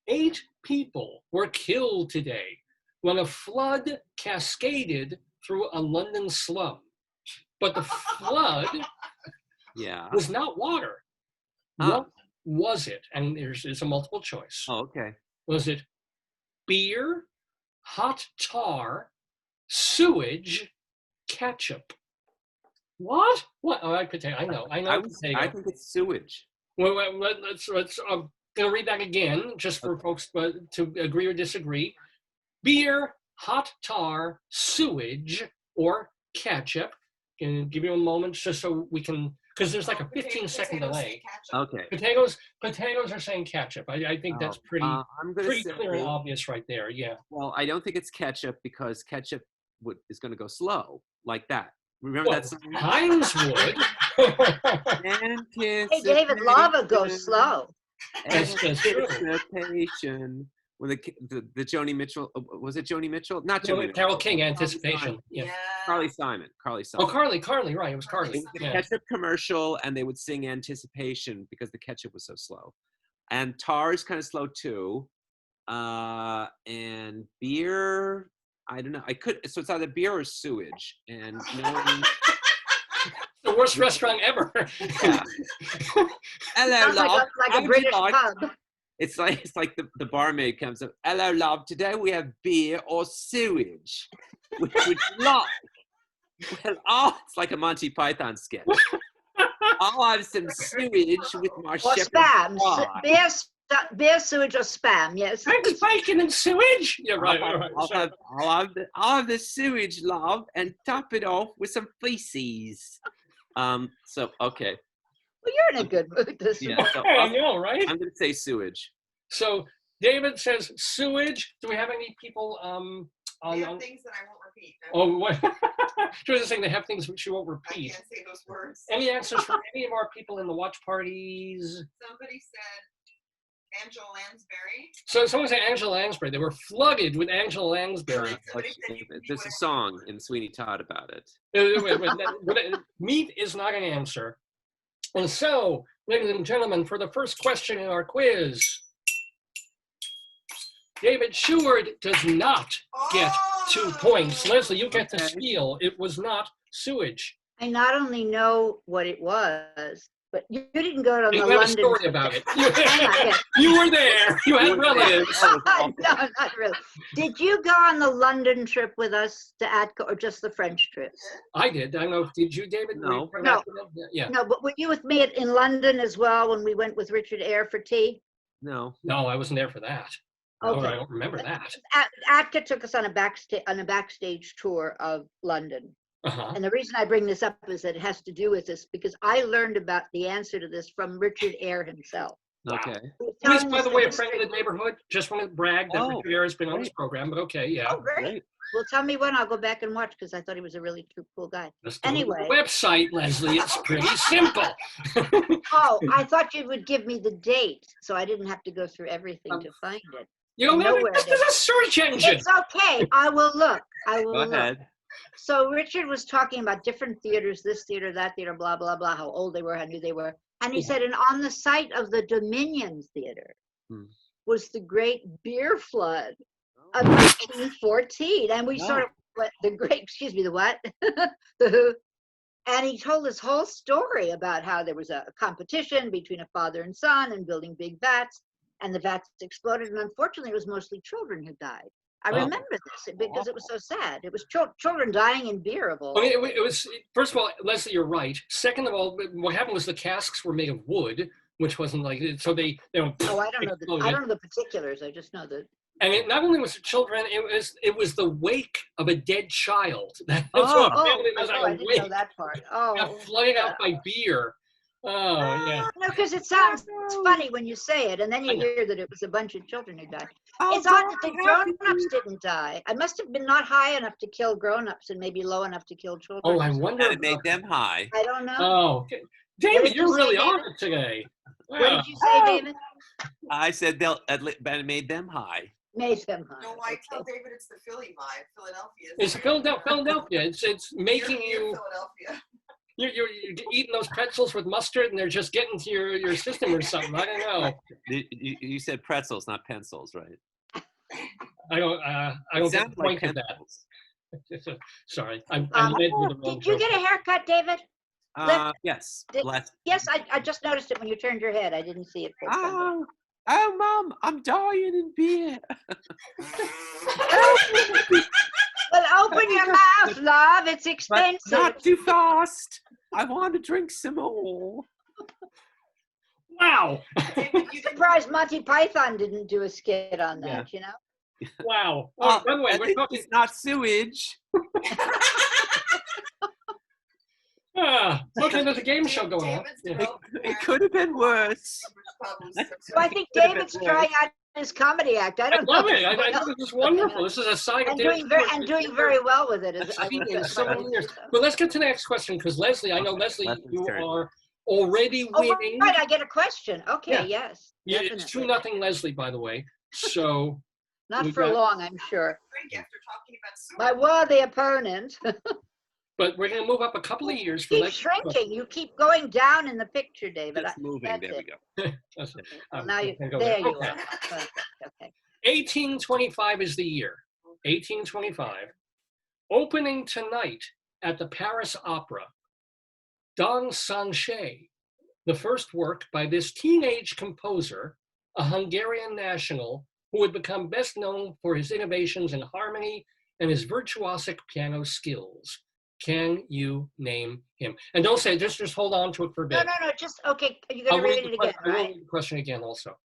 8 people were killed today when a flood cascaded through a London slum. But the flood Yeah. was not water. Huh. What was it? And there's a multiple choice. Oh, okay. Was it beer, hot tar, sewage, ketchup? What? What? Oh, I potato. I know. I Potato. think it's sewage. Well, let's gonna read that again, just for folks to agree or disagree. Beer, hot tar, sewage, or ketchup. Can I give you a moment just so we can, because there's like a 15-second delay. Okay. Potatoes are saying ketchup. I think that's pretty I'm gonna pretty say, clear and obvious right there. Yeah. well, I don't think it's ketchup because ketchup is going to go slow like that. Remember that song? Heinz would. Hey, David, lava goes slow. That's true. Anticipation. When the Joni Mitchell, was it Joni Mitchell? Not Joni Mitchell. Carole King, Anticipation. Yeah. Carly Simon. Oh, Carly, right. It was Carly. It was a Yeah. ketchup commercial, and they would sing Anticipation because the ketchup was so slow. And tar is kind of slow too. And beer, I don't know. So it's either beer or sewage. And The worst restaurant ever. yeah. Hello, Sounds love. like How a would British you like- pub. It's like the barmaid comes up. Hello, love. Today we have beer or sewage. Which would you like? Well, it's like a Monty Python sketch. I'll have some sewage with my Or shepherd's spam. pie. Beer, sewage, or spam. Yes. Thanks, bacon and sewage. Yeah, right. I'll have the sewage, love, and top it off with some feces. So okay. Well, you're in a good mood this Yeah. morning. So I know, right? I'm gonna say sewage. So David says sewage. Do we have any people They have things that I won't repeat. Oh, what? She was just saying they have things which she won't I repeat. can't say those words. Any answers from any of our people in the watch parties? Somebody said Angela Lansbury. So someone said Angela Lansbury. They were flooded with Angela Lansbury. Somebody said you can do There's a whatever. song in Sweeney Todd about it. Meat is not an answer. And so, ladies and gentlemen, for the first question in our quiz, David Sheward does not get 2 points. Leslie, you get to steal. It was not sewage. I not only know what it was, but you didn't go on the You have a London. story about it. Yes. You were there. You had relatives. No, not really. Did you go on the London trip with us to Atco, or just the French trip? I did. I don't know. Did you, David? No. No. Yeah. No, but were you with me in London as well when we went with Richard Eyre for tea? No. No, I wasn't there for that. Oh, Okay. I don't remember that. Atka took us on a backstage tour of London. Uh-huh. And the reason I bring this up is that it has to do with this because I learned about the answer to this from Richard Eyre himself. Okay. He was Who is, telling by us the the way, a history- friend of the neighborhood. Just want to brag that Oh, Richard Eyre has been on this great. program, but okay, yeah. Oh, great. Great. Well, tell me when. I'll go back and watch because I thought he was a really cool guy. Just go to Anyway. the website, Leslie. It's pretty simple. Oh, I thought you would give me the date so I didn't have to go through everything to find it. You don't know know where this it is a search engine. It's okay. I will look. I will Go look. ahead. So Richard was talking about different theaters, this theater, that theater, blah, blah, blah, how old they were, how new they were. And he Yeah. said, and on the site of the Dominion Theater Hmm. was the great beer flood of 1914. And we sort of, excuse me, the what? The who? And he told this whole story about how there was a competition between a father and son and building big vats. And the vats exploded. And unfortunately, it was mostly children who died. I Oh. remember this because it was so sad. It was children dying in beer of all. I mean, it was, first of all, Leslie, you're right. Second of all, what happened was the casks were made of wood, which wasn't like, so they Oh, I don't know exploded. I don't know the particulars. I just know that. And it not only was the children, it was the wake of a dead child. That's what family was I like. didn't know that part. Got flooded out by beer. Oh, yeah. No, because it sounds funny when you say it, and then you hear that it was a bunch of children who died. Oh, It's odd that the grown-ups didn't die. I must have been not high enough to kill grown-ups and maybe low enough to kill children. Oh, I wonder. And it made them high. I don't know. Oh, okay. David, did you you're really say, on David? it today. What Wow. did you say, David? I said it made them high. Made them high. No, I tell Okay. David it's the Philly vibe. Philadelphia. It's Philadelphia. It's making Near you. Philadelphia. You're eating those pretzels with mustard, and they're just getting to your system or something. I don't know. You said pretzels, not pencils, right? I don't get Sound the point like of that. pencils. Sorry, I led with the wrong Did you get a haircut, David? Yes. Did- Last. Yes, I just noticed it when you turned your head. I didn't see it. For a second. Oh, Mom, I'm dying in beer. Well, open your mouth, love. It's But expensive. not too fast. I want to drink some more. Wow. David, you I'm didn't surprised Monty Python didn't do a skit on that, you know? Wow. Oh, by the way, At we're least talking. it's not sewage. Okay, there's a game show going on. David's Yeah. developing It could have been worse. So I think Could have been David's trying out his comedy act. I I don't love know. it. I think this is wonderful. This is a side And of doing very well with it. I've seen in so many years. But let's get to the next question, because Leslie, I know Leslie, Leslie's you turn. are already Oh, winning. right, I get a question. Okay, Yeah. yes. Yeah, it's definitely. 2-0 Leslie, by the way. So Not we for got- long, I'm sure. drink after talking about sewer. My worthy opponent. but we're gonna move up a couple of years for Keep Leslie's shrinking. You keep going down in the picture, David. It's moving. that's There we it. go. question. Well, now you, Can go there you Okay. are. Perfect, okay. 1825 is the year. 1825. Opening tonight at the Paris Opera, Don Sanchez, the first work by this teenage composer, a Hungarian national who would become best known for his innovations in harmony and his virtuosic piano skills. Can you name him? And don't say, just hold on to it for a bit. No, just, okay, you're I'll going to read the it que- again, I will right? read the question again also.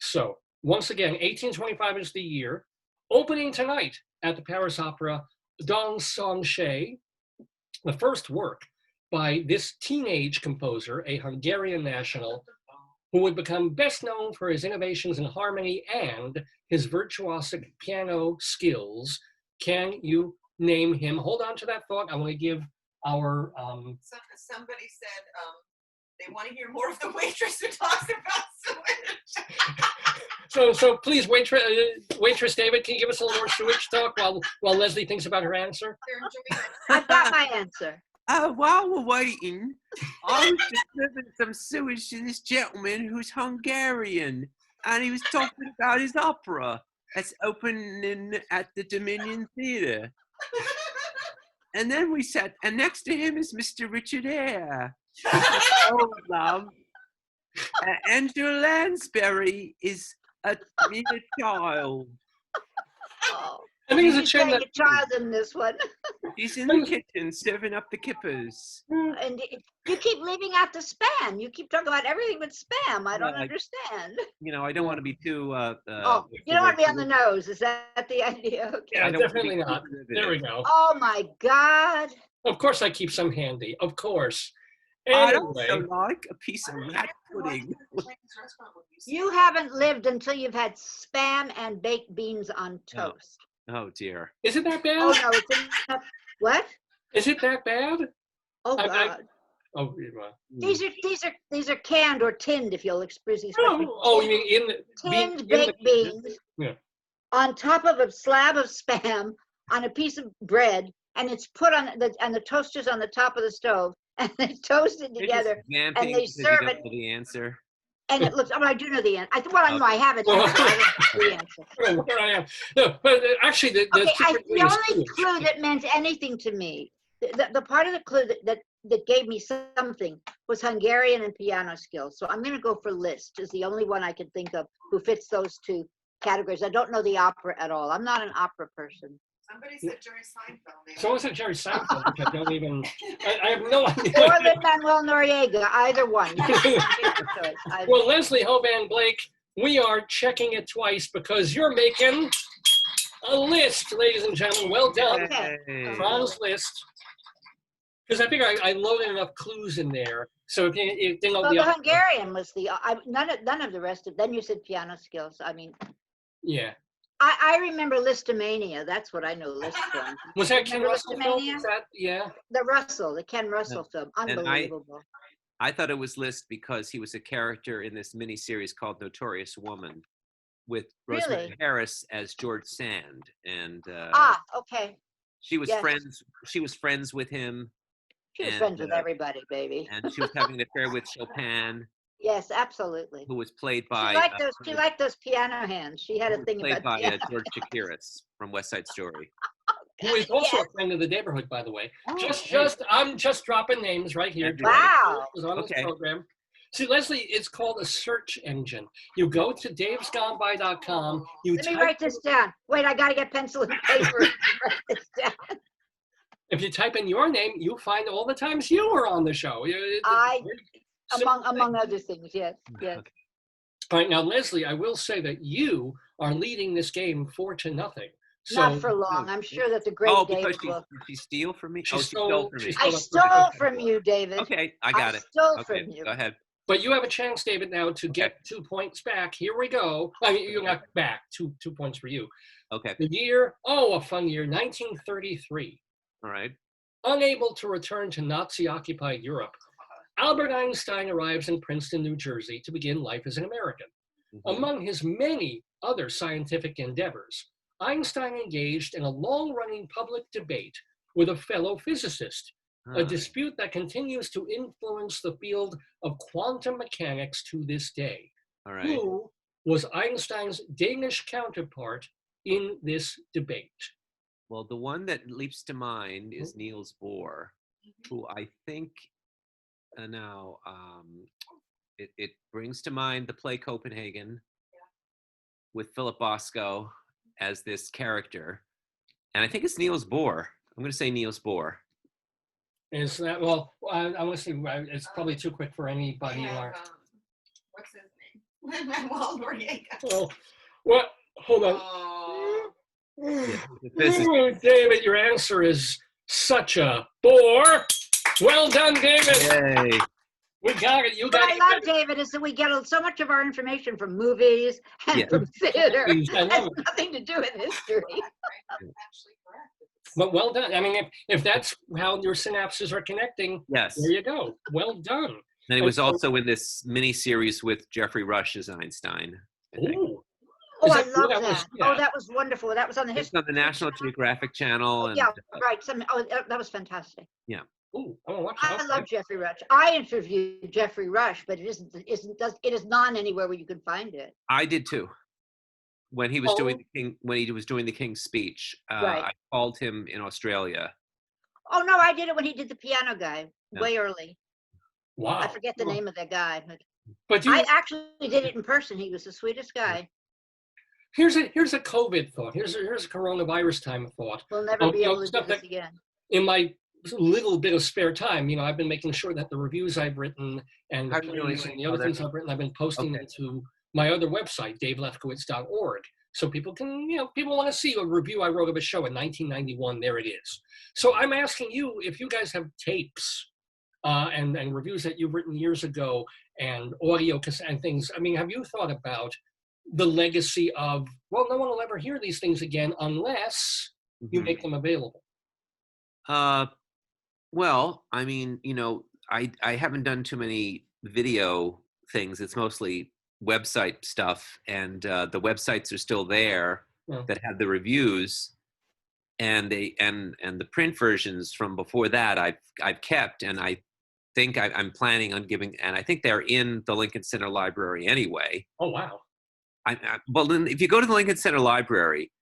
So, once again, 1825 is the year. Opening tonight at the Paris Opera, Don Sanchez, the first work by this teenage composer, a Hungarian national, who would become best known for his innovations in harmony and his virtuosic piano skills. Can you name him? Hold on to that thought. I want to give our Somebody said they want to hear more of the waitress who talks about sewage. so please, waitress David, can you give us a little more sewage talk while Leslie thinks about her answer? They're enjoying it. I've got my answer. While we're waiting, I was just serving some sewage to this gentleman who's Hungarian, and he was talking about his opera that's opening at the Dominion Theatre. And then we sat, and next to him is Mr. Richard Eyre. Oh, love. Angela Lansbury is a mere child. Oh, I think it's a he's shame playing that a child in this one. He's in the kitchen serving up the kippers. And you keep leaving out the spam. You keep talking about everything but spam. I don't Well, understand. You know, I don't want to be too. Oh, you don't want to be on the nose. Is that the idea? Okay. Yeah, I don't wanna definitely be not. too There we derivative. go. Oh my God. Of course, I keep some handy. Of course. I'd Anyway, also like a piece of rat pudding. You haven't lived until you've had spam and baked beans on No. toast. Oh dear. is it that bad? Oh no, it's enough. What? Is it that bad? Oh I- God. Oh, well. These are canned or tinned, if you'll excuse me. Oh, you mean in the Tinned baked beans Yeah. on top of a slab of spam on a piece of bread, and it's put on the toaster's on the top of the stove, and they toast it You're just together, vamping and they because you serve don't it. know the answer. And it looks. I mean, I do know the answer. I have it. Well, I don't know the answer. Where I am. No, but actually, the Okay, secret the is only sewage. clue that meant anything to me, the part of the clue that gave me something was Hungarian and piano skills. So I'm going to go for Liszt, is the only one I can think of who fits those two categories. I don't know the opera at all. I'm not an opera person. Somebody said Jerry Seinfeld. Maybe. So is it Jerry Seinfeld, which I don't even. I have no idea. Or Lin-Manuel Noriega, either one. You can pick your choice. Well, Leslie Hoban Blake, We are checking it twice because you're making a list, ladies and gentlemen. Well done. Okay. Fran's list. Because I figure I loaded enough clues in there. So if you didn't know Well, the the other, Hungarian was none of the rest of. Then you said piano skills. I mean, yeah. I remember Listomania. That's what I know List from. Was that Ken Remember Russell film? Listomania? Was that, yeah. The Ken Russell film. And Unbelievable. I thought it was List because he was a character in this miniseries called Notorious Woman with Rosemary Really? Harris as George Sand. And Okay. she was yes. friends with him. She was and, friends with everybody, baby. And she was having an affair with Chopin, Yes, absolutely. who was played by She liked those piano hands. She had a thing played about by piano. George Chakiris from West Side Story. Who is also Yes. a friend of the Daverhood, by the way. Oh, I'm just dropping names right here. Wow. Was on this Okay. program. See, Leslie, it's called a search engine. You go to davesgoneby.com. Let me write this down. Wait, I got to get pencil and paper. Write this down. If you type in your name, you'll find all the times you were on the show. Among other things, yes. Yes. Okay. All right, now, Leslie, I will say that you are leading this game 4-0. So, Not for long. I'm sure that the great David will. Did she steal from me? She She stole from me. stole- I stole from you, David. Okay, I got it. Stole Okay, from you. go ahead. But you have a chance, David, now to get 2 points back. Here we go. I mean, you're not back. Two points for you. Okay, The year, a fun year, 1933. all right. Unable to return to Nazi-occupied Europe, Albert Einstein arrives in Princeton, New Jersey to begin life as an American. Mhm. Among his many other scientific endeavors, Einstein engaged in a long-running public debate with a fellow physicist, a dispute that continues to influence the field of quantum mechanics to this day. All right. Who was Einstein's Danish counterpart in this debate? Well, the one that leaps to mind is Niels Bohr, who I think it brings to mind the play Copenhagen with Philip Bosco as this character. And I think it's Niels Bohr. I'm going to say Niels Bohr. Is that, well, I want to see, it's probably too quick for anybody. What's his name? Manuel Noriega. Oh, what? Hold on. Oh. David, your answer is such a bore. Well done, David. Yay. We got it. You What got I it. love, David, is that we get so much of our information from movies and from theater. I It love has it. nothing to do with history. Actually correct. But well done. I mean, if that's how your synapses are connecting, Yes. there you go. Well done. And he was also in this mini-series with Jeffrey Rush as Einstein. I think. Ooh. Oh, Is I that- love that that. was- yeah. Oh, that was wonderful. That was on the It's history. on the National Geographic Channel. And, Yeah, right. That was fantastic. Ooh, I want to watch I that. love Jeffrey Rush. I interviewed Jeffrey Rush, but it is not anywhere where you can find it. I did too. When he was Oh. doing the King's speech, Right. I called him in Australia. Oh no, I did it when he did the piano guy Yeah. way early. Wow. I forget the Well, name of that guy, but But you, I actually did it in person. He was the sweetest guy. here's a COVID thought. Here's a coronavirus time thought. We'll never Oh, be you know, able to do stuff this that- again. In my little bit of spare time, I've been making sure that the reviews I've written and the How do you know plays anything and the other about things that? I've written, I've been posting Okay. them to my other website, davelefkowitz.org. So people can, people want to see a review I wrote of a show in 1991. There it is. So I'm asking you if you guys have tapes and reviews that you've written years ago and audio and things. I mean, have you thought about the legacy of, well, no one will ever hear these things again unless you Mhm. make them available? Well, I mean, I haven't done too many video things. It's mostly website stuff, and the websites are still there Yeah. that have the reviews, and the print versions from before that I've kept, and I think I'm planning on giving, and I think they're in the Lincoln Center Library anyway. Oh, wow. Well, then if you go to the Lincoln Center Library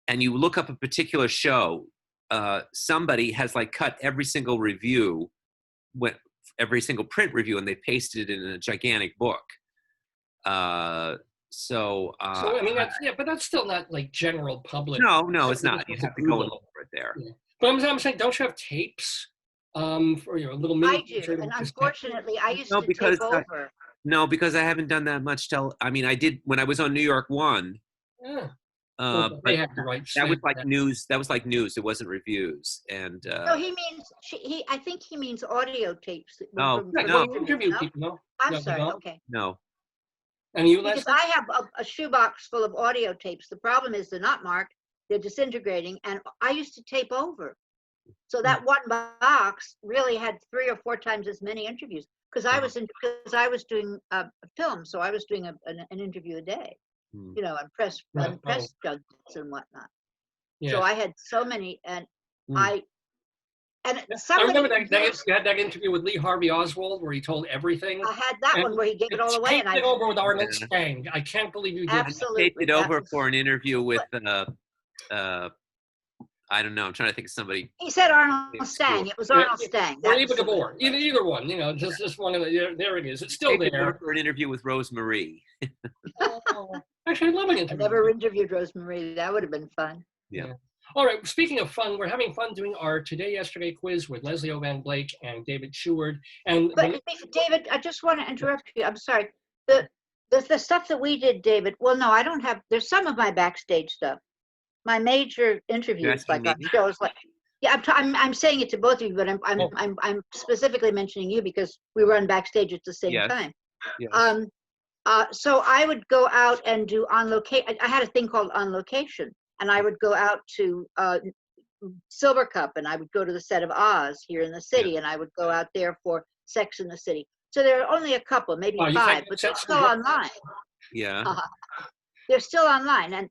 and you look up a particular show, somebody has cut every single review, every single print review, and they pasted it in a gigantic book. So I mean, but that's still not general public. No, it's not. You have to go and look for it there. Yeah. But I'm saying, don't you have tapes for a little mini? I do, and unfortunately, I used No, to because tape over. No, because I haven't done that much. I did when I was on New York One. Yeah. But They have the right. that was like news. That was like news. It wasn't reviews. And No, he means I think he means audio tapes. No, no. Interview people. No. I'm No, sorry. no. Okay. no. And you, Because Leslie? I have a shoebox full of audio tapes. The problem is they're not marked. They're disintegrating, and I used to tape over. So that one box really had 3 or 4 times as many interviews because I was doing a film, so I was doing an interview a day, you know, and press judges and whatnot. Yeah. So I had so many, and I remember that you had that interview with Lee Harvey Oswald where he told everything. I had that one where he gave it all away, and I taped it over with Arnold Stang. I can't believe you did. Absolutely. I taped it over for an interview with I don't know. I'm trying to think of somebody. He said Arnold Stang. It was Arnold Stang. Or Eva Gabor. Either one. You know, just one of the. There it is. It's still there. For an interview with Rosemary. Actually, I'd love an interview. I never interviewed Rosemary. That would have been fun. Yeah. All right. Speaking of fun, we're having fun doing our Today Yesterday quiz with Leslie Hoban Blake and David Sheward. But David, I just want to interrupt you. I'm sorry. The stuff that we did, David. Well, no, I don't have. There's some of my backstage stuff. My major interviews, like on shows, like I'm saying it to both of you, but I'm specifically mentioning you because we run backstage at the same time. Yes. So I would go out and do on location. I had a thing called On Location, and I would go out to Silver Cup, and I would go to the set of Oz here in the city, and I would go out there for Sex in the City. So there are only a couple, maybe 5, but they're still online. Yeah. They're still online, and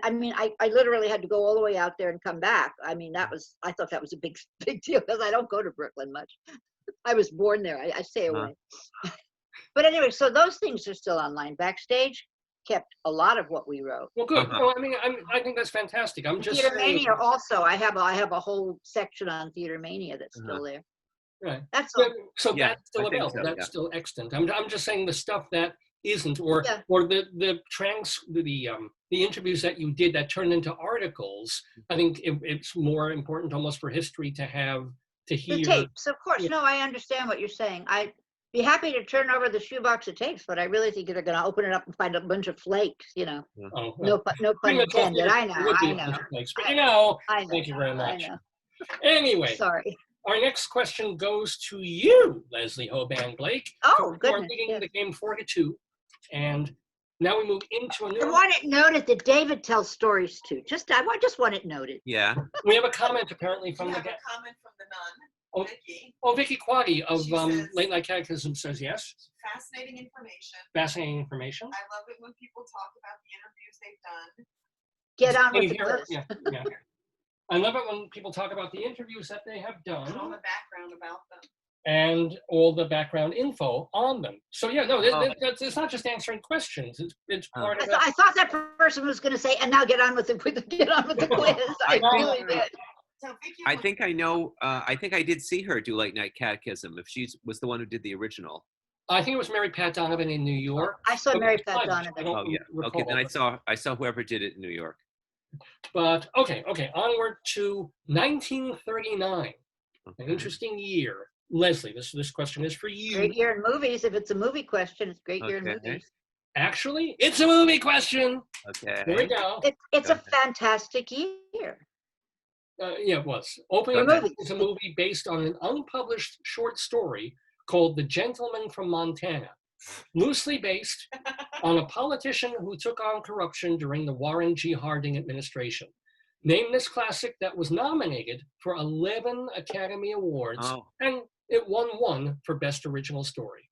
I mean, I literally had to go all the way out there and come back. I mean, I thought that was a big deal because I don't go to Brooklyn much. I was born there. I stay away. But anyway, so those things are still online. Backstage kept a lot of what we wrote. Well, good. Well, I mean, I think that's fantastic. I'm just Theater Mania also. I have a whole section on Theater Mania that's still there. Right. That's all. So that's still available. So, that's still extant. I'm just saying the stuff that isn't, or the interviews that you did that turned into articles. I think it's more important almost for history to hear the tapes. Of course, no, I understand what you're saying. I'd be happy to turn over the shoebox of tapes, but I really think they're going to open it up and find a bunch of flakes. You know, no pun intended. I know. But you know, thank you very much. Anyway, sorry. Our next question goes to you, Leslie Hoban Blake. Oh, goodness. We're leading the game 4-2. And now we move into a new. I want it noted that David tells stories too. I just want it noted. Yeah. We have a comment apparently from the comment from the nun, Vicky. Oh, Vicky Quaddy of says, Late Night Catechism says yes. Fascinating information. Fascinating information. I love it when people talk about the interviews they've done. Get on with the quiz. Yeah. I love it when people talk about the interviews that they have done. And all the background about them. And all the background info on them. So yeah, no, it's not just answering questions. It's part of it. I thought that person was going to say, "And now get on with the quiz." I really did. So Vicky I think I know. I think I did see her do Late Night Catechism. If she was the one who did the original. I think it was Mary Pat Donovan in New York. I saw Mary Pat Donovan. Oh yeah. Okay, then I saw whoever did it in New York. But okay. Onward to 1939. An interesting year. Leslie, this question is for you. Great year in movies. If it's a movie question, it's great year in movies. Actually, it's a movie question. Okay. Here we go. It's a fantastic year. Yeah, it was. Opening is a movie based on an unpublished short story called The Gentleman from Montana, loosely based on a politician who took on corruption during the Warren G. Harding administration. Name this classic that was nominated for 11 Academy Awards, and it won 1 for Best Original Story.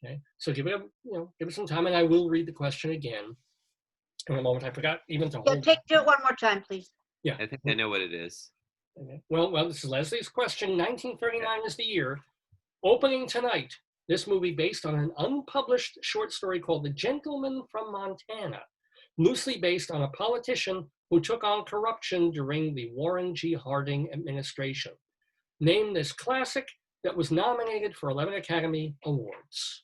Okay, so give it some time, and I will read the question again in a moment. I forgot even to hold. Do it one more time, please. Yeah, I think I know what it is. Okay. Well, this is Leslie's question. 1939 is the year. Opening tonight, this movie based on an unpublished short story called The Gentleman from Montana, loosely based on a politician who took on corruption during the Warren G. Harding administration. Name this classic that was nominated for 11 Academy Awards.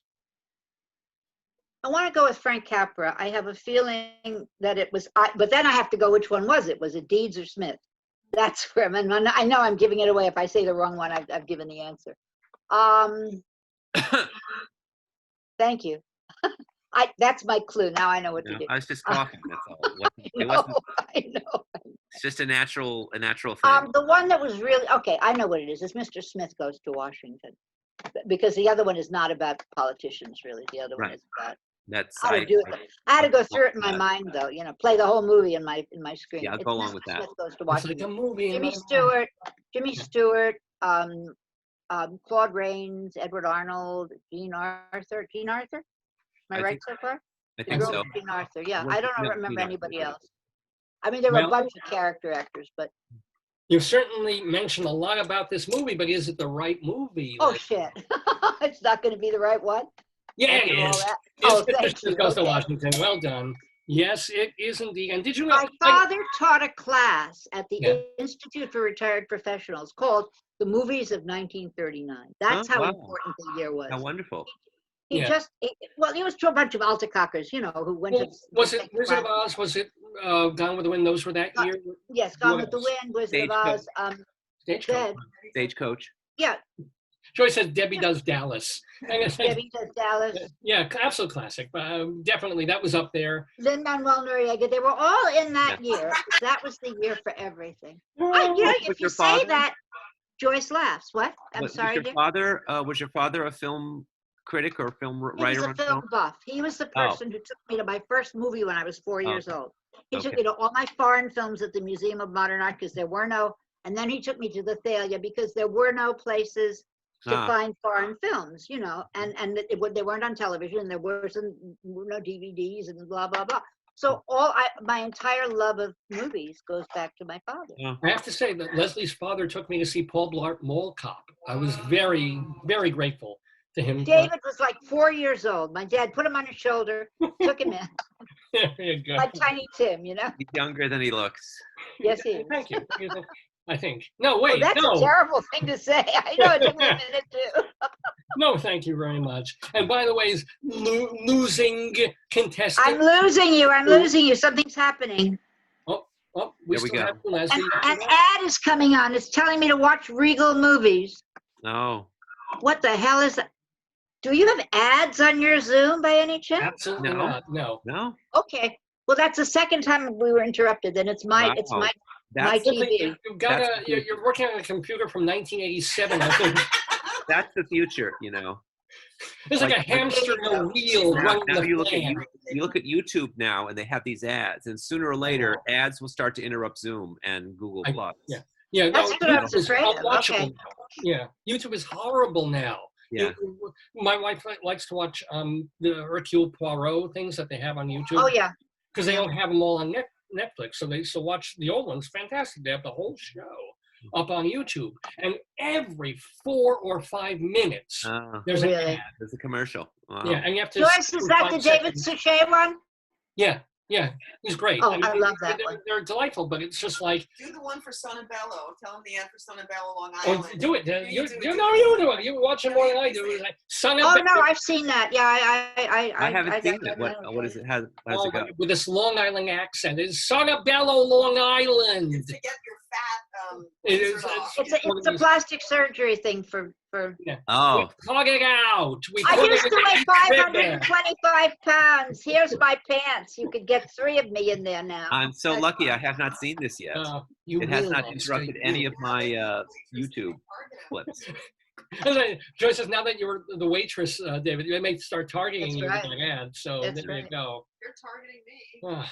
I want to go with Frank Capra. I have a feeling that it was, but then I have to go, which one was it? Was it Deeds or Smith? That's where I know I'm giving it away. If I say the wrong one, I've given the answer. Thank you. That's my clue. Now I know what to do. I was just coughing. That's all. I know. It's just a natural thing. The one that was really okay. I know what it is. It's Mr. Smith Goes to Washington, because the other one is not about politicians. Really, the other one is about how to do it. I had to go through it in my mind, though. Play the whole movie in my screen. Yeah, I'll go along with that. Smith Goes to Washington. It's like a movie. Jimmy Stewart, Claude Rains, Edward Arnold, Jean Arthur. Am I right so far? I think so. Jean Arthur. Yeah, I don't remember anybody else. I mean, there were a bunch of character actors, but you've certainly mentioned a lot about this movie, but is it the right movie? Oh shit! It's not going to be the right one. Yeah, it is. Oh, thank you. Goes to Washington. Well done. Yes, it is indeed. And did you know? My father taught a class at the Institute for Retired Professionals called "The Movies of 1939." That's how important the year was. How wonderful. He was to a bunch of Altacockers, who went to. Was it Wizard of Oz? Was it Gone with the Wind? Those were that year? Yes, Gone with the Wind, Wizard of Oz. Stagecoach. Yeah. Joyce says Debbie Does Dallas. Debbie Does Dallas. Yeah, absolute classic. Definitely, that was up there. Lin-Manuel Noriega. They were all in that year. That was the year for everything. If you say that, Joyce laughs. What? I'm sorry. Was your father a film critic or film writer? He was a film buff. He was the person who took me to my first movie when I was 4 years old. He took me to all my foreign films at the Museum of Modern Art because there were no, and then he took me to the Thalia because there were no places to find foreign films, and they weren't on television, and there were no DVDs and blah, blah, blah. So my entire love of movies goes back to my father. I have to say that Leslie's father took me to see Paul Blart Mall Cop. I was very, very grateful to him. David was like 4 years old. My dad put him on his shoulder, took him in. There you go. Like Tiny Tim, He's younger than he looks. Yes, he is. Thank you. I think. No, wait, that's a terrible thing to say. I know, it took me a minute too. No, thank you very much. And by the way, losing contestant. I'm losing you. Something's happening. We still have Leslie. An ad is coming on. It's telling me to watch Regal movies. No. What the hell is that? Do you have ads on your Zoom by any chance? Absolutely not. No. Okay. Well, that's the second time we were interrupted. Then it's my TV. You're working on a computer from 1987. I think. That's the future, It's like a hamster in a wheel. Now you look at YouTube now, and they have these ads, and sooner or later, ads will start to interrupt Zoom and Google Plus. Yeah, that's what I was afraid of. Okay. Yeah, YouTube is horrible now. Yeah. My wife likes to watch the Hercule Poirot things that they have on YouTube. Oh yeah. Because they don't have them all on Netflix, so watch the old ones. Fantastic. They have the whole show up on YouTube, and every 4 or 5 minutes there's an ad. There's a commercial. Wow. Yeah, and you have to. Joyce, is that the David Suchet one? Yeah, he's great. Oh, I love that one. They're delightful, but it's just like. Do the one for Sonobello. Tell him the ad for Sonobello, Long Island. Do it. You do it. You watch it more than I do. It's like Sonobello. Oh no, I've seen that. Yeah, I haven't seen it. What is it? How does it go? With this Long Island accent, it's Sonobello, Long Island. To get your fat. It's a plastic surgery thing for. Yeah. Oh. We plug it out. I used to weigh 525 pounds. Here's my pants. You could get 3 of me in there now. I'm so lucky. I have not seen this yet. It has not interrupted any of my YouTube clips. Joyce says, now that you're the waitress, David, they may start targeting you with an ad. So there you go. You're targeting me.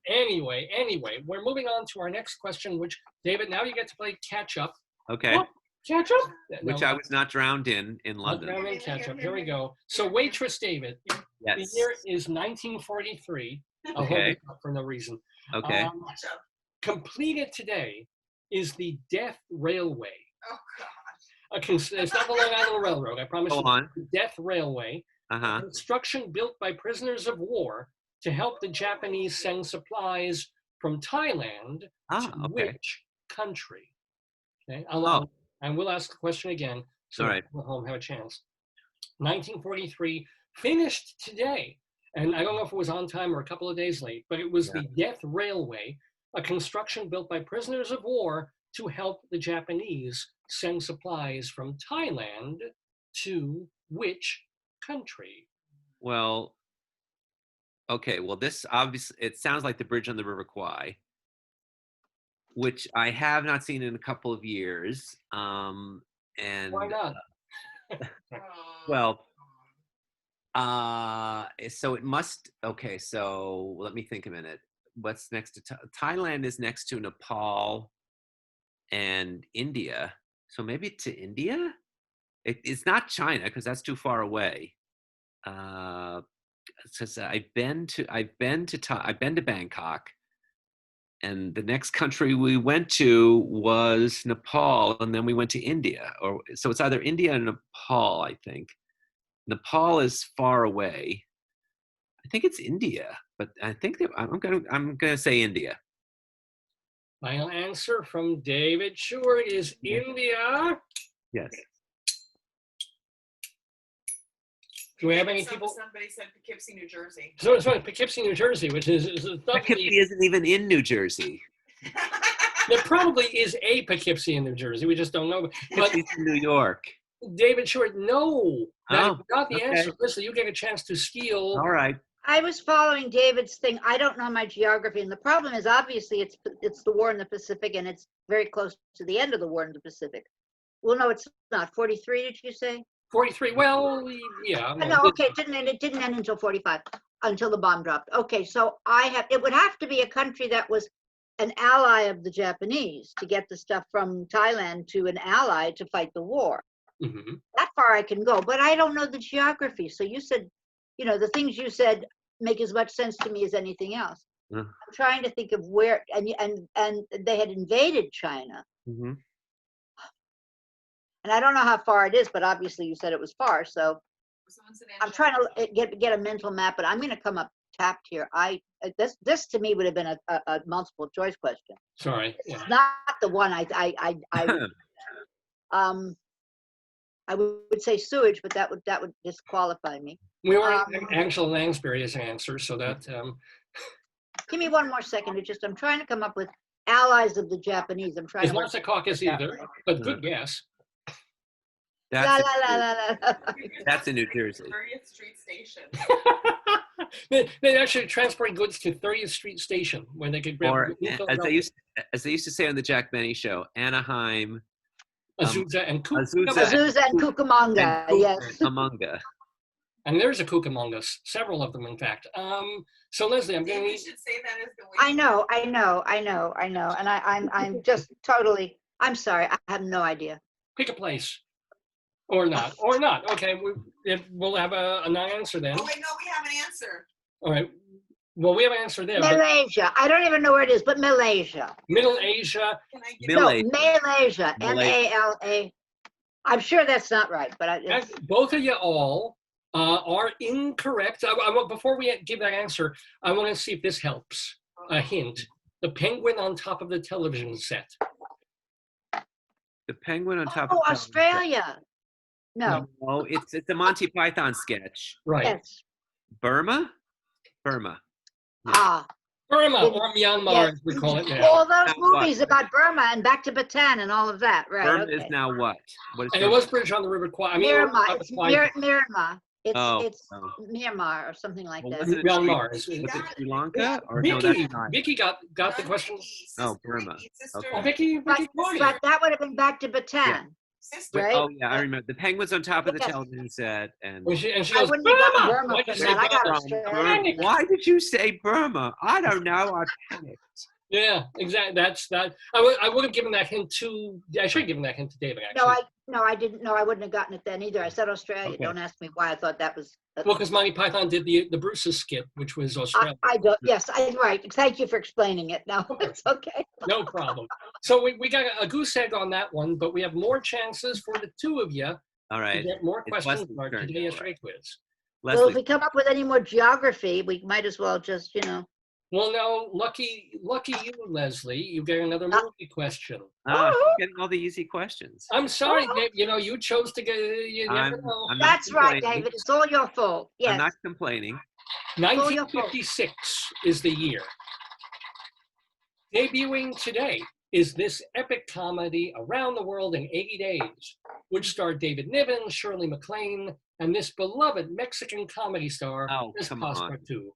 Anyway, we're moving on to our next question, which, David, now you get to play catch up. Okay. Catch up? Which I was not drowned in London. Not drowned in catch up. Here we go. So, waitress David. Yes. The year is 1943. Okay. For no reason. Okay. Completed today is the Death Railway. Oh, God. It's not the Long Island Railroad, I promise you. Go on. The Death Railway. A construction built by prisoners of war to help the Japanese send supplies from Thailand to which country? Okay. And we'll ask the question again. So all right. Go home, have a chance. 1943, finished today. And I don't know if it was on time or a couple of days late, but it was the Death Railway, a construction built by prisoners of war to help the Japanese send supplies from Thailand to which country? Well, okay. Well, this obviously, it sounds like the bridge on the River Kwai, which I have not seen in a couple of years. And Why not? well, so it must. Okay, so let me think a minute. What's next to Thailand? Is next to Nepal and India. So maybe to India. It's not China because that's too far away. Says I've been to Bangkok, and the next country we went to was Nepal, and then we went to India. Or so it's either India or Nepal, I think. Nepal is far away. I think it's India, but I think that I'm gonna say India. Final answer from David Sheward is India. Yes. Do we have any people? Somebody said Poughkeepsie, New Jersey. So it's right, Poughkeepsie, New Jersey, which is Poughkeepsie isn't even in New Jersey. There probably is a Poughkeepsie in New Jersey. We just don't know. But It's in New York. David Sheward, no, that's not the okay. answer. Listen, you get a chance to steal. All right. I was following David's thing. I don't know my geography, and the problem is obviously it's the war in the Pacific, and it's very close to the end of the war in the Pacific. Well, no, it's not. 43, did you say? 43. Well, yeah. No, okay, it didn't end until 45, until the bomb dropped. Okay, so it would have to be a country that was an ally of the Japanese to get the stuff from Thailand to an ally to fight the war. Mm-hmm. That far I can go, but I don't know the geography. So you said, the things you said make as much sense to me as anything else. I'm trying to think of where, and they had invaded China. Mm-hmm. And I don't know how far it is, but obviously you said it was far. So I'm trying to get a mental map, but I'm going to come up tapped here. This to me would have been a multiple choice question. Sorry. It's not the one I would say sewage, but that would disqualify me. We already have Angela Lansbury as an answer, so that. Give me one more second. I'm trying to come up with allies of the Japanese. I'm trying. It's not the caucus either, but good guess. That's in New Jersey. 30th Street Station. They actually transport goods to 30th Street Station when they could grab. Or as they used to say on the Jack Benny show, Anaheim, Azusa and Cucamonga. Yes. Cucamonga. And there's a Cucamonga, several of them, in fact. So Leslie, I'm going to. You should say that as the way. I know, and I'm just totally. I'm sorry, I have no idea. Pick a place. Or not. Okay, we'll have a non-answer then. Oh wait, no, we have an answer. All right. Well, we have an answer there. Malaysia. I don't even know where it is, but Malaysia. Middle Asia. Can I get Malaysia. M-A-L-A. I'm sure that's not right, but both of you all are incorrect. Before we give that answer, I want to see if this helps. A hint. The penguin on top of the television set. The penguin on top of the Australia. No, it's a Monty Python sketch. Right. Yes. Burma. Burma or Myanmar, as we call it now. All those movies about Burma and Back to Bataan and all of that, right? Burma is now what? And it was Bridge on the River Kwai. Myanmar. It's Myanmar. It's Myanmar or something like that. Myanmar. Was it Sri Lanka? Or Vicky got the question. Burma. Okay. Vicky but that would have been Back to Bataan. Yeah. Sister. Right? Oh yeah, I remember. The penguin's on top of the television set, and she goes, I wouldn't have gotten Burma Why'd you from say that. I got Burma? Australia. Why did you say Burma? I don't know. I panicked. Yeah, exactly. That's that. I would have given that hint to. I should have given that hint to David. Actually. No, I didn't. No, I wouldn't have gotten it then either. I said Australia. Okay. Don't ask me why I thought that was. Well, because Monty Python did the Bruce's skit, which was Australia. I don't. Yes, right. Thank you for explaining it. No, it's okay. No problem. So we got a goose egg on that one, but we have more chances for the two of you. All right. To get more questions Leslie's for turn, today yesterday quiz. Leslie. Well, if we come up with any more geography, we might as well just, Well, no, lucky you, Leslie. You get another movie question. You're getting all the easy questions. I'm sorry, Dave. You chose to get. You never know. That's right, David. It's all your fault. Yes. I'm not complaining. 1956 is the year. Debuting today is this epic comedy Around the World in 80 Days, which starred David Niven, Shirley MacLaine, and this beloved Mexican comedy star, Miss Passepartout.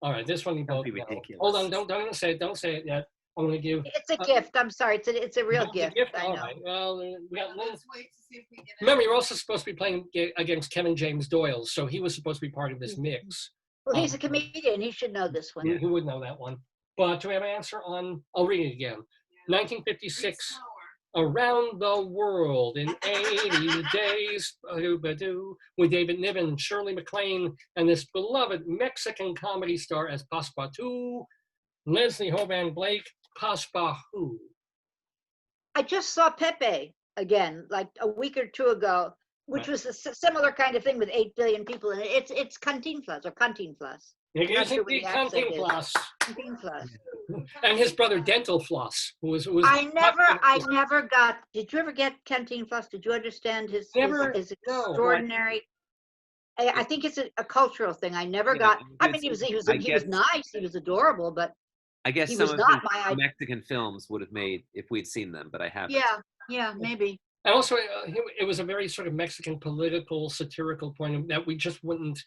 All right, this one you both know. Hold on, don't even say it. Don't say it yet. I'm going to give. It's a gift. I'm sorry. It's a real gift. I know. All right. Well, we got. Let's wait to see if we get it. Remember, you're also supposed to be playing against Kevin James Doyle, so he was supposed to be part of this mix. Well, he's a comedian. He should know this one. He would know that one. But do we have an answer on? I'll read it again. 1956. Around the World in 80 Days, with David Niven, Shirley MacLaine, and this beloved Mexican comedy star as Passepartout, Leslie Hoban Blake, Passepartout. I just saw Pepe again, like a week or two ago, which was a similar kind of thing with 8 billion people in it. It's Cantinflas or Cantinflas. It is indeed Cantinflas. And his brother Dental Floss, who was. I never got. Did you ever get Cantinflas? Did you understand his extraordinary? No. I think it's a cultural thing. I never got. I mean, he was nice. He was adorable, but I guess he some was of not the Mexican films would have made if we'd seen them, but I haven't. Yeah, maybe. And also, it was a very sort of Mexican political, satirical point that we just wouldn't.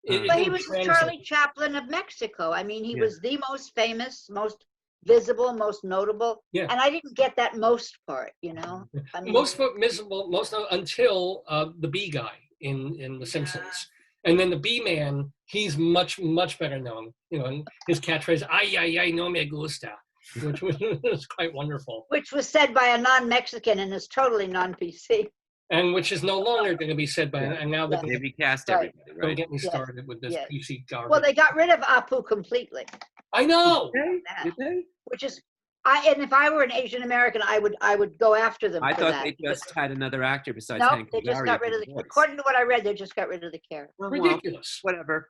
But he was the Charlie Chaplin of Mexico. I mean, he was the most famous, most visible, most notable. Yeah. And I didn't get that most part, you know. I mean, most visible, until the bee guy in The Simpsons, and then the bee man. He's much better known, you know. And his catchphrase "Ay ay ay, no me gusta," which was quite wonderful. Which was said by a non-Mexican and is totally non-PC. And which is no longer going to be said by, and now that they recast everybody, right? Don't get me started with this PC garbage. Well, they got rid of Apu completely. I know. Did they? Which is, and if I were an Asian American, I would go after them. I for thought that. they just had another actor besides No, Hank they just got rid of the. According to what I read, they just got rid of the character. Ridiculous. Whatever.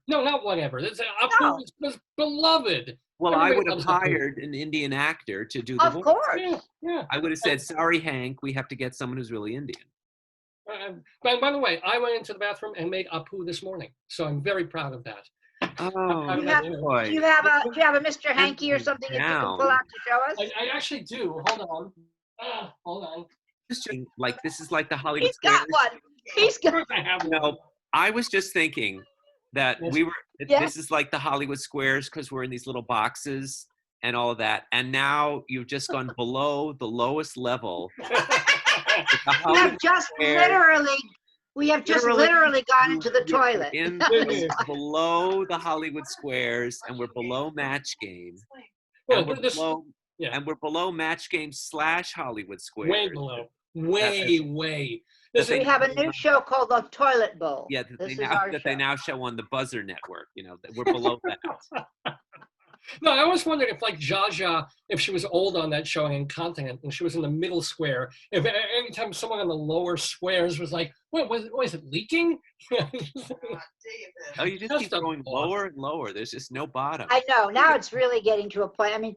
No, not whatever. Apu was beloved. Well, I would have hired an Indian actor to do the voice. Of course. Yeah. I would have said, "Sorry, Hank, we have to get someone who's really Indian." By the way, I went into the bathroom and made Apu this morning, so I'm very proud of that. Oh, do you have a Mr. Hanky or something that you can pull out to show us? I actually do. Hold on. Like this is like the Hollywood. He's got one. He's got. No, I was just thinking that we were. This is like the Hollywood Squares because we're in these little boxes and all of that, and now you've just gone below the lowest level. We have just literally gone into the toilet. Below the Hollywood Squares, and we're below Match Game. And we're below Match Game / Hollywood Squares. Way below. Way. We have a new show called The Toilet Bowl. Yeah, they now show on the Buzzer Network. You know, we're below that. No, I always wondered if, like Zsa, if she was old on that show and incontinent, and she was in the middle square, if anytime someone on the lower squares was like, "What was it leaking?" Oh, you just keep going lower and lower. There's just no bottom. I know. Now it's really getting to a point. I mean,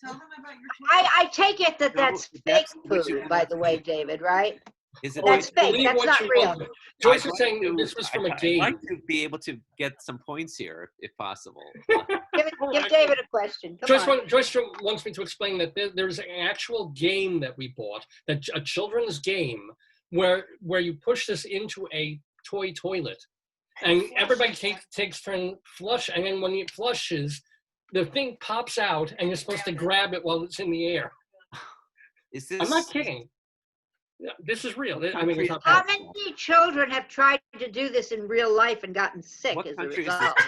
tell them about your. I take it that's fake food, by the way, David. Right? Is it? That's fake. That's not real. Joyce was saying this was from a game. I'd like to be able to get some points here, if possible. Give David a question. Joyce wants me to explain that there's an actual game that we bought, a children's game, where you push this into a toy toilet, and everybody takes turn flush, and then when it flushes, the thing pops out, and you're supposed to grab it while it's in the air. I'm not kidding. This is real. I mean, how many children have tried to do this in real life and gotten sick as a result?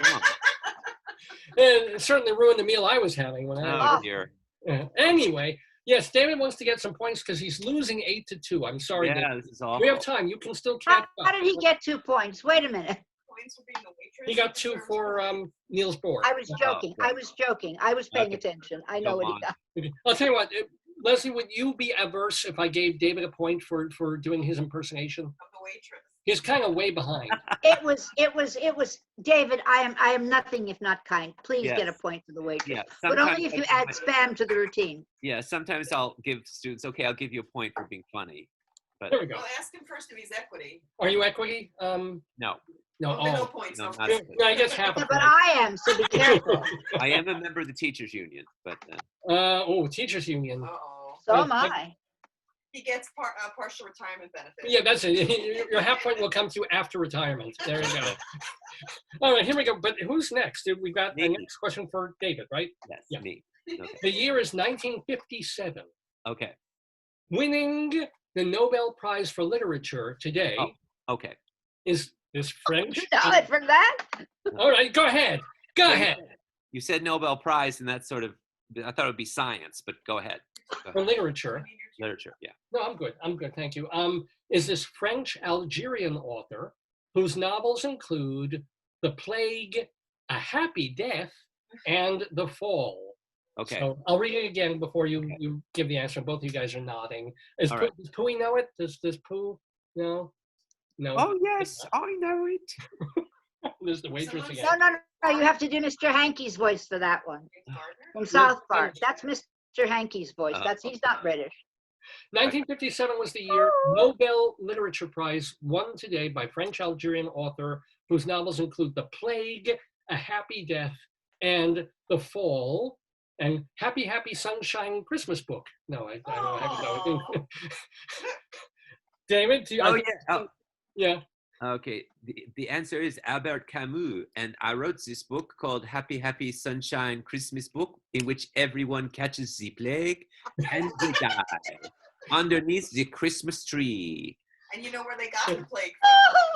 It certainly ruined the meal I was having when I was here. Anyway, yes, David wants to get some points because he's losing 8-2. I'm sorry. Yeah, this is awful. We have time. You can still catch up. How did he get 2 points? Wait a minute. He got 2 for Neil's board. I was joking. I was paying attention. I know what he got. I'll tell you what. Leslie, would you be averse if I gave David a point for doing his impersonation? Of the waitress. He's kind of way behind. It was David. I am nothing if not kind. Please get a point for the waitress, but only if you add spam to the routine. Yeah, sometimes I'll give students. Okay, I'll give you a point for being funny. But there we go. Well, ask him first if he's equity. Are you equity? No. No, There'll be no oh. points. No, No, not Yeah, a point. no, I guess half a But point. I am, so be careful. I am a member of the teachers union, but Teachers union. Uh-oh. So am I. He gets partial retirement benefit. Yeah, that's it. Your half point will come to you after retirement. There you go. All right, here we go. But who's next? We got a Me. next question for David, right? yes, Yeah. me. Okay. The year is 1957. Okay. Winning the Nobel Prize for Literature today Okay. is French. You know it from that? All right, go ahead. Go ahead. You said Nobel Prize, and that's sort of, I thought it would be science, but go ahead. For literature. Literature, yeah. No, I'm good. I'm good. Thank you. Is this French Algerian author whose novels include The Plague, A Happy Death, and The Fall. Okay. So I'll read it again before you give the answer. Both of you guys are nodding. Does All right. Pooey know it? Does Pooh know? No. Oh, yes, I know it. There's the waitress again. No, you have to do Mr. Hankey's voice for that one. From South Park. That's Mr. Hankey's voice. He's not British. 1957 was the year Nobel Literature Prize won today by French Algerian author whose novels include The Plague, A Happy Death, and The Fall, and Happy Sunshine Christmas Book. No, I don't know. David, yeah. Okay, the answer is Albert Camus, and I wrote this book called Happy Sunshine Christmas Book, in which everyone catches the plague and they die underneath the Christmas tree. And you know where they got the plague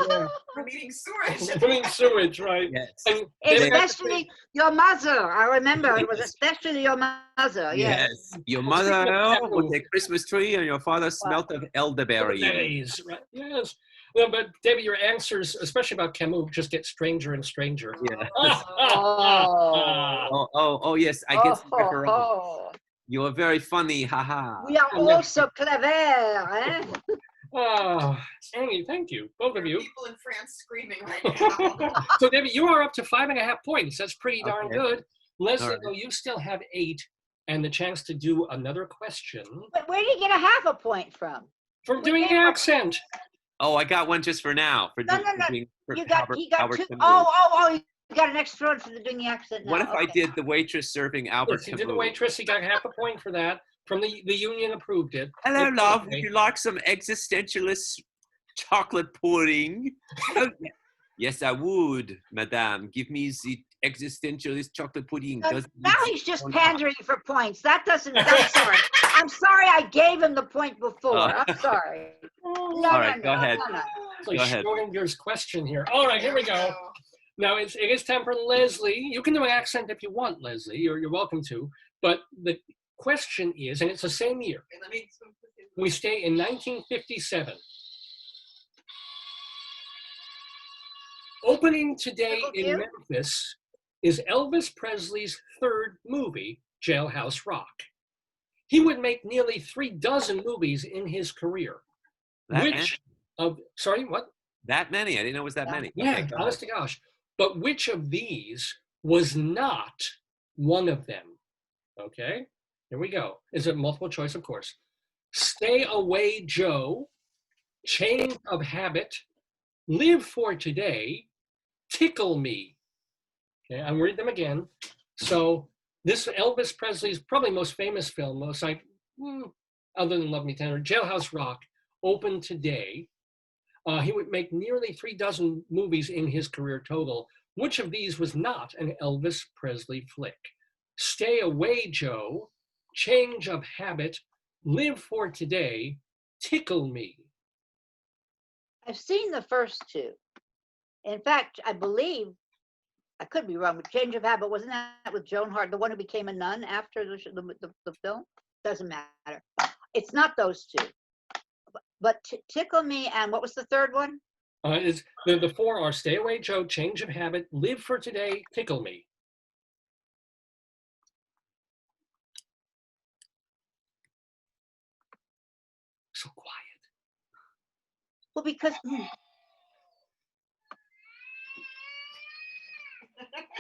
from? From eating sewage. From eating sewage, right? Yes. And Especially your mother. I remember it was especially your mother. Yes. Your mother with a Christmas tree, and your father smelt of elderberry. Berries, right? Yes. No, but David, your answers, especially about Camus, just get stranger and stranger. Yeah. Oh. Oh, yes, I get some pepperoni. You are very funny, haha. We are all so clever, eh? Oh, Annie, thank you, both of you. People in France screaming right now. So, David, you are up to 5.5 points. That's pretty darn Okay. good. Leslie, right. though, you still have 8 and the chance to do another question. But where did you get a half a point from? From doing the accent. Oh, I got one just for now. For No. doing for You got Albert two. Camus. Oh, you got an extra one for doing the accent now. What if I Okay. did the waitress serving Albert Yes, he Camus? did the waitress. He got half a point for that. From the union approved it. Hello, It's love. okay. Would you like some existentialist chocolate pudding? Yes, I would, madame. Give me the existentialist chocolate pudding. Now he's just pandering for points. That doesn't. I'm sorry. I'm sorry. I gave him the point before. I'm sorry. All right, go ahead. No. It's like Go ahead. Schrodinger's question here. All right, here we go. Now it is time for Leslie. You can do an accent if you want, Leslie. You're welcome to. But the question is, and it's the same year. Okay, let me. We stay in 1957. Opening today in Memphis is Elvis Presley's third movie, Jailhouse Rock. He would make nearly 36 movies in his career. Sorry, what? That many? I didn't know it was that many. Yeah, Okay, go honest to gosh. But which of these was not one of them? Okay, here we go. Is it multiple choice? Of course. Stay Away, Joe, Change of Habit, Live for Today, Tickle Me. Okay, I'm reading them again. So this Elvis Presley's probably most famous film, most like, other than Love Me Tender, Jailhouse Rock, opened today. He would make nearly 36 movies in his career total. Which of these was not an Elvis Presley flick? Stay Away, Joe, Change of Habit, Live for Today, Tickle Me. I've seen the first two. In fact, I believe, I could be wrong, but Change of Habit, wasn't that with Joan Hart, the one who became a nun after the film? Doesn't matter. It's not those two. But Tickle Me, and what was the third one? The 4 are Stay Away, Joe, Change of Habit, Live for Today, Tickle Me. So quiet. Well, because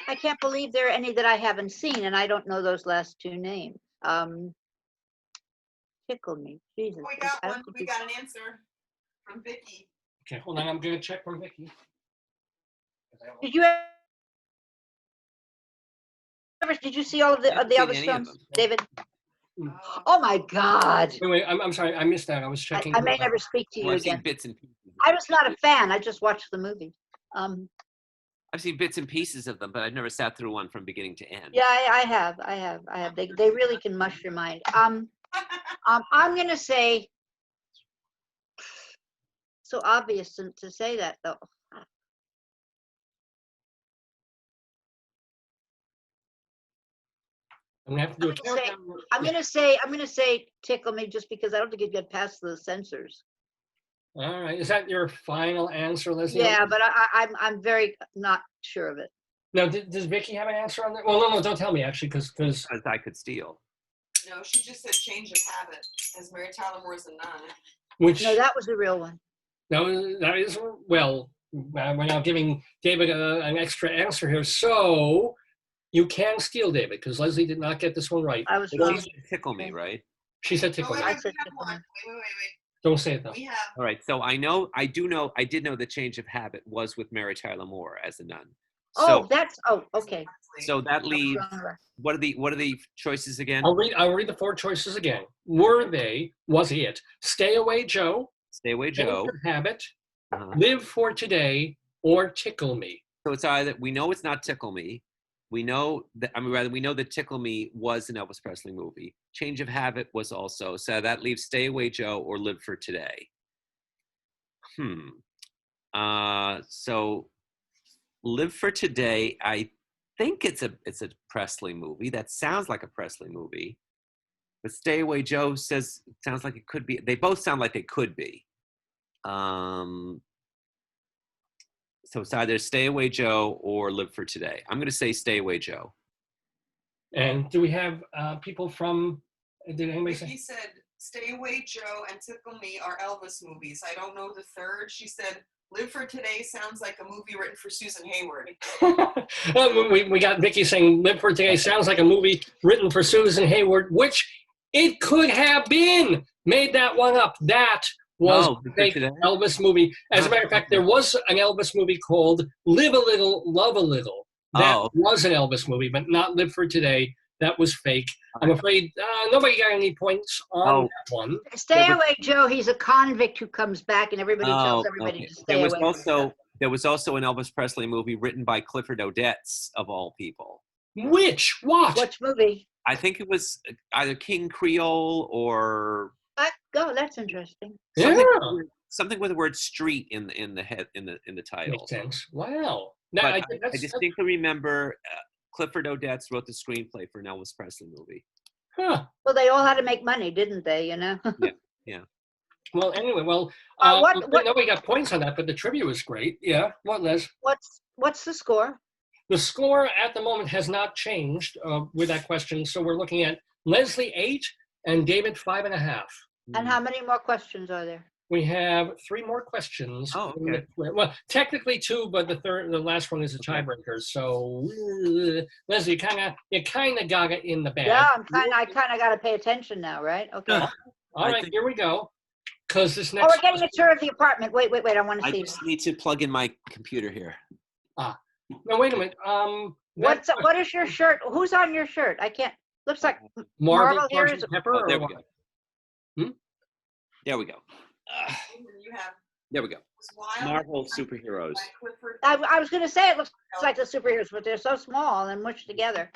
I can't believe there are any that I haven't seen, and I don't know those last two names. Tickle Me, Jesus. We got one. We got an answer from Vicky. Okay, hold on. I'm going to check from Vicky. Did you ever? Did you see all of the I haven't seen other any of films, them. David? Oh my God! Wait, I'm sorry, I missed that. I was checking. I may never speak to you Well, I've seen again. bits and pieces. I was not a fan. I just watched the movie. I've seen bits and pieces of them, but I've never sat through one from beginning to end. Yeah, I have. They really can mush your mind. I'm gonna say, so obvious to say that though. I'm gonna have to do a I'm countdown. gonna say Tickle Me just because I don't think it get past the censors. All right, is that your final answer, Leslie? Yeah, but I'm very not sure of it. Now, does Vicky have an answer on that? Well, no, don't tell me actually, because I could steal. No, she just said change of habit, as Mary Tyler Moore's a nun. which No, that was the real one. no, that is well. We're now giving David an extra answer here, so you can steal David because Leslie did not get this one right. I was She wrong. said tickle me, right? She said Oh, tickle. wait, Me. I wait, said we have Tickle one. Me. Wait. Don't say it though. We have. All right, so I did know the change of habit was with Mary Tyler Moore as a nun. Oh, So, okay. so that leaves, what are the choices again? I'll read the four choices again. Was it Stay Away Joe, Stay Away Change Joe. of Habit, Uh-huh. Live for Today, or Tickle Me? So it's either, we know it's not Tickle Me. We know that, we know that Tickle Me was an Elvis Presley movie. Change of Habit was also. So that leaves Stay Away Joe or Live for Today. So Live for Today, I think it's a Presley movie. That sounds like a Presley movie. But Stay Away Joe sounds like it could be. They both sound like they could be. So it's either Stay Away Joe or Live for Today. I'm going to say Stay Away Joe. And do we have people from? Did anybody Vicky say? said Stay Away Joe and Tickle Me are Elvis movies. I don't know the third. She said Live for Today sounds like a movie written for Susan Hayward. we got Vicky saying Live for Today sounds like a movie written for Susan Hayward, which it could have been. Made that one up. That was a fake Elvis movie. As a matter of fact, there was an Elvis movie called Live a Little, Love a Little. That was an Elvis movie, but not Live for Today. That was fake. I'm afraid nobody got any points on that one. Stay away, Joe. He's a convict who comes back, and everybody tells everybody to stay away. There was also an Elvis Presley movie written by Clifford Odets, of all people. Which movie? I think it was either King Creole or. That's interesting. Something with the word "street" in the title. Makes sense. Wow. No, I distinctly remember Clifford Odets wrote the screenplay for an Elvis Presley movie. Huh. Well, they all had to make money, didn't they? You know. Yeah. Well, anyway, nobody got points on that, but the trivia was great. Yeah. What, Les? What's the score? The score at the moment has not changed with that question, so we're looking at Leslie 8 and David 5.5. And how many more questions are there? We have 3 more questions. Oh, okay. Well, technically 2, but the last one is a tiebreaker. So, Leslie, you kind of got it in the bag. Yeah, I kind of got to pay attention now, right? Okay. All right, here we go. Because this next. Oh, we're getting a tour of the apartment. Wait, I want to see. I just need to plug in my computer here. No, wait a minute. What is your shirt? Who's on your shirt? I can't. Looks like Marvel here is. Pepper. There we go. There we go. You have. There we go. Marvel superheroes. I was going to say it looks like the superheroes, but they're so small and mushed together.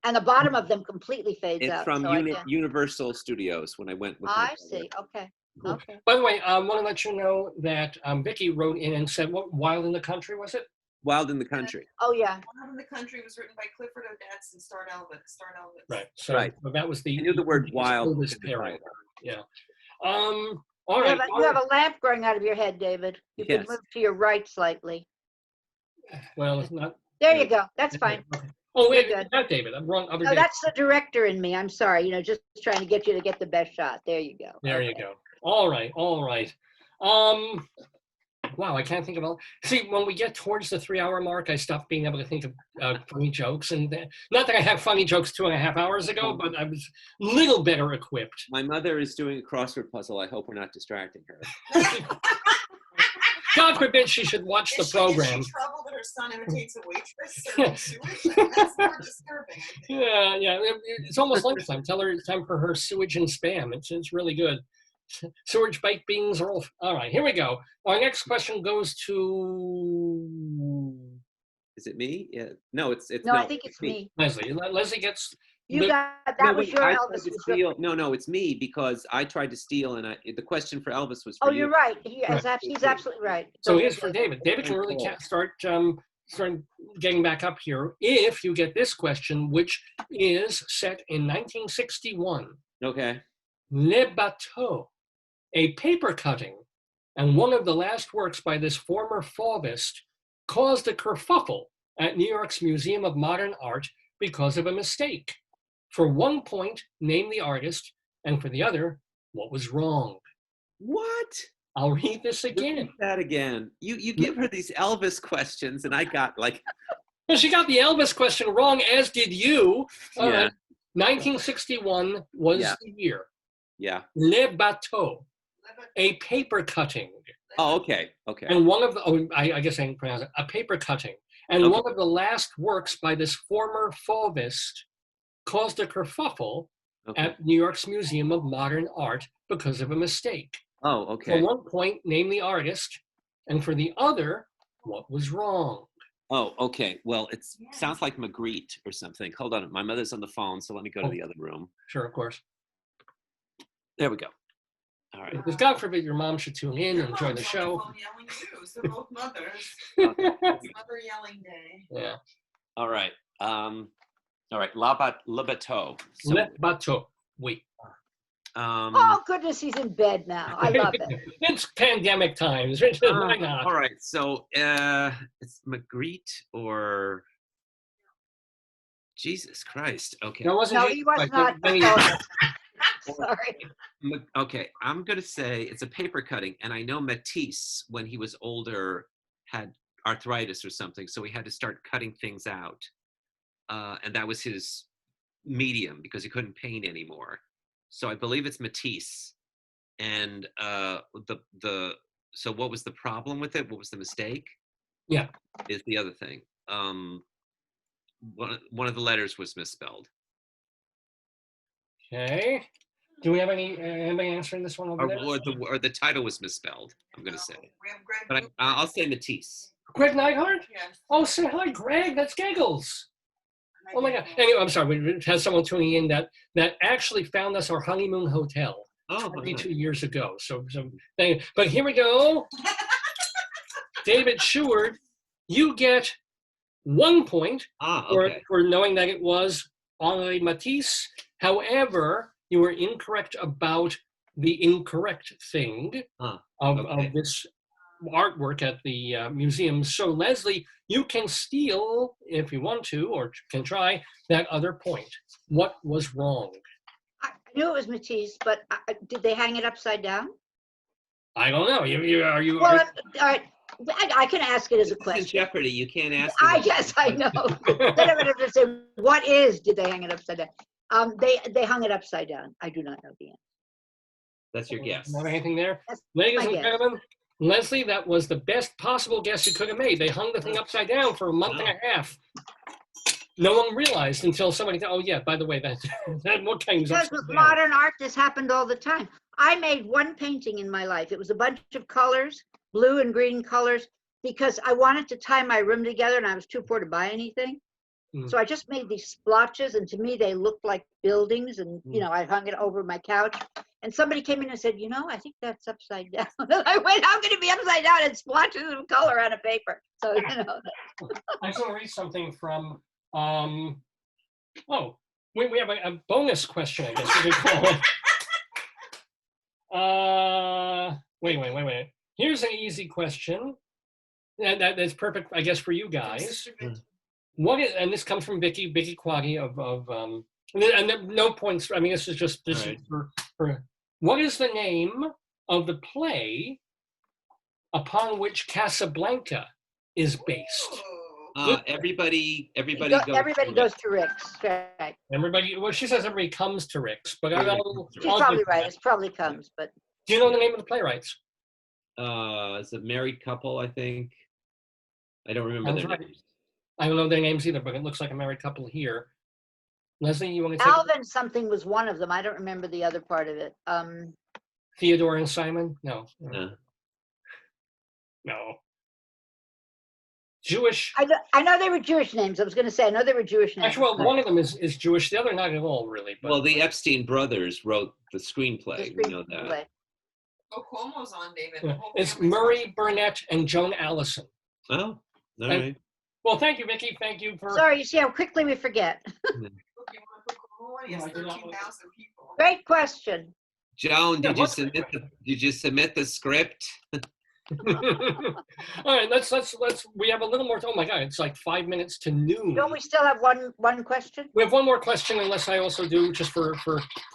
And the bottom of them completely fades out. It's from Universal Studios when I went with I see. Okay. By the way, I want to let you know that Vicky wrote in and said, what Wild in the Country was it? Wild in the Country. Oh, yeah. Wild in the Country was written by Clifford Odets and starred Elvis. Right. So that was the. I knew the word wild. Yeah. All right. You have a lamp growing out of your head, David. You can move to your right slightly. Well, it's not. There you go. That's fine. Okay. Oh, wait, not David. I'm wrong. No, that's the director in me. I'm sorry. Just trying to get you to get the best shot. There you go. There you go. All right. Wow, I can't think of all. See, when we get towards the 3-hour mark, I stop being able to think of funny jokes. And not that I had funny jokes 2.5 hours ago, but I was a little better equipped. My mother is doing a crossword puzzle. I hope we're not distracting her. God forbid she should watch the program. Is she troubled at her her son imitates a waitress serving sewage. I mean, that's more disturbing, I think. Yeah. It's almost lunchtime. Tell her it's time for her sewage and spam. It's really good. Sewage baked beans are all right. Here we go. Our next question goes to. Is it me? Yeah. No, it's No, I think it's me. Leslie. Leslie gets. You got that was your I Elvis. tried to steal. No, it's me because I tried to steal, and the question for Elvis was for Oh, you. you're right. He's Right. absolutely right. So here's for David. David can really start getting back up here if you get this question, which is set in 1961. Okay. Le Bateau, a paper cutting, and one of the last works by this former fauvist, caused a kerfuffle at New York's Museum of Modern Art because of a mistake. For 1 point, name the artist, and for the other, what was wrong. What? I'll read this again. Repeat that again. You give her these Elvis questions, and I got like. Well, she got the Elvis question wrong, as did you. Yeah. 1961 was the year. Yeah. Le Bateau, a paper cutting. Oh, okay. And one of the, I guess I can pronounce it, a paper cutting. And one of the last works by this former fauvist caused a kerfuffle at New York's Museum of Modern Art because of a mistake. Oh, okay. For 1 point, name the artist, and for the other, what was wrong. Oh, okay. Well, it sounds like Magritte or something. Hold on. My mother's on the phone, so let me go to the other room. Sure, of course. There we go. All right. Because God forbid your mom should tune in and enjoy the show. Yelling too, so both mothers. It's mother yelling day. Yeah. All right. All right. Le Bateau. So, Le Bateau. Wait. Oh goodness, he's in bed now. I love it. It's pandemic times. Why not? All right. So it's Magritte or Jesus Christ. Okay. No, he was not. Sorry. Okay. I'm going to say it's a paper cutting. And I know Matisse, when he was older, had arthritis or something. So he had to start cutting things out. And that was his medium because he couldn't paint anymore. So I believe it's Matisse. And so what was the problem with it? What was the mistake? Yeah. Is the other thing. One of the letters was misspelled. Okay. Do we have anybody answering this one over there? Or the title was misspelled, I'm going to say. But I'll say Matisse. Greg Neidhart? Yes. Oh, say hi, Greg. That's Giggles. Oh my God. Anyway, I'm sorry. We had someone tuning in that actually found us our honeymoon hotel 22 years ago. So but here we go. David Sheward, you get 1 point for knowing that it was Henri Matisse. However, you were incorrect about the incorrect thing of this artwork at the museum. So Leslie, you can steal, if you want to, or can try, that other point. What was wrong? I knew it was Matisse, but did they hang it upside down? I don't know. Are you? Well, all right. I can ask it as a question. It's in Jeopardy. You can't ask. Yes, I know. Then I'm going to say, did they hang it upside down? They hung it upside down. I do not know the answer. That's your guess. Not anything there? That's Ladies my and guess. gentlemen, Leslie, that was the best possible guess you could have made. They hung the thing upside down for a month and a half. No one realized until somebody said, oh yeah, by the way, that what hangs Because upside with down. modern art, this happened all the time. I made one painting in my life. It was a bunch of colors, blue and green colors, because I wanted to tie my room together and I was too poor to buy anything. So I just made these splotches, and to me, they looked like buildings, and, I hung it over my couch. And somebody came in and said, I think that's upside down. And I went, how could it be upside down? It's splotches of color on a paper. So, I just want to read something from, we have a bonus question, I guess we could call it. Wait. Here's an easy question. That's perfect, I guess, for you guys. And this comes from Vicky Quaggy and no points. I mean, this is for what is the name of the play upon which Casablanca is based? Everybody goes to Rick's. Right. Well, she says everybody comes to Rick's, but she's probably right. It's probably comes, but. Do you know the name of the playwrights? It's a married couple, I think. I don't remember their names. I don't know their names either, but it looks like a married couple here. Leslie, you want to take Alvin something was one of them. I don't remember the other part of it. Theodore and Simon? No. Jewish. I know they were Jewish names. I was going to say, I know they were Jewish names. Actually, well, one of them is Jewish. The other not at all, really. But, well, the Epstein brothers wrote the screenplay. We know that. Oh, Cuomo's on, David. Yeah. It's Murray Burnett and Joan Allison. Oh, all right. Well, thank you, Vicki. Thank you for... Sorry, you see how quickly we forget. Yes, 13,000 people. Great question. Joan, did you submit the script? All right, let's we have a little more. Oh my God, it's like 5 minutes to noon. Don't we still have one question? We have one more question, unless I also do just for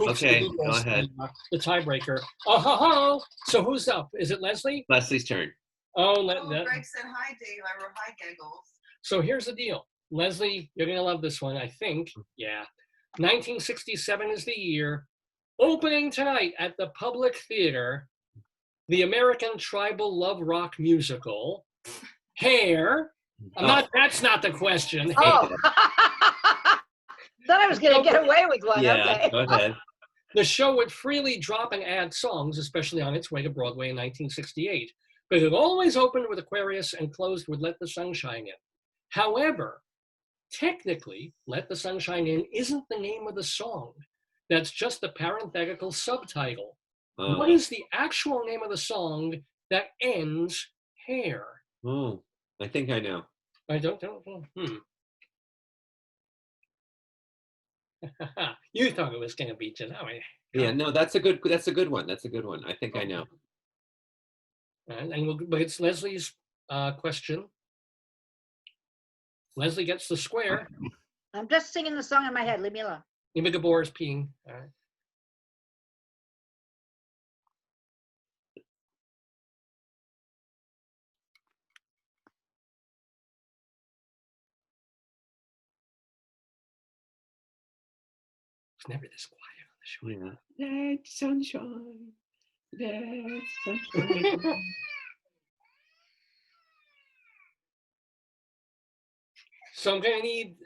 okay, go ahead. The tiebreaker. Oh, ho, ho. So who's up? Is it Leslie? Leslie's turn. Greg said hi, Dave. I wrote hi, Giggles. So here's the deal, Leslie. You're gonna love this one, I think. Yeah, 1967 is the year. Opening tonight at the Public Theater, the American tribal love rock musical, Hair. That's not the question. Oh. Thought I was going to get away with one. Yeah, okay. Go ahead. The show would freely drop and add songs, especially on its way to Broadway in 1968. But it always opened with Aquarius and closed with Let the Sun Shine In. However, technically, Let the Sun Shine In isn't the name of the song. That's just the parenthetical subtitle. What is the actual name of the song that ends Hair? Oh, I think I know. I don't know. You thought it was going to be just Yeah, no, that's a good one. That's a good one. I think I know. But it's Leslie's question. Leslie gets the square. I'm just singing the song in my head. Leave me alone. Eva Gabor is peeing. All right. It's never this quiet on the show. Yeah. Let sunshine. Let sunshine. So I'm gonna need.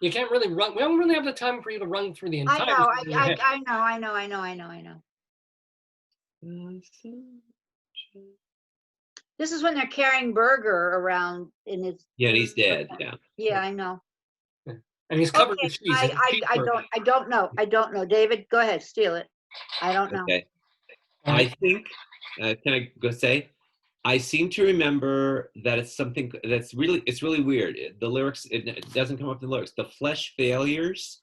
You can't really run. We don't really have the time for you to run through the entire. I know. This is when they're carrying Berger around in his. Yeah, and he's dead. Yeah. Yeah, I know. And he's covered with cheese. I don't know. David, go ahead, steal it. I don't know. Okay. I think. Can I go say? I seem to remember that it's something it's really weird. The lyrics, it doesn't come up in the lyrics. The Flesh Failures.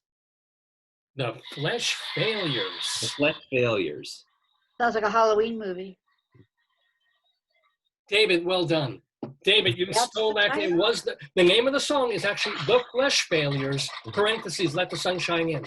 The Flesh Failures. The Flesh Failures. Sounds like a Halloween movie. David, well done. David, you stole that. It was the name of the song is actually The Flesh Failures, parentheses, Let the Sun Shine In.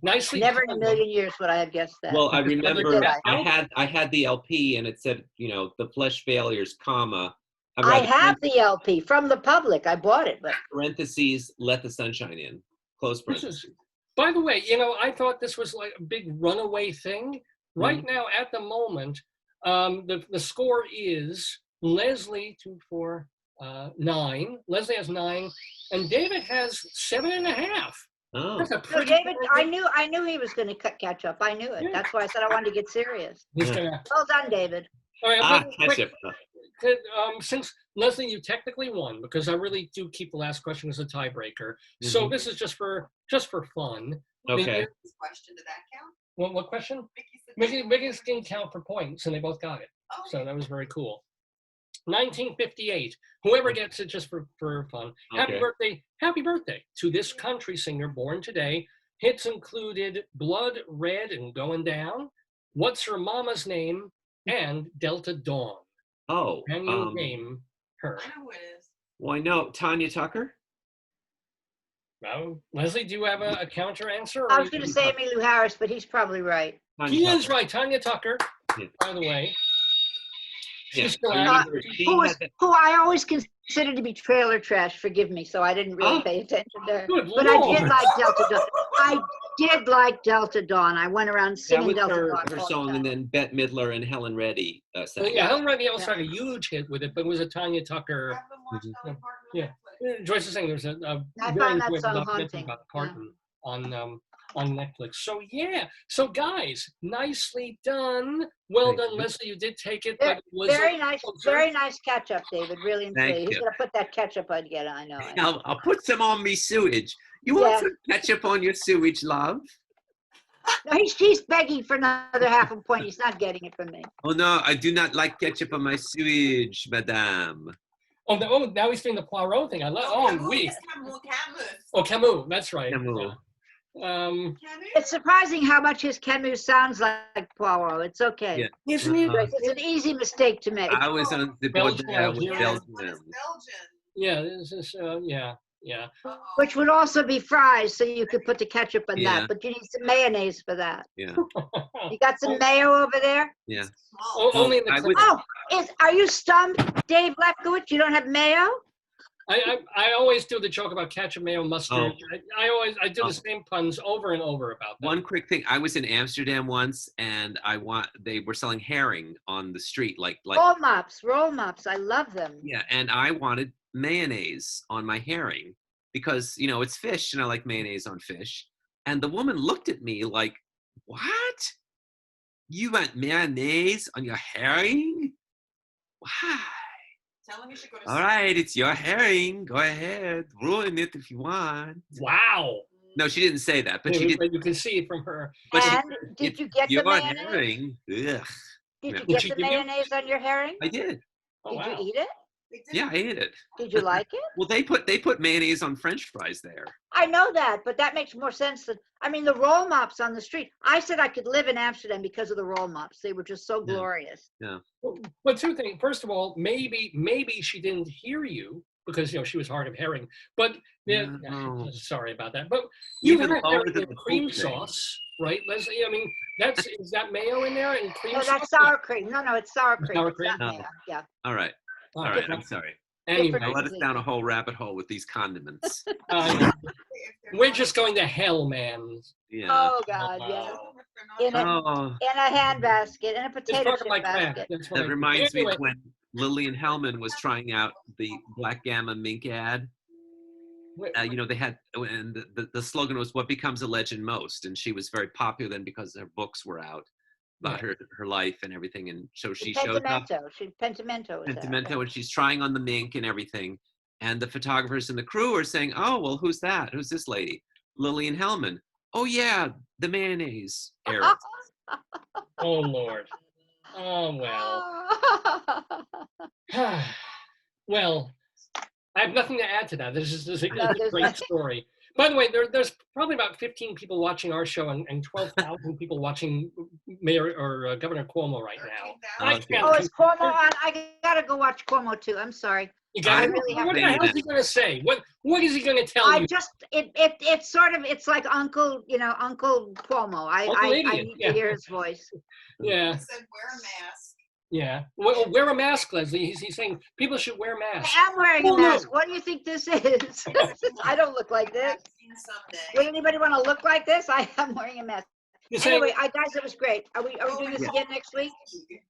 Nicely. Never in a million years would I have guessed that. Well, I remember I had the LP and it said, The Flesh Failures, comma. I have the LP from the Public. I bought it, but parentheses, Let the Sun Shine In. Close parentheses. By the way, I thought this was like a big runaway thing. Right now, at the moment, the score is Leslie 2, 4, 9. Leslie has 9, and David has 7.5. Oh. So David, I knew he was going to catch up. I knew it. Yeah. That's why I said I wanted to get serious. Well done, David. All right, catch up. Since Leslie, you technically won because I really do keep the last question as a tiebreaker. So this is just for fun. Okay. Question, did that count? What question? Mickey's didn't count for points, and they both got it. Oh. So that was very cool. 1958. Whoever gets it, just for fun. Okay. Happy birthday to this country singer born today. Hits included Blood Red and Going Down, What's Her Mama's Name, and Delta Dawn. Oh. Can you name her? I know who it is. Well, I know Tanya Tucker. Well, Leslie, do you have a counter answer? I was going to say Emmylou Harris, but he's probably right. He is right. Tanya Tucker, by the way. She's still so out. Who I always considered to be trailer trash. Forgive me, so I didn't really pay attention to her. Good But Lord. I did like Delta Dawn. I did like Delta Dawn. I went around That singing was Delta her Dawn. all the song, time. and then Bette Midler and Helen Reddy sang. Yeah, Helen Reddy also had a huge hit with it, but it was a Tanya Tucker. Yeah. Joyce is saying there's a I very find that enjoyable song documentary haunting. about Parton on Netflix. So yeah, so guys, nicely done. Well Thank done, you. Leslie. You did take it, Very- but it was Very a nice, closer. very nice catch up, David. Really and Thank truly. He's you. gonna put that ketchup on again. I know. I'll put some on me sewage. You want Yeah. some ketchup on your sewage, love? No, he's begging for another half a point. He's not getting it from me. Oh no, I do not like ketchup on my sewage, madame. Now he's doing the Poirot thing. I love. Oh, oui. Oh, Camus. That's right. Camus. Yeah. It's surprising how much his Camus sounds like Poirot. It's okay. Yeah. Isn't it? It's an easy mistake to make. I was on the board there with Belgian. Belgium. Yeah. This is. Yeah. Which would also be fries, so you could put the ketchup on Yeah. that. But you need some mayonnaise for that. Yeah, You got some mayo over there? yeah. Only in the I would- Oh, are you stumped, Dave Lefkowitz? You don't have mayo? I always do the joke about ketchup, mayo, mustard. Oh. I do Oh. the same puns over and over about that. One quick thing. I was in Amsterdam once, and they were selling herring on the street, like Roll mops. I love them. yeah. And I wanted mayonnaise on my herring because it's fish, and I like mayonnaise on fish. And the woman looked at me like, "What? You want mayonnaise on your herring? Why? Tell him you should go to All right, it's your herring. Go ahead, ruin it if you want." Wow. No, she didn't say that, but she did. But you can see from her. But And did you get the your mayonnaise? herring. Ugh. Did No. you Did get she the give you- mayonnaise on your herring? I did. Oh, Did wow. you eat it? Yeah, I ate it. Did you like it? Well, they put mayonnaise on French fries there. I know that, but that makes more sense than, the roll mops on the street. I said I could live in Amsterdam because of the roll mops. They were just so Yeah. glorious. But two things. First of all, maybe she didn't hear you because she was hard of herring. But No. sorry about that. But you Even had lower herring than with the cream poop thing. sauce, right, Leslie? I mean, is that mayo in there and cream No, sauce? that's sour cream. No, it's sour cream. Sour It's not cream? mayo. Yeah. All right. Oh, All right. I'm sorry. Anyway, I let us down a whole rabbit hole with these condiments. we're just going to hell, man. Yeah. Oh God, yeah. In Oh, a handbasket, in a It's potato talking chip like that. basket. That's what that I- reminds me anyway, of when Lillian Hellman was trying out the Black Gamma mink ad. They had, and the slogan was "What becomes a legend most," and she was very popular then because her books were out about her life and everything, and so she showed up. Pentimento. is that, Pentimento, okay. and she's trying on the mink and everything, and the photographers and the crew are saying, "Oh, well, who's that? Who's this lady? Lillian Hellman." "Oh yeah, the mayonnaise era." Oh Lord. Oh well. Well, I have nothing to add to that. This is a there's great nothing. story. By the way, there's probably about 15 people watching our show and 12,000 people watching Mayor or Governor Cuomo right now. I Okay. can't Oh, is Cuomo compare- on? I gotta go watch Cuomo too. I'm sorry. You got I it? really have What the to- hell is he going to say? What is he going to tell you? It's sort of, it's like Uncle Cuomo. I Uncle Idiot, need yeah. to hear his voice. Yeah, He said wear a mask. yeah. Well, wear a mask, Leslie. He's saying people should wear masks. I am wearing Oh, a no. mask. What do you think this is? I don't look like this. Vaccine someday. Would anybody want to look like this? I am wearing a mask. You're saying, Anyway, guys, it was great. Are we doing this again next week?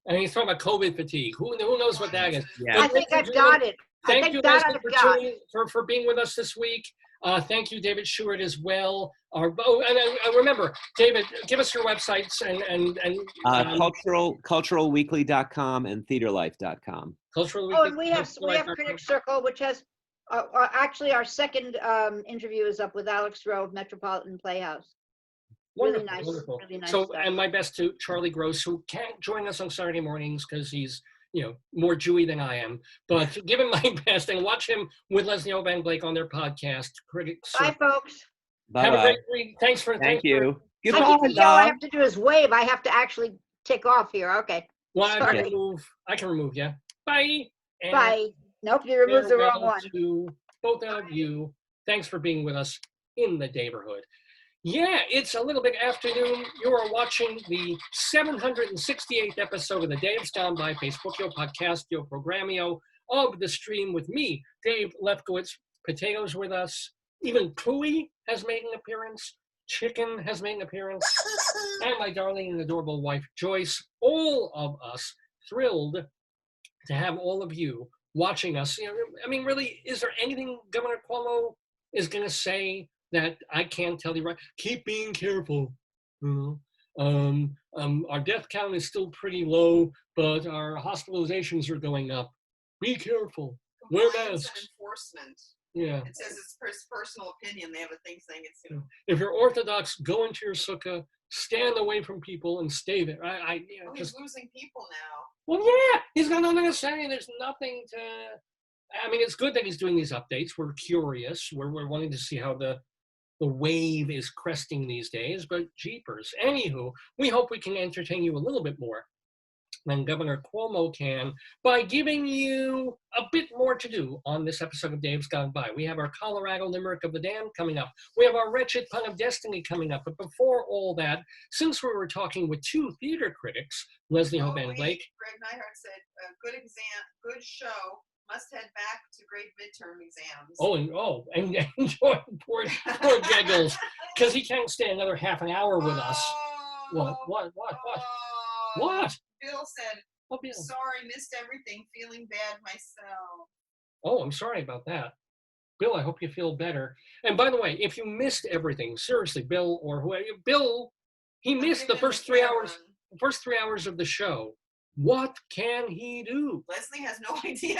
and he's talking about COVID fatigue. Who knows what that is? Yeah. I think I've got it. I Thank think you, that Leslie, for being with us this week. Thank you, David Sheward, as well. Remember, David, give us your websites and Culturalweekly.com and theaterlife.com. Cultural Oh, and we have Critic Circle, which has actually our second interview is up with Alex Rowe of Metropolitan Playhouse. Really nice, Wonderful. really nice So, stuff. and my best to Charlie Gross, who can't join us on Saturday mornings because he's, more Jewy than I am. But give him my best and watch him with Leslie Hoban Blake on their podcast, Critic Bye, Circle. folks. Have a Bye-bye. great week. Thanks for Thank you. I Goodbye, think all I dog. have to do is wave. I have to actually tick off here. Okay. Well, I Sorry. can remove you. Bye. And Bye. Nope, you removed the wrong farewell one. to both of you. Thanks for being with us in the Daverhood. Yeah, it's a little bit afternoon. You are watching the 768th episode of the Dave's Gone By Facebookio Podcastio Programmio of the stream with me, Dave Lefkowitz. Potatoes with us. Even Pooey has made an appearance. Chicken has made an appearance. And my darling and adorable wife, Joyce. All of us thrilled to have all of you watching us. You know, I mean, really, is there anything Governor Cuomo is going to say that I can't tell you right? Keep being careful. Our death count is still pretty low, but our hospitalizations are going up. Be careful. Wear masks. And enforcement. Yeah. It says it's personal opinion. They have a thing saying it's, If you're Orthodox, go into your sukkah, stand away from people, and stay there. He's losing people now. Well, yeah, he's got nothing to say. There's nothing to. I mean, it's good that he's doing these updates. We're curious. We're wanting to see how the wave is cresting these days. But jeepers. Anywho, we hope we can entertain you a little bit more than Governor Cuomo can by giving you a bit more to do on this episode of Dave's Gone By. We have our Colorado Limerick of the Damned coming up. We have our Wretched Pun of Destiny coming up. But before all that, since we were talking with two theater critics, Leslie Hoban Blake. Greg Nyhart said, good show. Must head back to great midterm exams. And enjoy poor Giggles, because he can't stay another half an hour with us. What? Bill said, sorry, missed everything, feeling bad myself. Oh, I'm sorry about that. Bill, I hope you feel better. And by the way, if you missed everything, seriously, Bill or whoever, Bill, he missed the first 3 hours of the show. What can he do? Leslie has no idea.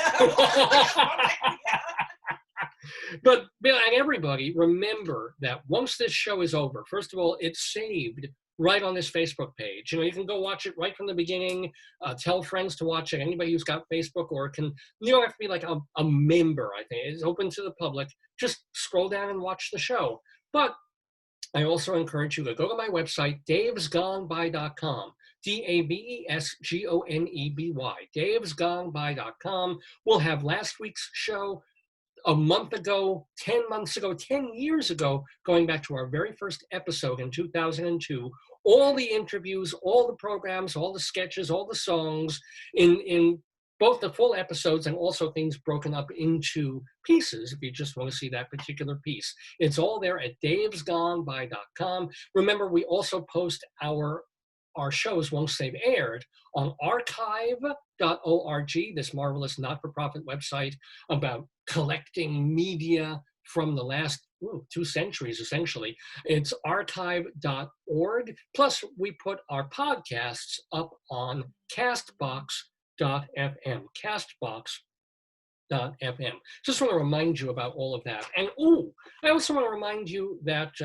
But Bill and everybody, remember that once this show is over, first of all, it's saved right on this Facebook page. You know, you can go watch it right from the beginning, tell friends to watch it, anybody who's got Facebook, or you don't have to be like a member, I think. It's open to the public. Just scroll down and watch the show. But I also encourage you to go to my website, davesgoneby.com, DAVESGONEBY, davesgoneby.com. We'll have last week's show a month ago, 10 months ago, 10 years ago, going back to our very first episode in 2002, all the interviews, all the programs, all the sketches, all the songs in both the full episodes and also things broken up into pieces if you just want to see that particular piece. It's all there at davesgoneby.com. Remember, we also post our shows once they've aired on archive.org, this marvelous not-for-profit website about collecting media from the last 2 centuries, essentially. It's archive.org. Plus, we put our podcasts up on castbox.fm, castbox.fm. Just want to remind you about all of that. And I also want to remind you that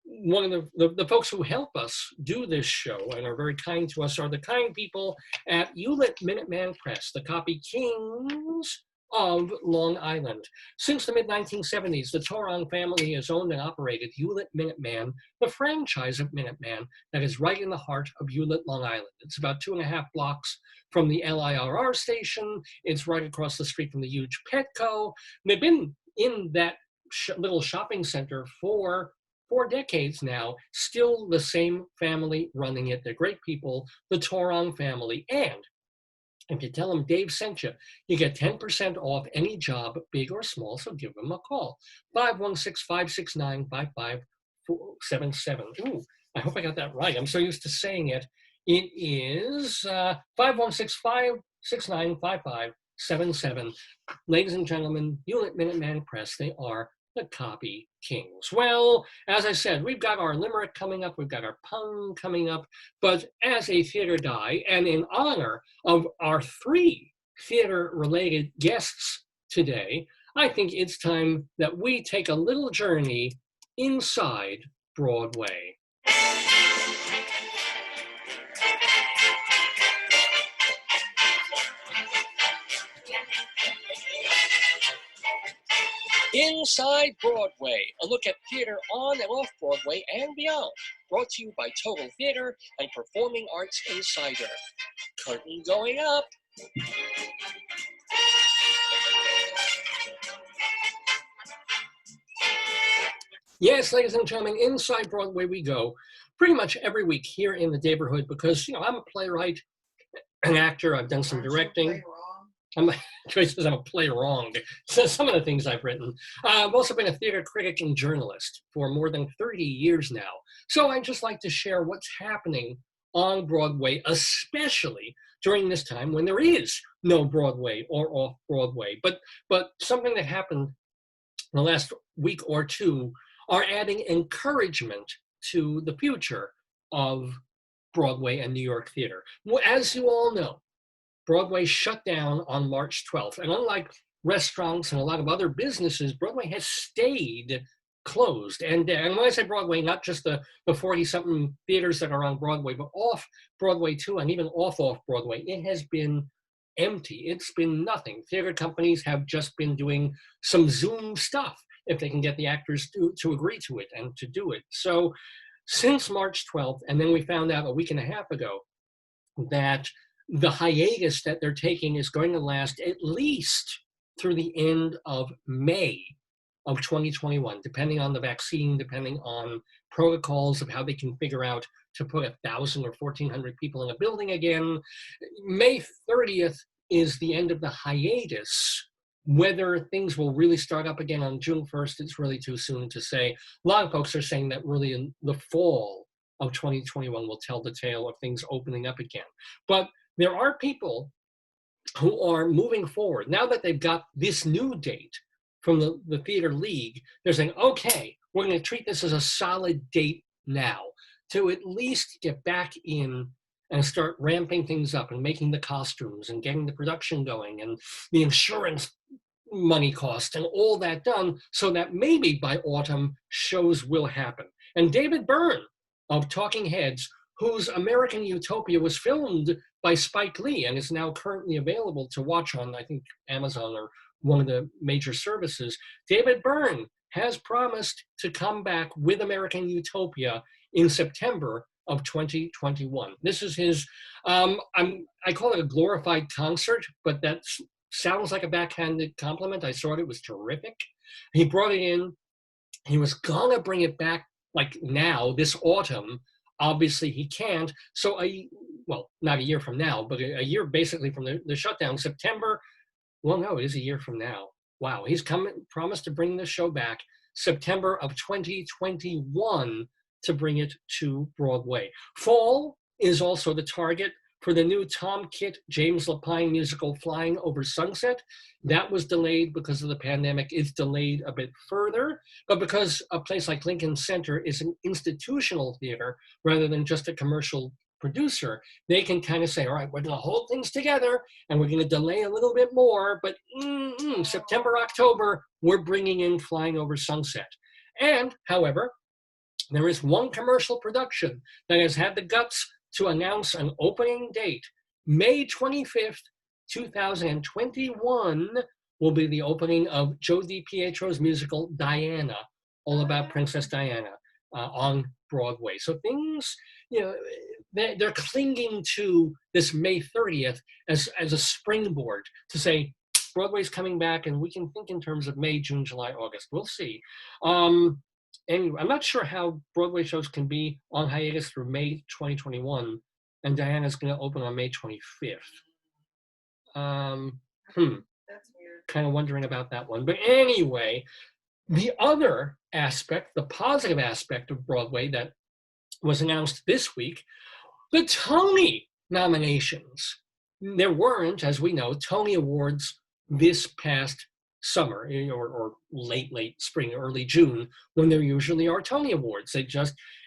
one of the folks who help us do this show and are very kind to us are the kind people at Hewlett Minuteman Press, the copy kings of Long Island. Since the mid-1970s, the Torong family has owned and operated Hewlett Minuteman, the franchise of Minuteman that is right in the heart of Hewlett, Long Island. It's about 2.5 blocks from the LIRR station. It's right across the street from the huge Petco. They've been in that little shopping center for 4 decades now, still the same family running it. They're great people, the Torong family. And if you tell them Dave sent you, you get 10% off any job, big or small, so give them a call. 516-569-5577. Ooh, I hope I got that right. I'm so used to saying it. It is 516-569-5577. Ladies and gentlemen, Hewlett Minuteman Press, they are the copy kings. Well, as I said, we've got our limerick coming up, we've got our pun coming up, but as a theater die, and in honor of our 3 theater-related guests today, I think it's time that we take a little journey inside Broadway. Inside Broadway, a look at theater on and off Broadway and beyond. Brought to you by Total Theater and Performing Arts Insider. Curtain going up. Yes, ladies and gentlemen, inside Broadway we go pretty much every week here in the Daverhood because, I'm a playwright, an actor. I've done some directing. Joyce says I'm a play wrong. So some of the things I've written. I've also been a theater critic and journalist for more than 30 years now. So I just like to share what's happening on Broadway, especially during this time when there is no Broadway or off-Broadway. But something that happened in the last week or two are adding encouragement to the future of Broadway and New York theater. Well, as you all know, Broadway shut down on March 12th. And unlike restaurants and a lot of other businesses, Broadway has stayed closed. And when I say Broadway, not just the 40-something theaters that are on Broadway, but off Broadway too, and even off Broadway, it has been empty. It's been nothing. Theater companies have just been doing some Zoom stuff if they can get the actors to agree to it and to do it. So since March 12th, and then we found out a week and a half ago that the hiatus that they're taking is going to last at least through the end of May of 2021, depending on the vaccine, depending on protocols of how they can figure out to put 1,000 or 1,400 people in a building again. May 30th is the end of the hiatus. Whether things will really start up again on June 1st, it's really too soon to say. A lot of folks are saying that really in the fall of 2021 will tell the tale of things opening up again. But there are people who are moving forward. Now that they've got this new date from the Theater League, they're saying, okay, we're going to treat this as a solid date now to at least get back in and start ramping things up and making the costumes and getting the production going and the insurance money cost and all that done so that maybe by autumn shows will happen. And David Byrne of Talking Heads, whose American Utopia was filmed by Spike Lee and is now currently available to watch on, I think, Amazon or one of the major services. David Byrne has promised to come back with American Utopia in September of 2021. This is his, I call it a glorified concert, but that sounds like a backhanded compliment. I thought it was terrific. He brought it in. He was gonna bring it back like now, this autumn. Obviously he can't. So well, not a year from now, but a year basically from the shutdown, September. Well, no, it is a year from now. Wow, he's promised to bring the show back September of 2021 to bring it to Broadway. Fall is also the target for the new Tom Kitt, James Lapine musical Flying Over Sunset. That was delayed because of the pandemic. It's delayed a bit further, but because a place like Lincoln Center is an institutional theater rather than just a commercial producer, they can kind of say, all right, we're going to hold things together and we're going to delay a little bit more, but September, October, we're bringing in Flying Over Sunset. And, however, there is one commercial production that has had the guts to announce an opening date. May 25th, 2021 will be the opening of Joe DiPietro's musical Diana, all about Princess Diana, on Broadway. So things, they're clinging to this May 30th as a springboard to say, Broadway's coming back and we can think in terms of May, June, July, August. We'll see. Anyway, I'm not sure how Broadway shows can be on hiatus through May 2021, and Diana's going to open on May 25th. That's weird. Kind of wondering about that one. But anyway, the other aspect, the positive aspect of Broadway that was announced this week, the Tony nominations. There weren't, as we know, Tony Awards this past summer or late spring, early June, when there usually are Tony Awards.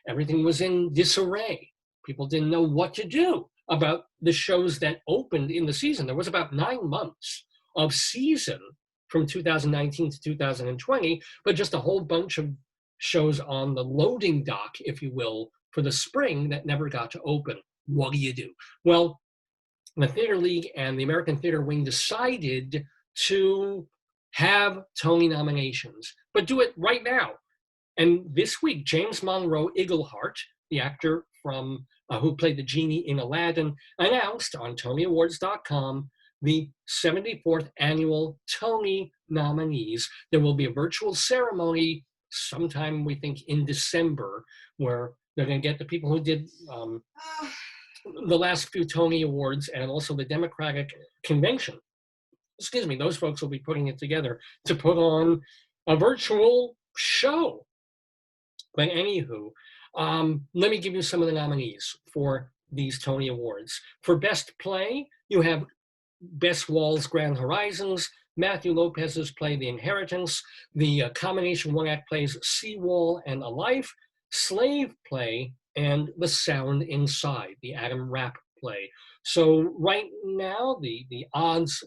Everything was in disarray. People didn't know what to do about the shows that opened in the season. There was about 9 months of season from 2019 to 2020, but just a whole bunch of shows on the loading dock, if you will, for the spring that never got to open. What do you do? Well, the Theater League and the American Theater Wing decided to have Tony nominations, but do it right now. And this week, James Monroe Iglehart, the actor from who played the genie in Aladdin, announced on TonyAwards.com the 74th annual Tony nominees. There will be a virtual ceremony sometime, we think, in December, where they're going to get the people who did the last few Tony Awards and also the Democratic Convention. Excuse me, those folks will be putting it together to put on a virtual show. But anywho, let me give you some of the nominees for these Tony Awards. For Best Play, you have Bess Wall's Grand Horizons, Matthew Lopez's play The Inheritance, the combination one-act plays Seawall and A Life, Slave Play, and The Sound Inside, the Adam Rapp play. So right now, the odds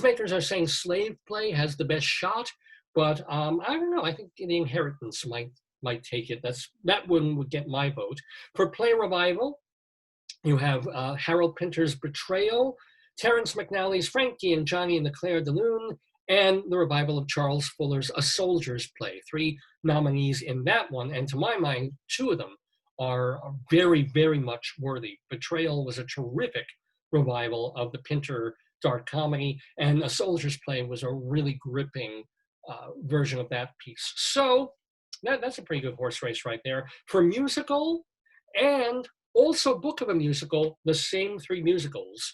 makers are saying Slave Play has the best shot, but I don't know. I think The Inheritance might take it. That one would get my vote. For Play Revival, you have Harold Pinter's Betrayal, Terrence McNally's Frankie and Johnny and the Claire de Lune, and the revival of Charles Fuller's A Soldier's Play. 3 nominees in that one, and to my mind, 2 of them are very, very much worthy. Betrayal was a terrific revival of the Pinter dark comedy, and A Soldier's Play was a really gripping version of that piece. So that's a pretty good horse race right there. For musical and also book of a musical, the same 3 musicals.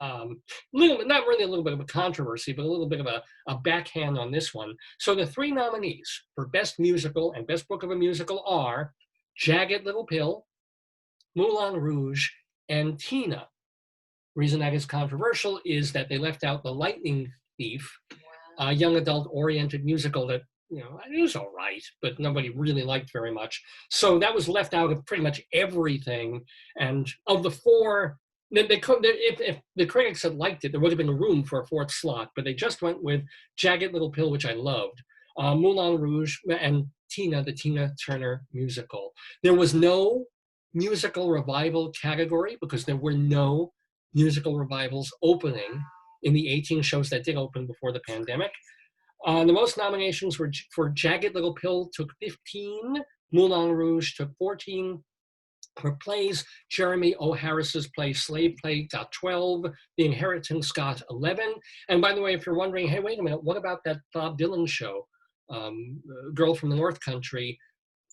Not really a little bit of a controversy, but a little bit of a backhand on this one. So the 3 nominees for Best Musical and Best Book of a Musical are Jagged Little Pill, Moulin Rouge, and Tina. Reason that is controversial is that they left out The Lightning Thief, a young adult-oriented musical that, it was all right, but nobody really liked very much. So that was left out of pretty much everything. And of the 4, they could, if the critics had liked it, there would have been room for a 4th slot, but they just went with Jagged Little Pill, which I loved, Moulin Rouge, and Tina, the Tina Turner musical. There was no musical revival category because there were no musical revivals opening in the 18 shows that did open before the pandemic. The most nominations were for Jagged Little Pill took 15, Moulin Rouge took 14. For plays, Jeremy O. Harris's play Slave Play got 12, The Inheritance got 11. And by the way, if you're wondering, hey, wait a minute, what about that Bob Dylan show, Girl from the North Country?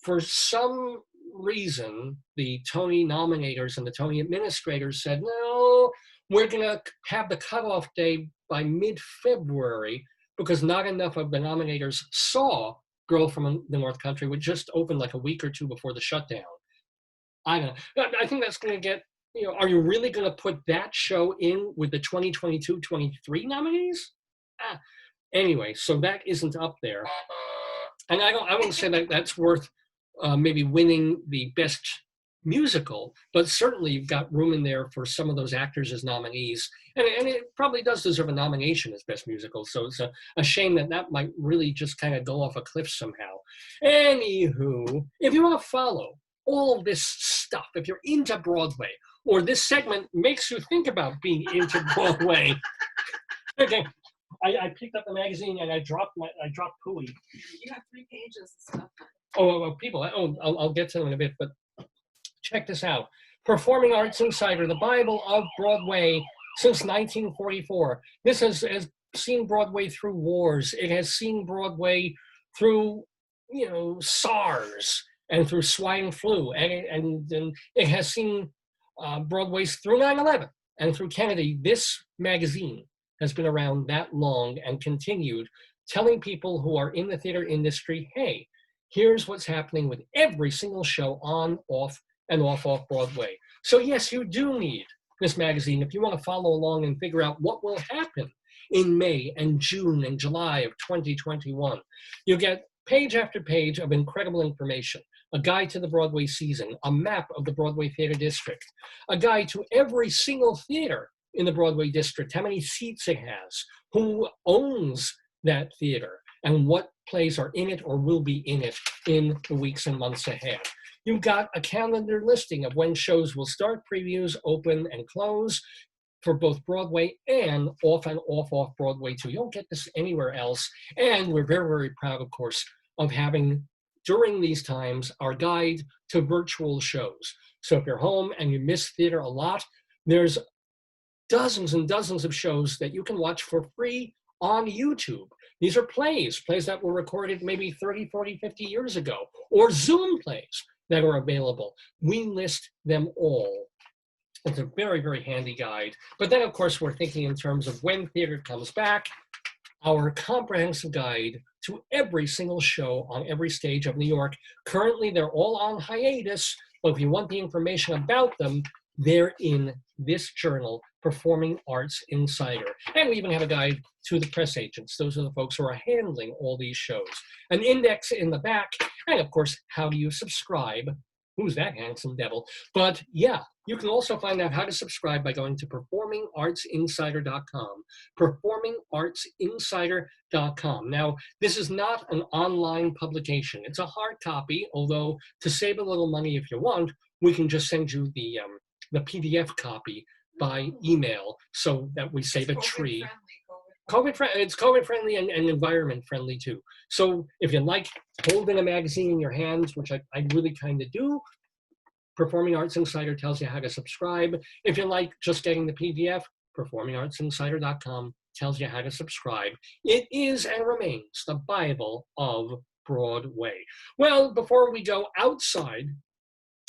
For some reason, the Tony nominators and the Tony administrators said, no, we're going to have the cutoff day by mid-February because not enough of the nominators saw Girl from the North Country, which just opened like a week or 2 before the shutdown. I don't know. I think that's going to get, are you really going to put that show in with the 2022-23 nominees? Anyway, so that isn't up there. And I wouldn't say that that's worth maybe winning the best musical, but certainly you've got room in there for some of those actors as nominees. And it probably does deserve a nomination as best musical. So it's a shame that might really just kind of go off a cliff somehow. Anywho, if you want to follow all of this stuff, if you're into Broadway, or this segment makes you think about being into Broadway, okay, I picked up the magazine and I dropped Pooey. You have 3 pages and stuff. People, I'll get to them in a bit, but check this out. Performing Arts Insider, the Bible of Broadway since 1944. This has seen Broadway through wars. It has seen Broadway through, SARS and through swine flu. And it has seen Broadway's through 9/11 and through Kennedy. This magazine has been around that long and continued telling people who are in the theater industry, hey, here's what's happening with every single show on, off, and off Broadway. So yes, you do need this magazine if you want to follow along and figure out what will happen in May and June and July of 2021. You'll get page after page of incredible information, a guide to the Broadway season, a map of the Broadway Theater District, a guide to every single theater in the Broadway District, how many seats it has, who owns that theater, and what plays are in it or will be in it in the weeks and months ahead. You've got a calendar listing of when shows will start, previews, open, and close for both Broadway and off Broadway too. You don't get this anywhere else. And we're very, very proud, of course, of having, during these times, our guide to virtual shows. So if you're home and you miss theater a lot, there's dozens and dozens of shows that you can watch for free on YouTube. These are plays that were recorded maybe 30, 40, 50 years ago, or Zoom plays that are available. We list them all. It's a very, very handy guide. But then, of course, we're thinking in terms of when theater comes back, our comprehensive guide to every single show on every stage of New York. Currently, they're all on hiatus, but if you want the information about them, they're in this journal, Performing Arts Insider. And we even have a guide to the press agents. Those are the folks who are handling all these shows. An index in the back, and of course, how do you subscribe? Who's that handsome devil? But yeah, you can also find out how to subscribe by going to performingartsinsider.com, performingartsinsider.com. Now, this is not an online publication. It's a hard copy, although to save a little money if you want, we can just send you the PDF copy by email so that we save a tree. It's COVID friendly and environment friendly too. So if you like holding a magazine in your hands, which I really kind of do, Performing Arts Insider tells you how to subscribe. If you like just getting the PDF, performingartsinsider.com tells you how to subscribe. It is and remains the Bible of Broadway. Well, before we go outside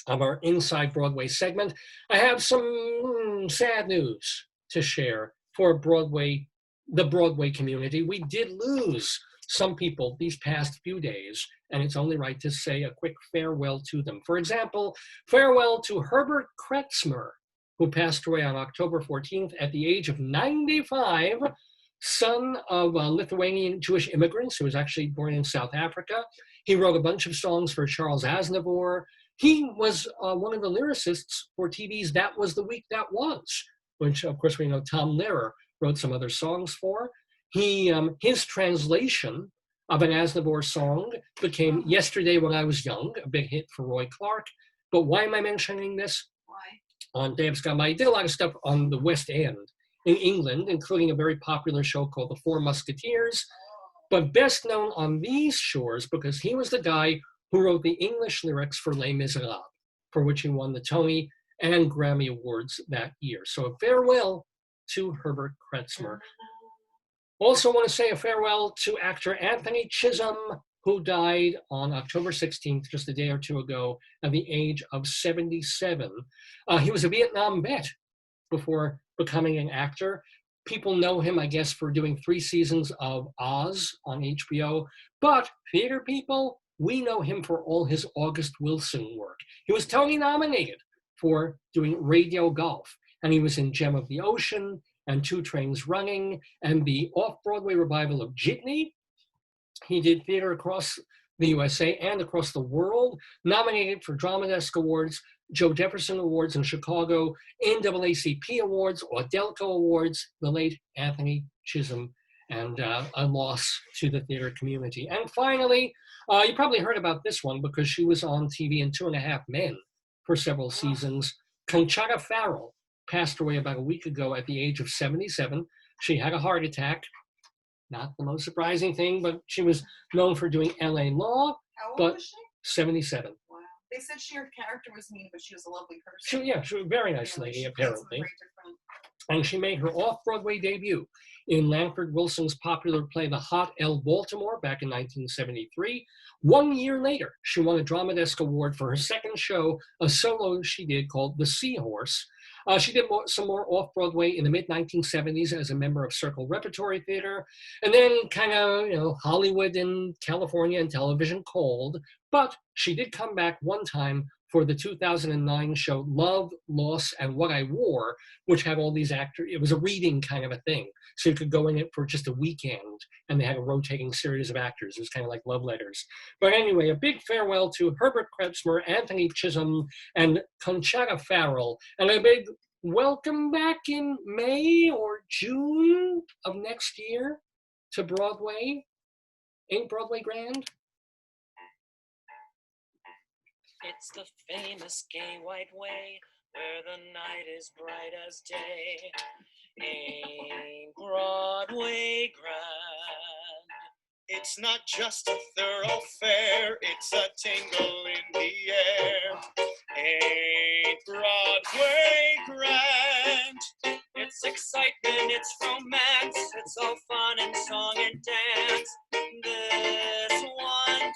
of our Inside Broadway segment, I have some sad news to share for Broadway, the Broadway community. We did lose some people these past few days, and it's only right to say a quick farewell to them. For example, farewell to Herbert Kretzmer, who passed away on October 14th at the age of 95, son of Lithuanian Jewish immigrants who was actually born in South Africa. He wrote a bunch of songs for Charles Aznavour. He was one of the lyricists for TV's That Was the Week That Was, which of course we know Tom Lehrer wrote some other songs for. His translation of an Aznavour song became Yesterday When I Was Young, a big hit for Roy Clark. But why am I mentioning this? Why? On Dave Scott, I did a lot of stuff on the West End in England, including a very popular show called The Four Musketeers, but best known on these shores because he was the guy who wrote the English lyrics for Les Miserables, for which he won the Tony and Grammy Awards that year. So a farewell to Herbert Kretzmer. Also want to say a farewell to actor Anthony Chisholm, who died on October 16th, just a day or two ago, at the age of 77. He was a Vietnam vet before becoming an actor. People know him, I guess, for doing 3 seasons of Oz on HBO, but theater people, we know him for all his August Wilson work. He was Tony nominated for doing Radio Golf, and he was in Gem of the Ocean, and 2 Trains Running, and the off-Broadway revival of Jitney. He did theater across the USA and across the world, nominated for Drama Desk Awards, Joe Jefferson Awards in Chicago, NAACP Awards, Audelco Awards, the late Anthony Chisholm, and a loss to the theater community. And finally, you probably heard about this one because she was on TV in 2.5 Men for several seasons. Conchata Farrell passed away about a week ago at the age of 77. She had a heart attack. Not the most surprising thing, but she was known for doing LA Law. How old but was she? 77. Wow. They said her character was mean, but she was a lovely person. She was a very nice lady, She played apparently. some great different- And she made her off-Broadway debut in Lanford Wilson's popular play The Hot L. Baltimore back in 1973. 1 year later, she won a Drama Desk Award for her second show, a solo she did called The Seahorse. She did some more off-Broadway in the mid-1970s as a member of Circle Repertory Theater, and then kind of, Hollywood and California and television cold. But she did come back one time for the 2009 show Love, Loss, and What I Wore, which had all these actors. It was a reading kind of a thing. So you could go in it for just a weekend, and they had a rotating series of actors. It was kind of like love letters. But anyway, a big farewell to Herbert Kretzmer, Anthony Chisholm, and Conchata Farrell, and a big welcome back in May or June of next year to Broadway. Ain't Broadway grand? It's the famous gay white way where the night is bright as day. Ain't Broadway grand? It's not just a thoroughfare, it's a tingle in the air. Ain't Broadway grand? It's excitement then it's romance. It's all fun and song and dance. This wonderland.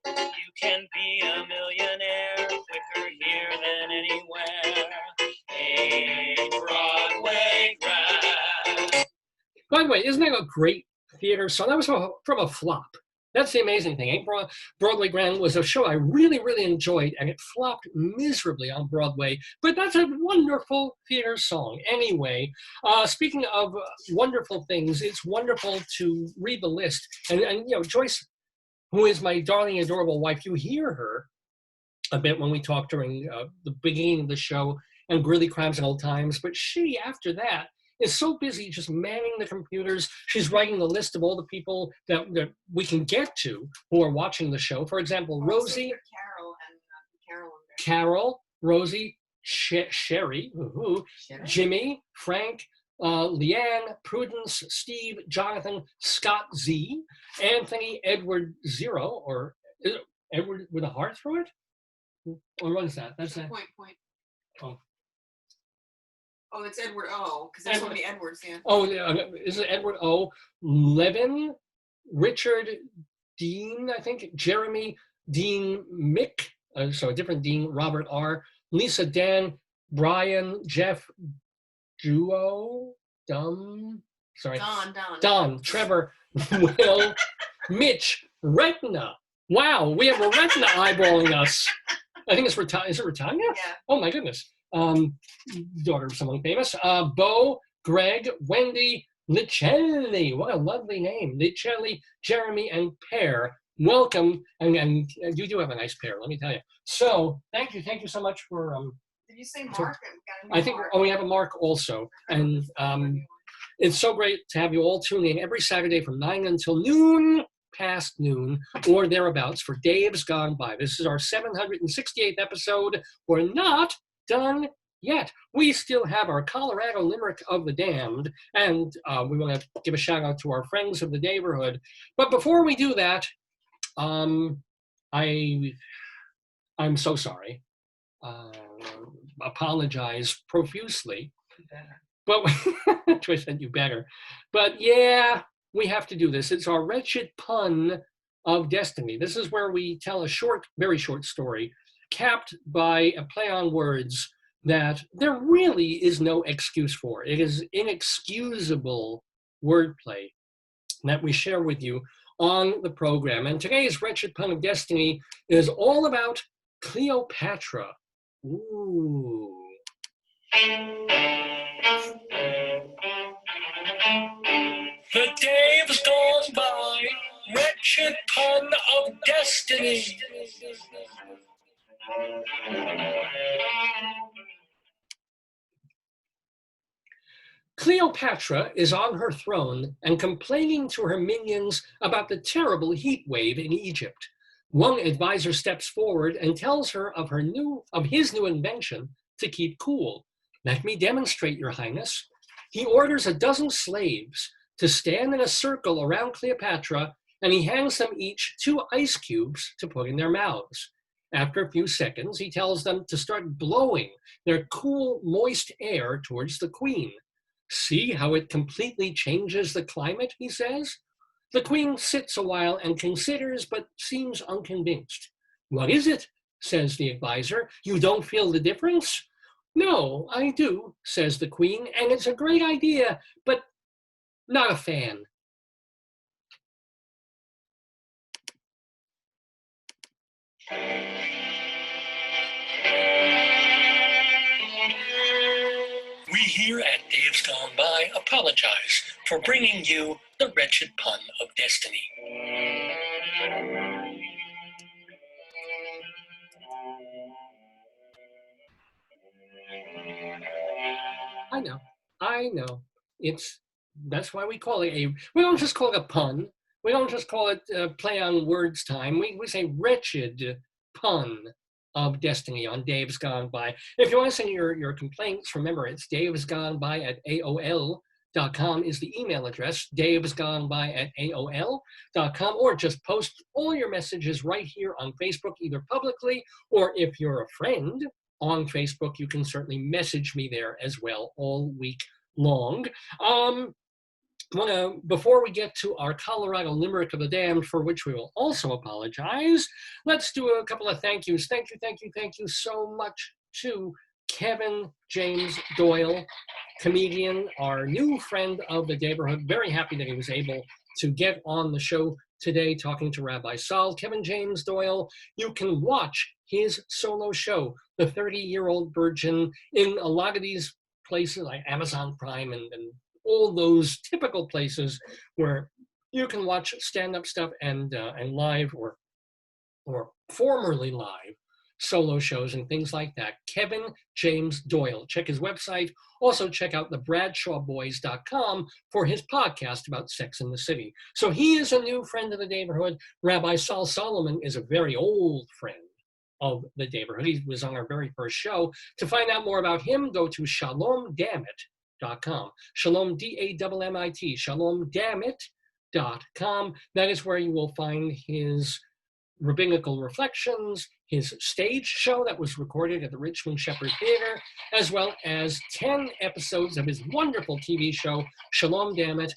You can be a millionaire quicker here than anywhere. A Broadway grad. By the way, isn't that a great theater song? That was from a flop. That's the amazing thing. Ain't Broadway Grand was a show I really, really enjoyed, and it flopped miserably on Broadway. But that's a wonderful theater song. Anyway, speaking of wonderful things, it's wonderful to read the list. And you know, Joyce, who is my darling, adorable wife, you hear her a bit when we talk during the beginning of the show and Greeley Crimes and Old Times. But she, after that, is so busy just manning the computers. She's writing the list of all the people that we can get to who are watching the show. For example, Rosie, Carol, Rosie, Sherry, Jimmy, Frank, Leanne, Prudence, Steve, Jonathan, Scott Z, Anthony, Edward Zero, or is it Edward with a heart through it? Or what is that? That's a point. Oh. Oh, it's Edward O, because there's so many Edwards, yeah. Oh, is it Edward O? Levin, Richard Dean, I think, Jeremy Dean Mick, so a different Dean, Robert R, Lisa Dan, Brian, Jeff, Duo, Don, Trevor, Will, Mitch, Retina. Wow, we have a Retina eyeballing us. I think it's is it Retanya? Yeah. Oh my goodness. Daughter of someone famous. Bo, Greg, Wendy, Licelli. What a lovely name. Licelli, Jeremy, and Pear. Welcome. And you do have a nice pair, let me tell you. So thank you so much for Did you say Mark? I think we have a Mark also. And it's so great to have you all tune in every Saturday from 9 until noon, past noon, or thereabouts for Dave's Gone By. This is our 768th episode. We're not done yet. We still have our Colorado Limerick of the Damned, and we want to give a shout out to our friends of the Daverhood. But before we do that, I'm so sorry. Apologize profusely. But Joyce said you better. But yeah, we have to do this. It's our Wretched Pun of Destiny. This is where we tell a short, very short story capped by a play on words that there really is no excuse for. It is inexcusable wordplay that we share with you on the program. And today's Wretched Pun of Destiny is all about Cleopatra. Ooh. The day was gone by, wretched pun of destiny. Cleopatra is on her throne and complaining to her minions about the terrible heat wave in Egypt. One advisor steps forward and tells her of his new invention to keep cool. Let me demonstrate, Your Highness. He orders a dozen slaves to stand in a circle around Cleopatra, and he hands them each 2 ice cubes to put in their mouths. After a few seconds, he tells them to start blowing their cool, moist air towards the queen. See how it completely changes the climate, he says. The queen sits a while and considers, but seems unconvinced. What is it? Says the advisor. You don't feel the difference? No, I do, says the queen, and it's a great idea, but not a fan. We here at Dave's Gone By apologize for bringing you the Wretched Pun of Destiny. I know. That's why we call it we don't just call it a pun. We don't just call it play on words time. We say Wretched Pun of Destiny on Dave's Gone By. If you want to send your complaints, remember it's davesgoneby@aol.com is the email address, davesgoneby@aol.com, or just post all your messages right here on Facebook, either publicly or if you're a friend on Facebook. You can certainly message me there as well all week long. Before we get to our Colorado Limerick of the Damned, for which we will also apologize, let's do a couple of thank yous. Thank you so much to Kevin James Doyle, comedian, our new friend of the Daverhood. Very happy that he was able to get on the show today talking to Rabbi Saul. Kevin James Doyle, you can watch his solo show, The 30-Year-Old Virgin, in a lot of these places like Amazon Prime and all those typical places where you can watch stand-up stuff and live or formerly live solo shows and things like that. Kevin James Doyle. Check his website. Also check out thebradshawboys.com for his podcast about Sex in the City. So he is a new friend of the Daverhood. Rabbi Saul Solomon is a very old friend of the Daverhood. He was on our very first show. To find out more about him, go to shalomdammit.com. Shalom, D-A-M-M-I-T, shalomdammit.com. That is where you will find his Rabbinical Reflections, his stage show that was recorded at the Richmond Shepherd Theater, as well as 10 episodes of his wonderful TV show, Shalom Dammit,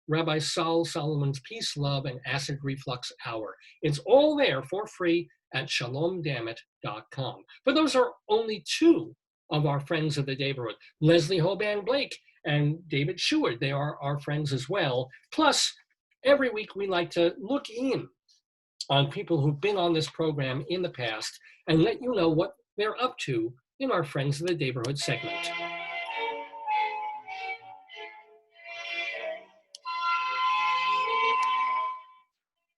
Rabbi Saul Solomon's Peace, Love, and Acid Reflux Hour. It's all there for free at shalomdammit.com. But those are only two of our friends of the Daverhood. Leslie Hoban Blake and David Sheward, they are our friends as well. Plus, every week we like to look in on people who've been on this program in the past and let you know what they're up to in our Friends of the Daverhood segment.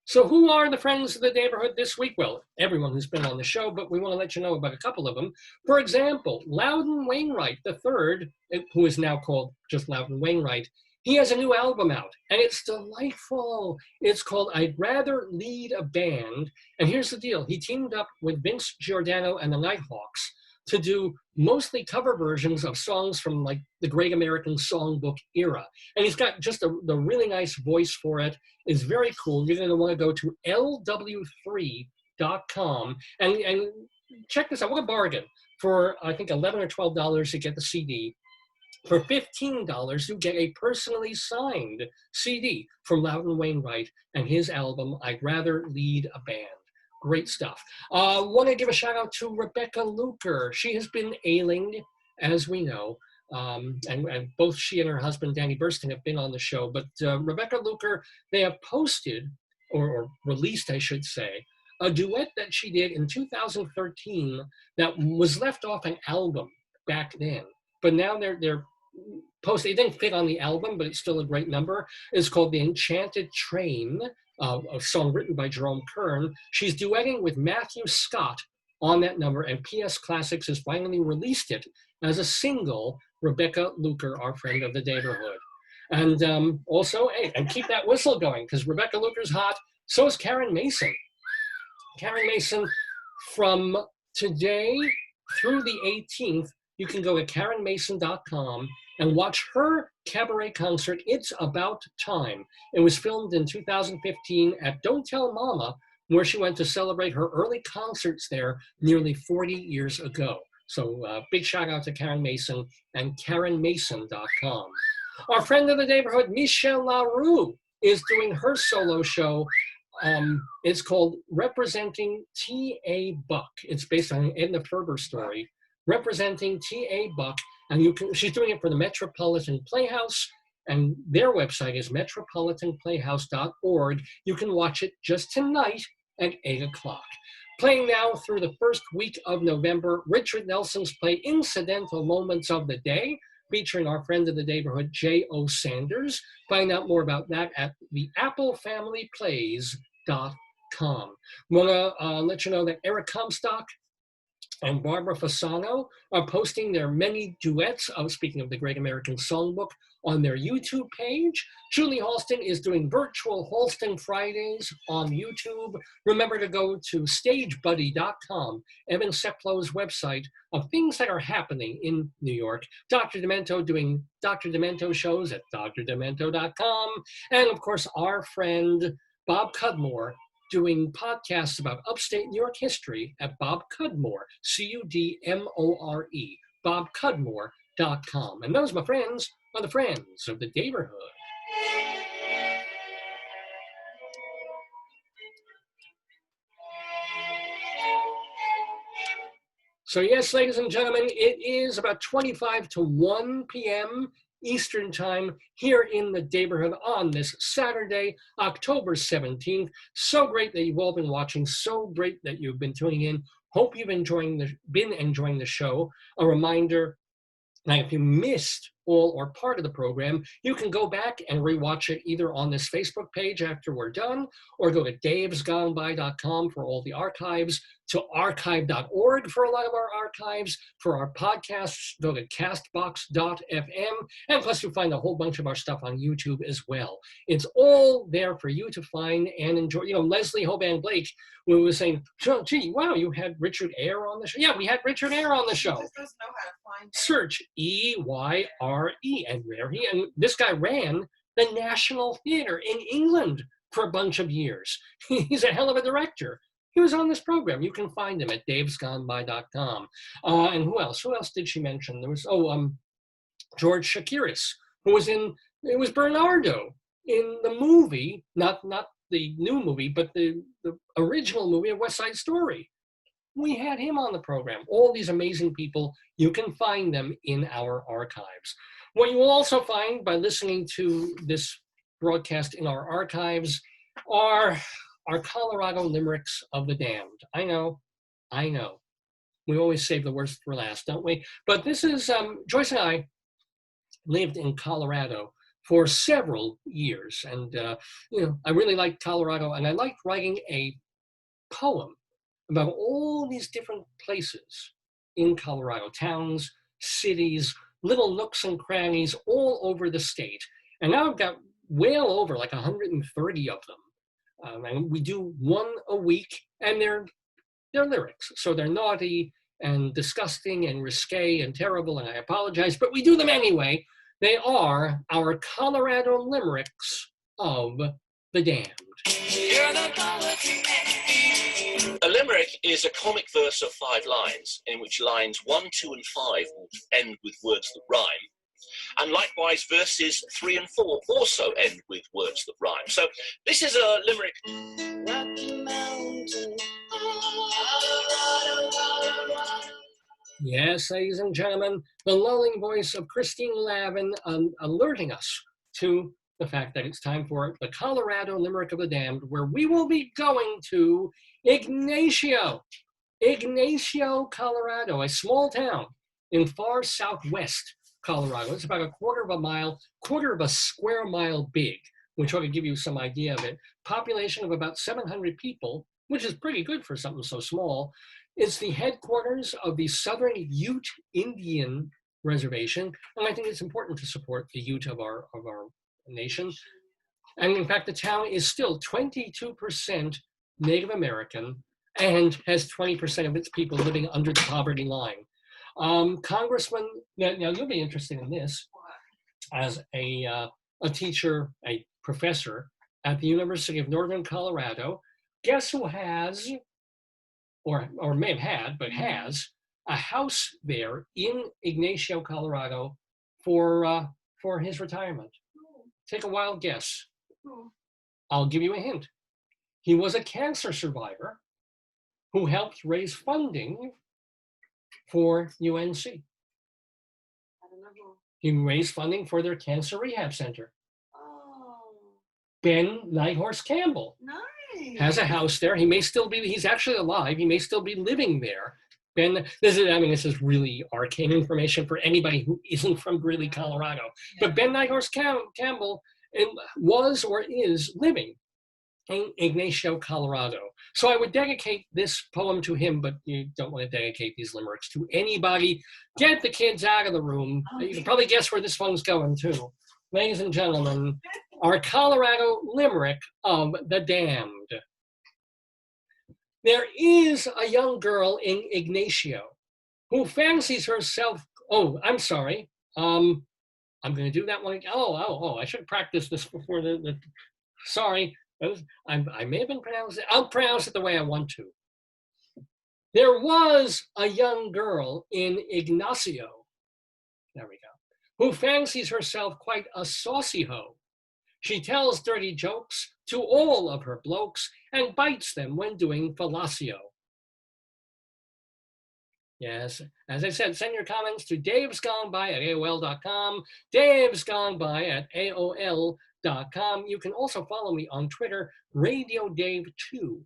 So who are the Friends of the Daverhood this week? Well, everyone who's been on the show, but we want to let you know about a couple of them. For example, Loudon Wainwright III, who is now called just Loudon Wainwright, he has a new album out, and it's delightful. It's called I'd Rather Lead a Band. And here's the deal. He teamed up with Vince Giordano and the Nighthawks to do mostly cover versions of songs from like the Great American Songbook era. And he's got just the really nice voice for it. It's very cool. You're going to want to go to lw3.com and check this out. What a bargain. For, I think, $11 or $12 to get the CD. For $15, you get a personally signed CD from Loudon Wainwright and his album, I'd Rather Lead a Band. Great stuff. Want to give a shout out to Rebecca Luker. She has been ailing, as we know, and both she and her husband, Danny Burston, have been on the show. But Rebecca Luker, they have posted, or released, I should say, a duet that she did in 2013 that was left off an album back then. But now they're posted. It didn't fit on the album, but it's still a great number. It's called The Enchanted Train, a song written by Jerome Kern. She's duetting with Matthew Scott on that number, and PS Classics has finally released it as a single. Rebecca Luker, our friend of the Daverhood. And also, hey, and keep that whistle going, because Rebecca Luker's hot. So is Karen Mason. Karen Mason, from today through the 18th, you can go to KarenMason.com and watch her cabaret concert, It's About Time. It was filmed in 2015 at Don't Tell Mama, where she went to celebrate her early concerts there nearly 40 years ago. So big shout out to Karen Mason and KarenMason.com. Our friend of the Daverhood, Michelle LaRue, is doing her solo show. It's called Representing T.A. Buck. It's based on an Edna Ferber story. Representing T.A. Buck, and she's doing it for the Metropolitan Playhouse, and their website is metropolitanplayhouse.org. You can watch it just tonight at 8 o'clock. Playing now through the first week of November, Richard Nelson's play Incidental Moments of the Day, featuring our friend of the Daverhood, J.O. Sanders. Find out more about that at theapplefamilyplays.com. Want to let you know that Eric Comstock and Barbara Fasano are posting their many duets of, speaking of the Great American Songbook, on their YouTube page. Julie Halston is doing virtual Halston Fridays on YouTube. Remember to go to stagebuddy.com, Evan Seplow's website of things that are happening in New York. Dr. Demento doing Dr. Demento shows at drdemento.com. And of course, our friend Bob Cudmore doing podcasts about upstate New York history at Bob Cudmore, Cudmore, bobcudmore.com. And those, my friends, are the friends of the Daverhood. So yes, ladies and gentlemen, it is about 25 to 1 p.m. Eastern Time here in the Daverhood on this Saturday, October 17th. So great that you've all been watching. So great that you've been tuning in. Hope you've been enjoying the show. A reminder, now if you missed all or part of the program, you can go back and rewatch it either on this Facebook page after we're done, or go to davesgoneby.com for all the archives, to archive.org for a lot of our archives. For our podcasts, go to castbox.fm, and plus you'll find a whole bunch of our stuff on YouTube as well. It's all there for you to find and enjoy. You know, Leslie Hoban Blake, we were saying, gee, wow, you had Richard Eyre on the show. Yeah, we had Richard Eyre on the show. He just doesn't know how to find it. Search EYRE, and there he, and this guy ran the National Theatre in England for a bunch of years. He's a hell of a director. He was on this program. You can find him at davesgoneby.com. And who else? Who else did she mention? There was, George Shakiris, who was in, it was Bernardo in the movie, not the new movie, but the original movie of West Side Story. We had him on the program. All these amazing people, you can find them in our archives. What you will also find by listening to this broadcast in our archives are our Colorado Limericks of the Damned. I know. We always save the worst for last, don't we? But this is, Joyce and I lived in Colorado for several years. And, I really liked Colorado, and I liked writing a poem about all these different places in Colorado, towns, cities, little nooks and crannies all over the state. And now I've got well over like 130 of them. And we do one a week, and they're lyrics. So they're naughty and disgusting and risque and terrible, and I apologize, but we do them anyway. They are our Colorado Limericks of the Damned. A limerick is a comic verse of 5 lines, in which lines 1, 2, and 5 will end with words that rhyme. And likewise, verses 3 and 4 also end with words that rhyme. So this is a limerick. Rocky Mountain, Colorado, Colorado. Yes, ladies and gentlemen, the lulling voice of Christine Lavin alerting us to the fact that it's time for the Colorado Limerick of the Damned, where we will be going to Ignacio, Colorado, a small town in far southwest Colorado. It's about a quarter of a square mile big, which ought to give you some idea of it. Population of about 700 people, which is pretty good for something so small. It's the headquarters of the Southern Ute Indian Reservation, and I think it's important to support the Ute of our nation. And in fact, the town is still 22% Native American and has 20% of its people living under the poverty line. Congressman, now you'll be interested in this, as a teacher, a professor at the University of Northern Colorado. Guess who has, or may have had, but has a house there in Ignacio, Colorado for his retirement? Take a wild guess. I'll give you a hint. He was a cancer survivor who helped raise funding for UNC. I don't know who. He raised funding for their cancer rehab center. Oh, Ben Nighthorse Campbell nice. has a house there. He may still be, he's actually alive. He may still be living there. Ben, this is really arcane information for anybody who isn't from Greeley, Colorado. Yeah. But Ben Nighthorse Campbell was or is living in Ignacio, Colorado. So I would dedicate this poem to him, but you don't want to dedicate these limericks to anybody. Get the kids out of the room. Okay. You can probably guess where this one's going too. Ladies and gentlemen, our Colorado Limerick of the Damned. There is a young girl in Ignacio who fancies herself, I'm sorry. I'm going to do that one. I should practice this before sorry. I may have been pronouncing it. I'll pronounce it the way I want to. There was a young girl in Ignacio, there we go, who fancies herself quite a saucy hoe. She tells dirty jokes to all of her blokes and bites them when doing fellatio. Yes, as I said, send your comments to davesgoneby@aol.com, davesgoneby@aol.com. You can also follow me on Twitter. Radio Dave 2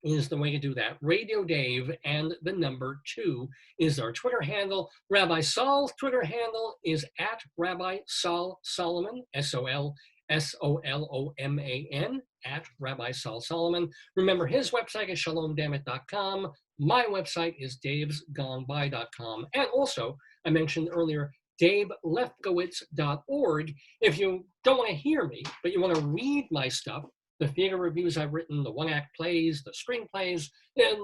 is the way to do that. Radio Dave and the number 2 is our Twitter handle. Rabbi Saul's Twitter handle is @Rabbi Saul Solomon, SOLSOLOMAN, @Rabbi Saul Solomon. Remember, his website is shalomdammit.com. My website is davesgoneby.com. And also, I mentioned earlier, davelefkowitz.org. If you don't want to hear me, but you want to read my stuff, the theater reviews I've written, the one-act plays, the screenplays, and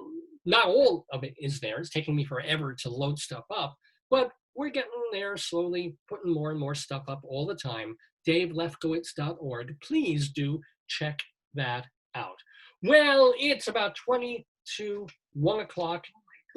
not all of it is there. It's taking me forever to load stuff up, but we're getting there slowly, putting more and more stuff up all the time. davelefkowitz.org. Please do check that out. Well, it's about 20 to 1 o'clock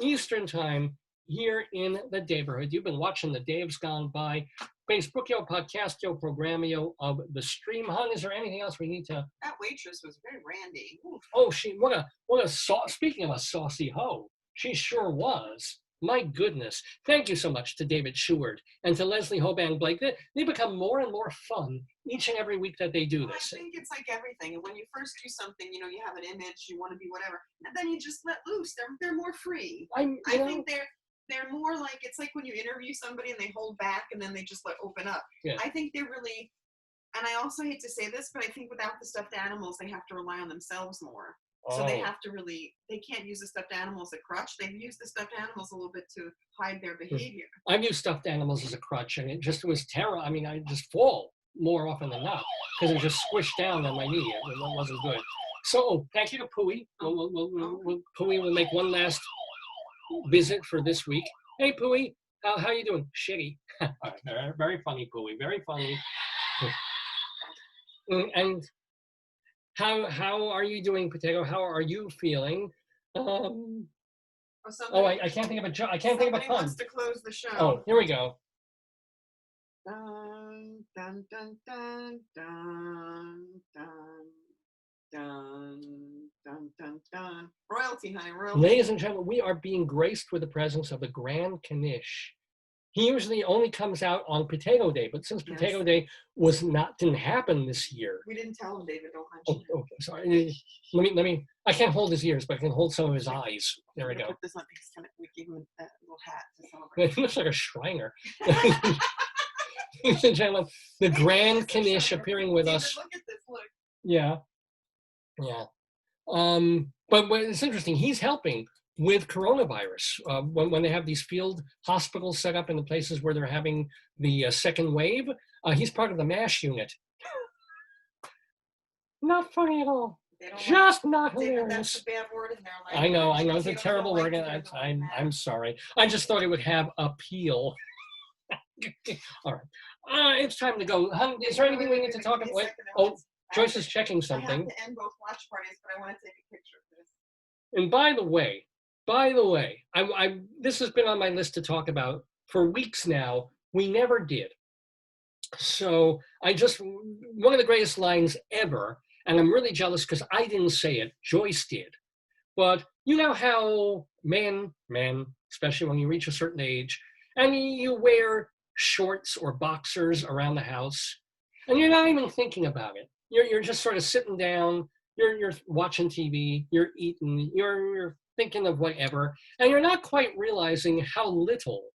Eastern time here in the Daverhood. You've been watching the Dave's Gone By Facebookio, Podcastio, Programmio of the Stream. Hon, is there anything else we need to? That waitress was very randy. Ooh. Oh, speaking of a saucy hoe, she sure was. My goodness. Thank you so much to David Sheward and to Leslie Hoban Blake. They become more and more fun each and every week that they do this. I think it's like everything. And when you first do something, you have an image, you want to be whatever, and then you just let loose. They're more free. I think they're more like, it's like when you interview somebody and they hold back and then they just open up. Yeah. I think they're really, and I also hate to say this, but I think without the stuffed animals, they have to rely on themselves more. So they have to they can't use the stuffed animals as a crutch. They've used the stuffed animals a little bit to hide their behavior. I've used stuffed animals as a crutch, and it just was terror. I mean, I just fall more often than not because it just squished down on my knee. It wasn't good. So thank you to Pooey. Pooey will make one last visit for this week. Hey, Pooey, how you doing? Shitty. Very, very funny, Pooey. Very funny. And how are you doing, Potato? How are you feeling? I can't think of a joke. I can't think of a pun. Somebody wants to close the show. Oh, here we go. Dun, dun, dun, dun, dun, dun, dun, dun, dun, dun. Royalty, honey, royalty. Ladies and gentlemen, we are being graced with the presence of the Grand Knish. He usually only comes out on Potato Day, but since Potato Day didn't happen this year. We didn't tell him, David. Don't mention it. Okay, sorry. Let me. I can't hold his ears, but I can hold some of his eyes. There we go. Put this on because we gave him that little hat to celebrate. He looks like a Shriner. Ladies and gentlemen, the Grand Knish appearing with us. Look at this. Look. Yeah. But it's interesting. He's helping with coronavirus when they have these field hospitals set up in the places where they're having the second wave. He's part of the MASH unit. Not funny at all. Just not hilarious. That's a bad word in there. I know. It's a terrible word. I'm sorry. I just thought it would have appeal. All right. It's time to go. Is there anything we need to talk about? Oh, Joyce is checking something. I have to end both watch parties, but I want to take a picture of this. And by the way, this has been on my list to talk about for weeks now. We never did. So one of the greatest lines ever, and I'm really jealous because I didn't say it, Joyce did. But you know how men, especially when you reach a certain age, and you wear shorts or boxers around the house, and you're not even thinking about it. You're just sort of sitting down, you're watching TV, you're eating, you're thinking of whatever, and you're not quite realizing how little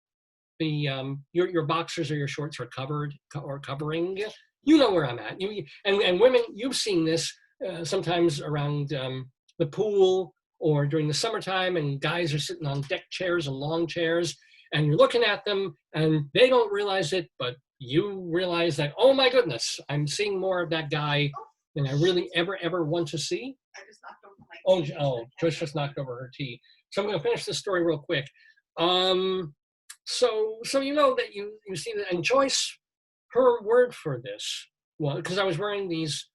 your boxers or your shorts are covered or covering. You know where I'm at. And women, you've seen this sometimes around the pool or during the summertime, and guys are sitting on deck chairs and lawn chairs, and you're looking at them, and they don't realize it, but you realize that, oh my goodness, I'm seeing more of that guy than I really ever want to see. I just knocked over my tea. Joyce just knocked over her tea. So I'm going to finish this story real quick. So you know that you see that, and Joyce, her word for this was, because I was wearing these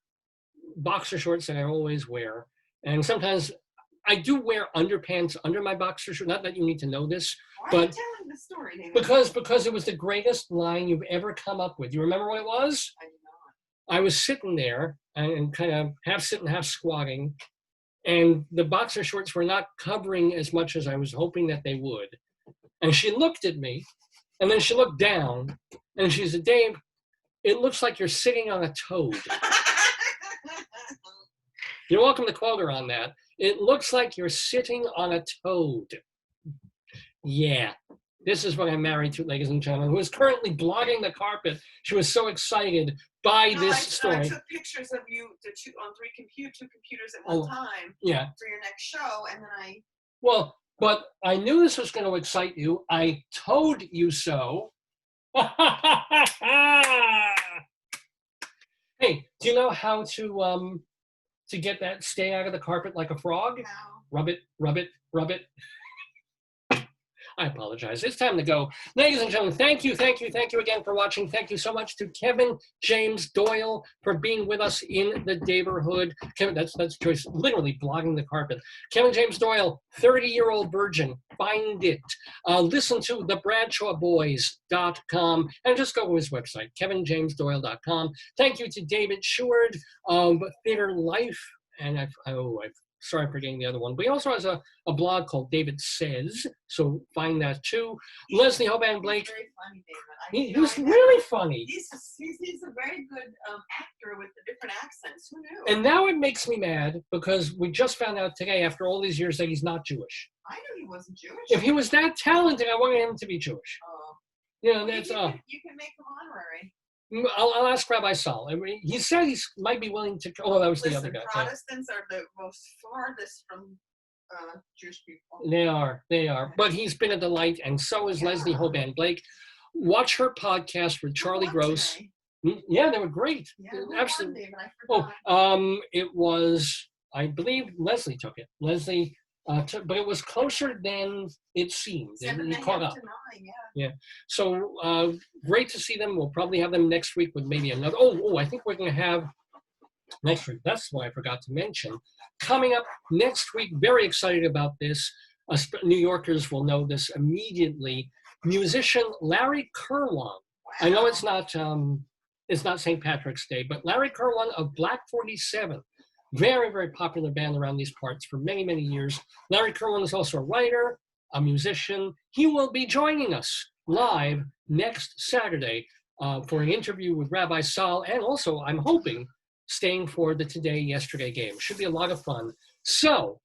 boxer shorts that I always wear. And sometimes I do wear underpants under my boxer shorts. Not that you need to know this, Why are but you telling the story, David? because it was the greatest line you've ever come up with. You remember what it was? I do not. I was sitting there and kind of half sitting, half squatting, and the boxer shorts were not covering as much as I was hoping that they would. And she looked at me, and then she looked down, and she said, Dave, it looks like you're sitting on a toad. You're welcome to quote her on that. It looks like you're sitting on a toad. Yeah, this is what I'm married to, ladies and gentlemen, who is currently blogging the carpet. She was so excited by this story. I took pictures of you on two computers at one time for your next show, and then Well, but I knew this was going to excite you. I told you so. Hey, do you know how to get that stay out of the carpet like a frog? No. Rub it, rub it, rub it. I apologize. It's time to go. Ladies and gentlemen, thank you again for watching. Thank you so much to Kevin James Doyle for being with us in the Daverhood. Kevin, that's Joyce, literally blogging the carpet. Kevin James Doyle, 30-year-old virgin. Find it. Listen to thebradshawboys.com and just go to his website, kevinjamesdoyle.com. Thank you to David Sheward of Theater Life. And I've sorry for getting the other one. But he also has a blog called David Says, so find that too. Leslie Hoban Blake. He's very funny, David. He's really funny. He's a very good actor with the different accents. Who knew? And now it makes me mad because we just found out today, after all these years, that he's not Jewish. I knew he wasn't Jewish. If he was that talented, I wanted him to be Jewish. You know, that's you can make him honorary. I'll ask Rabbi Saul. I mean, he said he might be willing to. Oh, that was the other guy. Protestants are the most farthest from Jewish people. They are. But he's been a delight, and so is Leslie Hoban Blake. Watch her podcast with Charlie Gross. Yeah, they were great. Yeah, absolutely. It was, I believe, Leslie took it. Leslie. But it was closer than it seemed. He caught up. 7-9, yeah. So great to see them. We'll probably have them next week with maybe another. Oh, I think we're going to have next week. That's what I forgot to mention. Coming up next week, very excited about this. New Yorkers will know this immediately. Musician Larry Kerwin. Wow. I know it's not St. Patrick's Day, but Larry Kerwin of Black 47. Very, very popular band around these parts for many, many years. Larry Kerwin is also a writer, a musician. He will be joining us live next Saturday for an interview with Rabbi Saul, and also, I'm hoping, staying for the Today Yesterday game. Should be a lot of fun. So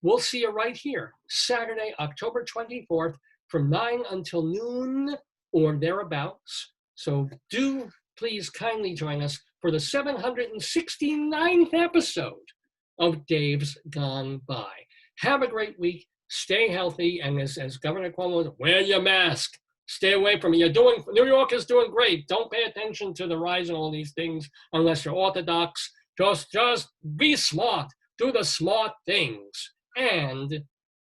we'll see you right here, Saturday, October 24th, from 9 until noon or thereabouts. So do please kindly join us for the 769th episode of Dave's Gone By. Have a great week. Stay healthy. And as Governor Cuomo, wear your mask. Stay away from it. New York is doing great. Don't pay attention to the rise in all these things unless you're Orthodox. Just be smart. Do the smart things. And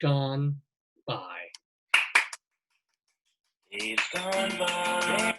gone by. Dave's gone by.